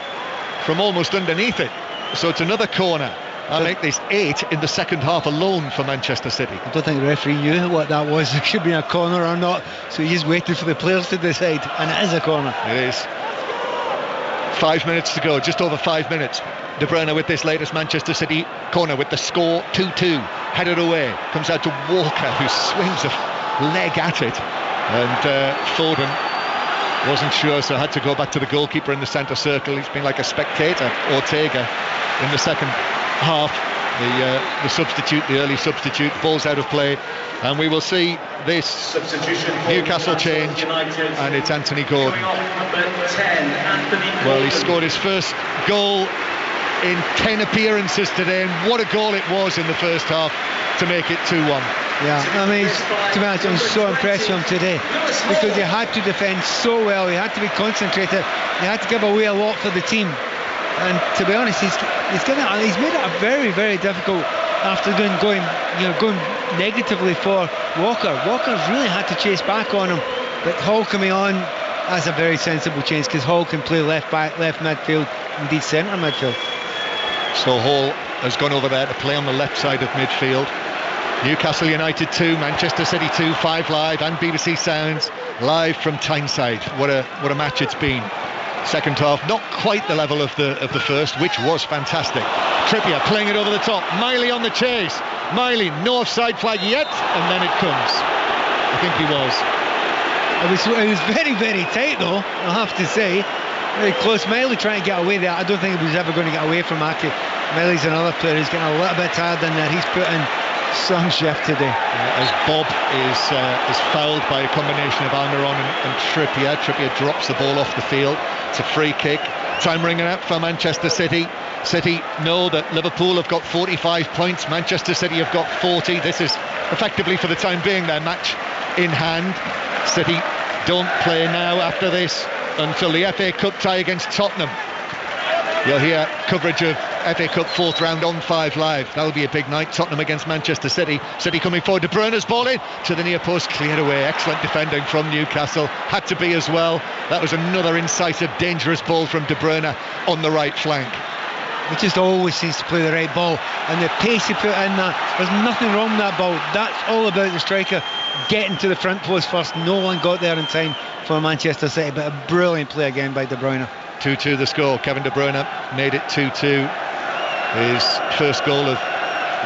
from almost underneath it. So it's another corner. I'll make this 8 in the second half alone for Manchester City. I don't think the referee knew what that was. It should be a corner or not. So he just waited for the players to decide, and it is a corner. It is. 5 minutes to go, just over 5 minutes. De Bruyne with this latest Manchester City corner with the score 2-2. Headed away, comes out to Walker, who swings a leg at it, and Foden wasn't sure, so had to go back to the goalkeeper in the centre circle. He's been like a spectator. Ortega in the second half, the substitute, the early substitute, ball's out of play, and we will see this Newcastle change, and it's Anthony Gordon. Well, he scored his first goal in 10 appearances today, and what a goal it was in the first half to make it 2-1. Yeah, I mean, to be honest, I'm so impressed with him today, because he had to defend so well, he had to be concentrated, he had to give away a lot for the team, and to be honest, he's made it a very, very difficult after going negatively for Walker. Walker's really had to chase back on him, but Hall coming on, that's a very sensible change, because Hall can play left back, left midfield, indeed centre midfield. So Hall has gone over there to play on the left side of midfield. Newcastle United 2, Manchester City 2, 5 Live and BBC Sounds live from Tyneside. What a match it's been. Second half, not quite the level of the first, which was fantastic. Trippier playing it over the top. Miley on the chase. Miley, no offside flag yet, and then it comes. I think he was. It was very, very tight though, I have to say. Very close. Miley trying to get away there. I don't think he was ever going to get away from Aki. Miley's another player who's getting a little bit tired in there. He's put in some shift today. As Bob is fouled by a combination of Almiron and Trippier. Trippier drops the ball off the field. It's a free kick. Time ringing out for Manchester City. City know that Liverpool have got 45 points. Manchester City have got 40. This is effectively, for the time being, their match in hand. City don't play now after this until the FA Cup tie against Tottenham. You'll hear coverage of FA Cup 4th round on 5 Live. That'll be a big night. Tottenham against Manchester City. City coming forward. De Bruyne's ball in to the near post, cleared away. Excellent defending from Newcastle. Had to be as well. That was another incisive, dangerous ball from De Bruyne on the right flank. He just always seems to play the right ball, and the pace he put in that, there's nothing wrong with that ball. That's all about the striker getting to the front post first. No one got there in time for Manchester City, but a brilliant play again by De Bruyne. 2-2 the score. Kevin De Bruyne made it 2-2. His first goal of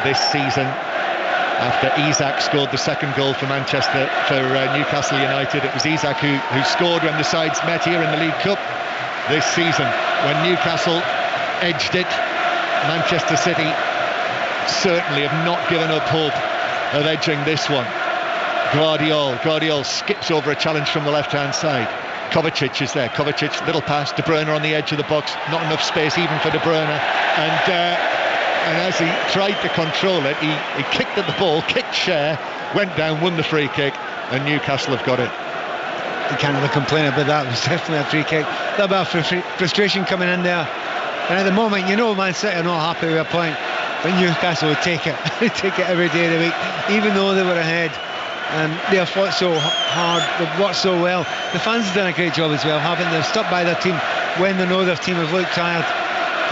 this season, after Isak scored the second goal for Newcastle United. It was Isak who scored when the sides met here in the League Cup this season. When Newcastle edged it, Manchester City certainly have not given up hope of edging this one. Guardiola skips over a challenge from the left-hand side. Kovacic is there. Kovacic, little pass. De Bruyne on the edge of the box. Not enough space even for De Bruyne. And as he tried to control it, he kicked at the ball, kicked Cher, went down, won the free kick, and Newcastle have got it. You can't really complain about that. It was definitely a free kick. A little bit of frustration coming in there. And at the moment, Man City are not happy with a point, but Newcastle would take it. Take it every day of the week, even though they were ahead. And they have fought so hard, they've worked so well. The fans have done a great job as well, haven't they? They've stuck by their team when they know their team have looked tired.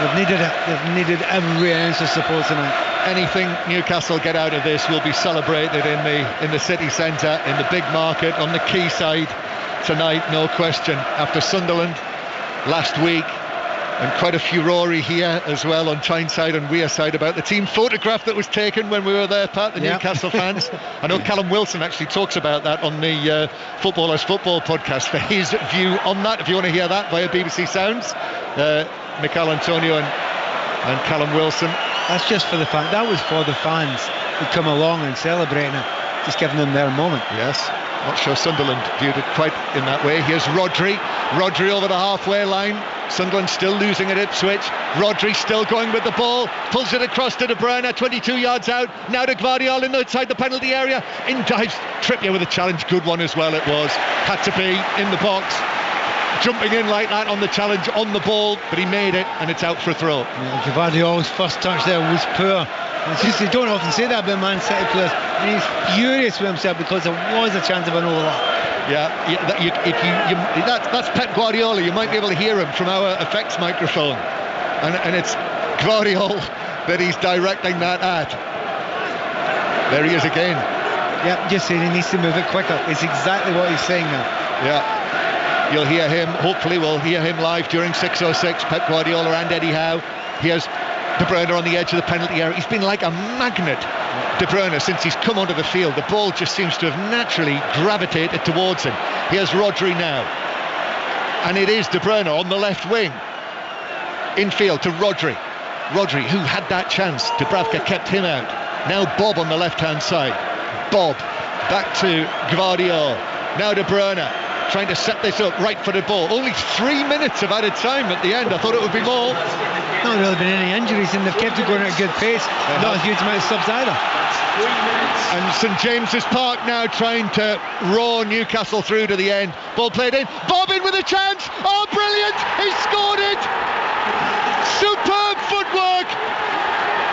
They've needed it. They've needed every ounce of support tonight. Anything Newcastle get out of this will be celebrated in the city centre, in the big market, on the quayside tonight, no question. After Sunderland last week, and quite a furore here as well on Tyneside and Wearside about the team photograph that was taken when we were there, Pat, the Newcastle fans. I know Callum Wilson actually talks about that on the Footballers Football podcast for his view on that. If you want to hear that via BBC Sounds, Mikel Antonio and Callum Wilson. That's just for the fans. That was for the fans who come along and celebrating it, just giving them their moment. Yes. Not sure Sunderland viewed it quite in that way. Here's Rodri over the halfway line. Sunderland still losing at Ipswich. Rodri still going with the ball, pulls it across to De Bruyne, 22 yards out. Now to Gvardiol inside the penalty area. In dives Trippier with a challenge, good one as well it was. Had to be in the box, jumping in like that on the challenge, on the ball, but he made it and it's out for a throw. Yeah, Gvardiol's first touch there was poor. It's just, you don't often say that about Man City players, and he's furious with himself because there was a chance of an overlap. That's Pep Guardiola. You might be able to hear him from our effects microphone, and it's Gvardiol that he's directing that at. There he is again. Yeah, just saying he needs to move it quicker. It's exactly what he's saying now. Yeah, you'll hear him. Hopefully, we'll hear him live during 6:06. Pep Guardiola and Eddie Howe. Here's De Bruyne on the edge of the penalty area. He's been like a magnet, De Bruyne, since he's come onto the field. The ball just seems to have naturally gravitated towards him. Here's Rodri now, and it is De Bruyne on the left wing. Infield to Rodri, who had that chance. Dubravka kept him out. Now Bob on the left-hand side. Bob back to Gvardiol. Now De Bruyne trying to set this up, right-footed ball. Only 3 minutes of added time at the end. I thought it would be more. Not really been any injuries, and they've kept it going at a good pace. Not a huge amount of subs either. And St James's Park now trying to roar Newcastle through to the end. Ball played in. Bob in with a chance. Oh, brilliant! He scored it. Superb footwork.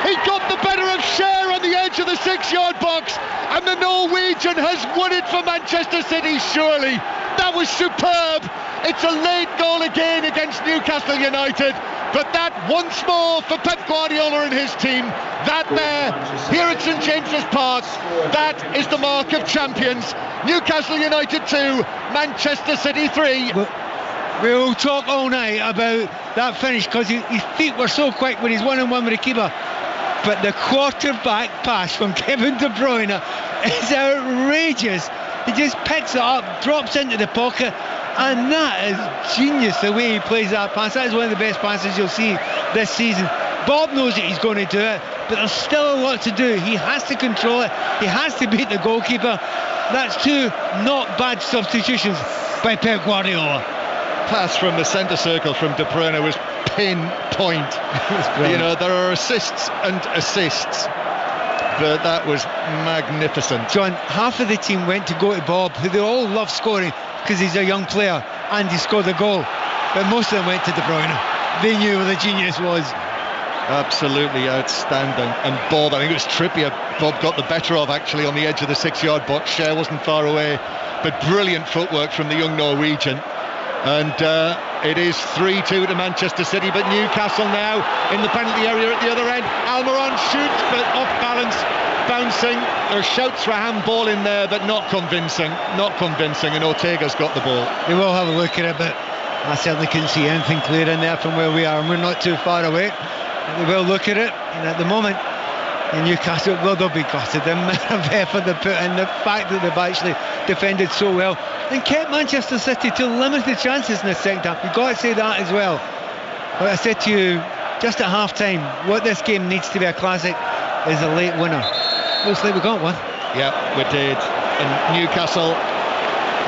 He got the better of Cher on the edge of the 6-yard box, and the Norwegian has won it for Manchester City, surely. That was superb. It's a late goal again against Newcastle United, but that once more for Pep Guardiola and his team. That there, here at St James's Park, that is the mark of champions. Newcastle United 2, Manchester City 3. We'll talk all night about that finish because his feet were so quick when he's 1-on-1 with the keeper. But the quarterback pass from Kevin De Bruyne is outrageous. He just picks it up, drops into the pocket, and that is genius the way he plays that pass. That is one of the best passes you'll see this season. Bob knows that he's going to do it, but there's still a lot to do. He has to control it. He has to beat the goalkeeper. That's two not bad substitutions by Pep Guardiola. Pass from the centre circle from De Bruyne was pinpoint. You know, there are assists and assists, but that was magnificent. John, half of the team went to go to Bob, who they all love scoring because he's a young player and he scored a goal, but most of them went to De Bruyne. They knew who the genius was. Absolutely outstanding. And Bob, I think it was Trippier, Bob got the better of actually on the edge of the 6-yard box. Cher wasn't far away, but brilliant footwork from the young Norwegian. And it is 3-2 to Manchester City, but Newcastle now in the penalty area at the other end. Almiron shoots, but off balance, bouncing. There are shouts for a handball in there, but not convincing, and Ortega's got the ball. We will have a look at it, but I certainly couldn't see anything clear in there from where we are, and we're not too far away. We will look at it, and at the moment in Newcastle, well, they'll be gutted. The amount of effort they put in, the fact that they've actually defended so well and kept Manchester City to limited chances in the second half. You've got to say that as well. But I said to you just at half time, what this game needs to be a classic is a late winner. Looks like we got one. Yeah, we did. And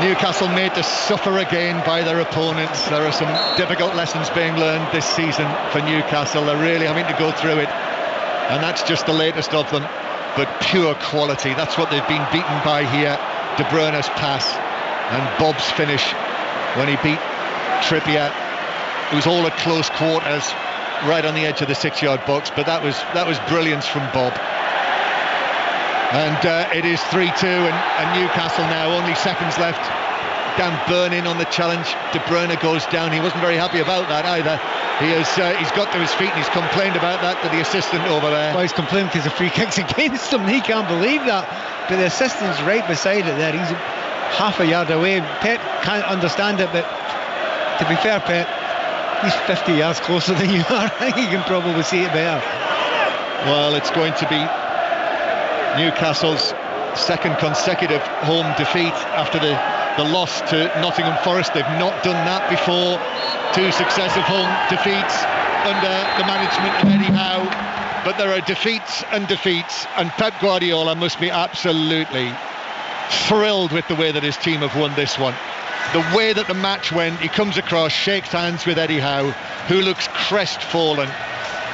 Newcastle made to suffer again by their opponents. There are some difficult lessons being learned this season for Newcastle. They're really having to go through it, and that's just the latest of them. But pure quality, that's what they've been beaten by here. De Bruyne's pass, And Bob's finish when he beat Trippier, it was all at close quarters, right on the edge of the 6-yard box, but that was brilliance from Bob. And it is 3-2, and Newcastle now, only seconds left. Dan Burn-in on the challenge. De Bruyne goes down. He wasn't very happy about that either. He's got to his feet and he's complained about that to the assistant over there. Well, he's complaining because the free kick's against him. He can't believe that. But the assistant's right beside it there. He's half a yard away. Pep can't understand it, but to be fair, Pep, he's 50 yards closer than you are. I think he can probably see it better. Well, it's going to be Newcastle's second consecutive home defeat after the loss to Nottingham Forest. They've not done that before. 2 successive home defeats under the management of Eddie Howe. But there are defeats and defeats, and Pep Guardiola must be absolutely thrilled with the way that his team have won this one. The way that the match went, he comes across, shakes hands with Eddie Howe, who looks crestfallen.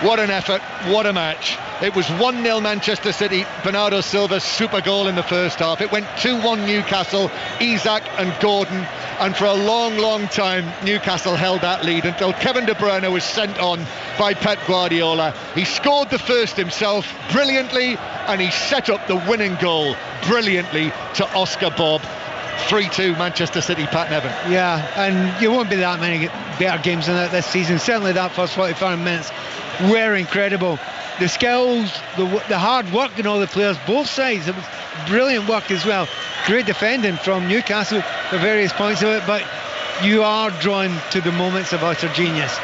What an effort, what a match. It was 1-0 Manchester City, Bernardo Silva's super goal in the first half. It went 2-1 Newcastle, Isak and Gordon, and for a long time Newcastle held that lead until Kevin De Bruyne was sent on by Pep Guardiola. He scored the first himself brilliantly, and he set up the winning goal brilliantly to Oscar Bob. 3-2 Manchester City, Pat Nevin. Yeah, and you won't be that many better games than that this season. Certainly that first 45 minutes were incredible. The skills, the hard work in all the players, both sides. It was brilliant work as well. Great defending from Newcastle for various points of it, but you are drawn to the moments of utter genius.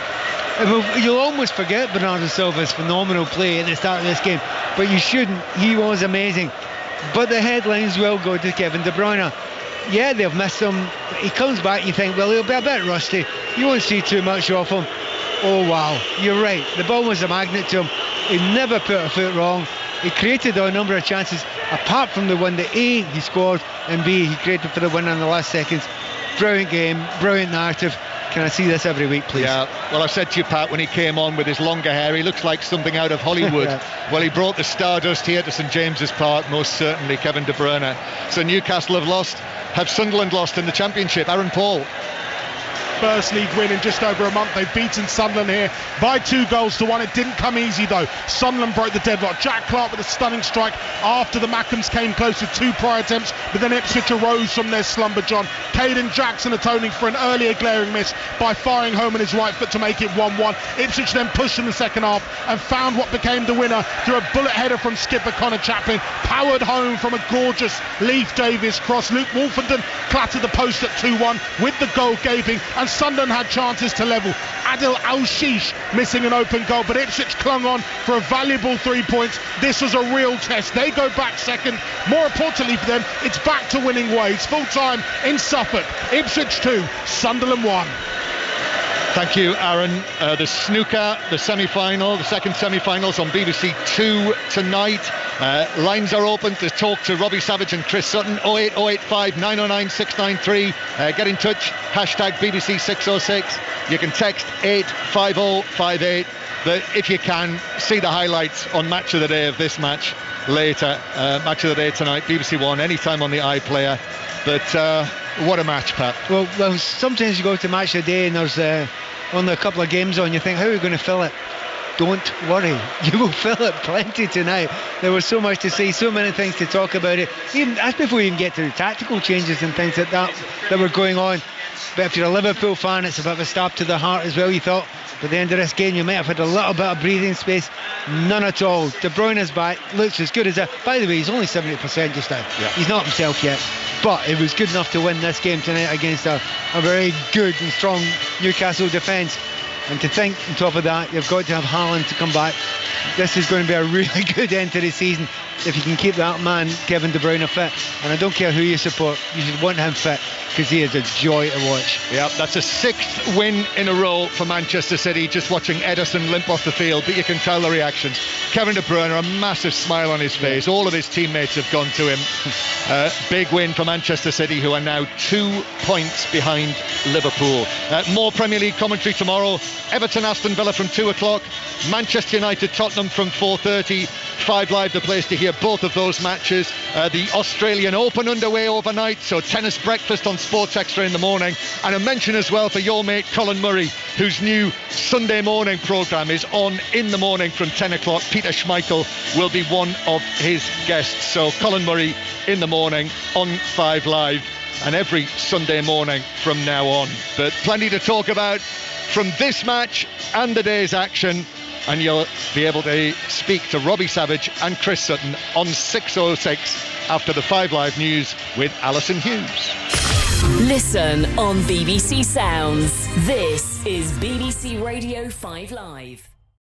You'll almost forget Bernardo Silva's phenomenal play at the start of this game, but you shouldn't. He was amazing. But the headlines will go to Kevin De Bruyne. Yeah, they've missed him. He comes back, you think, well, he'll be a bit rusty. You won't see too much of him. Oh, wow, you're right. The ball was a magnet to him. He never put a foot wrong. He created a number of chances, apart from the one that A, he scored, and B, he created for the win in the last seconds. Brilliant game, brilliant narrative. Can I see this every week, please? Yeah, well, I said to you, Pat, when he came on with his longer hair, he looks like something out of Hollywood. Well, he brought the stardust here to St James's Park, most certainly, Kevin De Bruyne. So Newcastle have Sunderland lost in the Championship. Aaron Paul. First league win in just over a month. They've beaten Sunderland here by 2-1. It didn't come easy though. Sunderland broke the deadlock. Jack Clark with a stunning strike after the Mackems came close with 2 prior attempts, but then Ipswich arose from their slumber, John. Caden Jackson atoning for an earlier glaring miss by firing home on his right foot to make it 1-1. Ipswich then pushed in the second half and found what became the winner through a bullet header from skipper Connor Chaplin, powered home from a gorgeous Leif Davis cross. Luke Wolfenden clattered the post at 2-1 with the goal gaping, and Sunderland had chances to level. Adil Al-Shish missing an open goal, but Ipswich clung on for a valuable 3 points. This was a real test. They go back second. More importantly for them, it's back to winning ways. Full time in Suffolk. Ipswich 2, Sunderland 1. Thank you, Aaron. The snooker, the semi-final, the second semi-finals on BBC 2 tonight. Lines are open to talk to Robbie Savage and Chris Sutton. 08085 909 693. Get in touch. Hashtag BBC 606. You can text 85058. But if you can, see the highlights on Match of the Day of this match later. Match of the Day tonight, BBC One, anytime on the iPlayer. But what a match, Pat. Well, sometimes you go to Match of the Day and there's only a couple of games on. You think, how are we going to fill it? Don't worry, you will fill it plenty tonight. There was so much to say, so many things to talk about it. Even that's before you even get to the tactical changes and things like that were going on. But if you're a Liverpool fan, it's a bit of a stab to the heart as well. You thought, by the end of this game, you might have had a little bit of breathing space. None at all. De Bruyne is back, looks as good as ever. By the way, he's only 70% just now. Yeah. He's not himself yet. But it was good enough to win this game tonight against a very good and strong Newcastle defence. And to think, on top of that, you've got to have Haaland to come back. This is going to be a really good end to the season if you can keep that man, Kevin De Bruyne, fit. And I don't care who you support, you should want him fit, because he is a joy to watch. Yeah, that's a 6th win in a row for Manchester City. Just watching Ederson limp off the field, but you can tell the reactions. Kevin De Bruyne, a massive smile on his face. All of his teammates have gone to him. Big win for Manchester City, who are now 2 points behind Liverpool. More Premier League commentary tomorrow. Everton Aston Villa from 2 o'clock. Manchester United Tottenham from 4:30. 5 Live, the place to hear both of those matches. The Australian Open underway overnight, so tennis breakfast on Sports Extra in the morning. And a mention as well for your mate Colin Murray, whose new Sunday morning programme is on in the morning from 10 o'clock. Peter Schmeichel will be one of his guests. So Colin Murray in the morning on 5 Live, and every Sunday morning from now on. But plenty to talk about from this match and the day's action, and you'll be able to speak to Robbie Savage and Chris Sutton on 6:06 after the 5 Live news with Alison Hughes. Listen on BBC Sounds. This is BBC Radio 5 Live.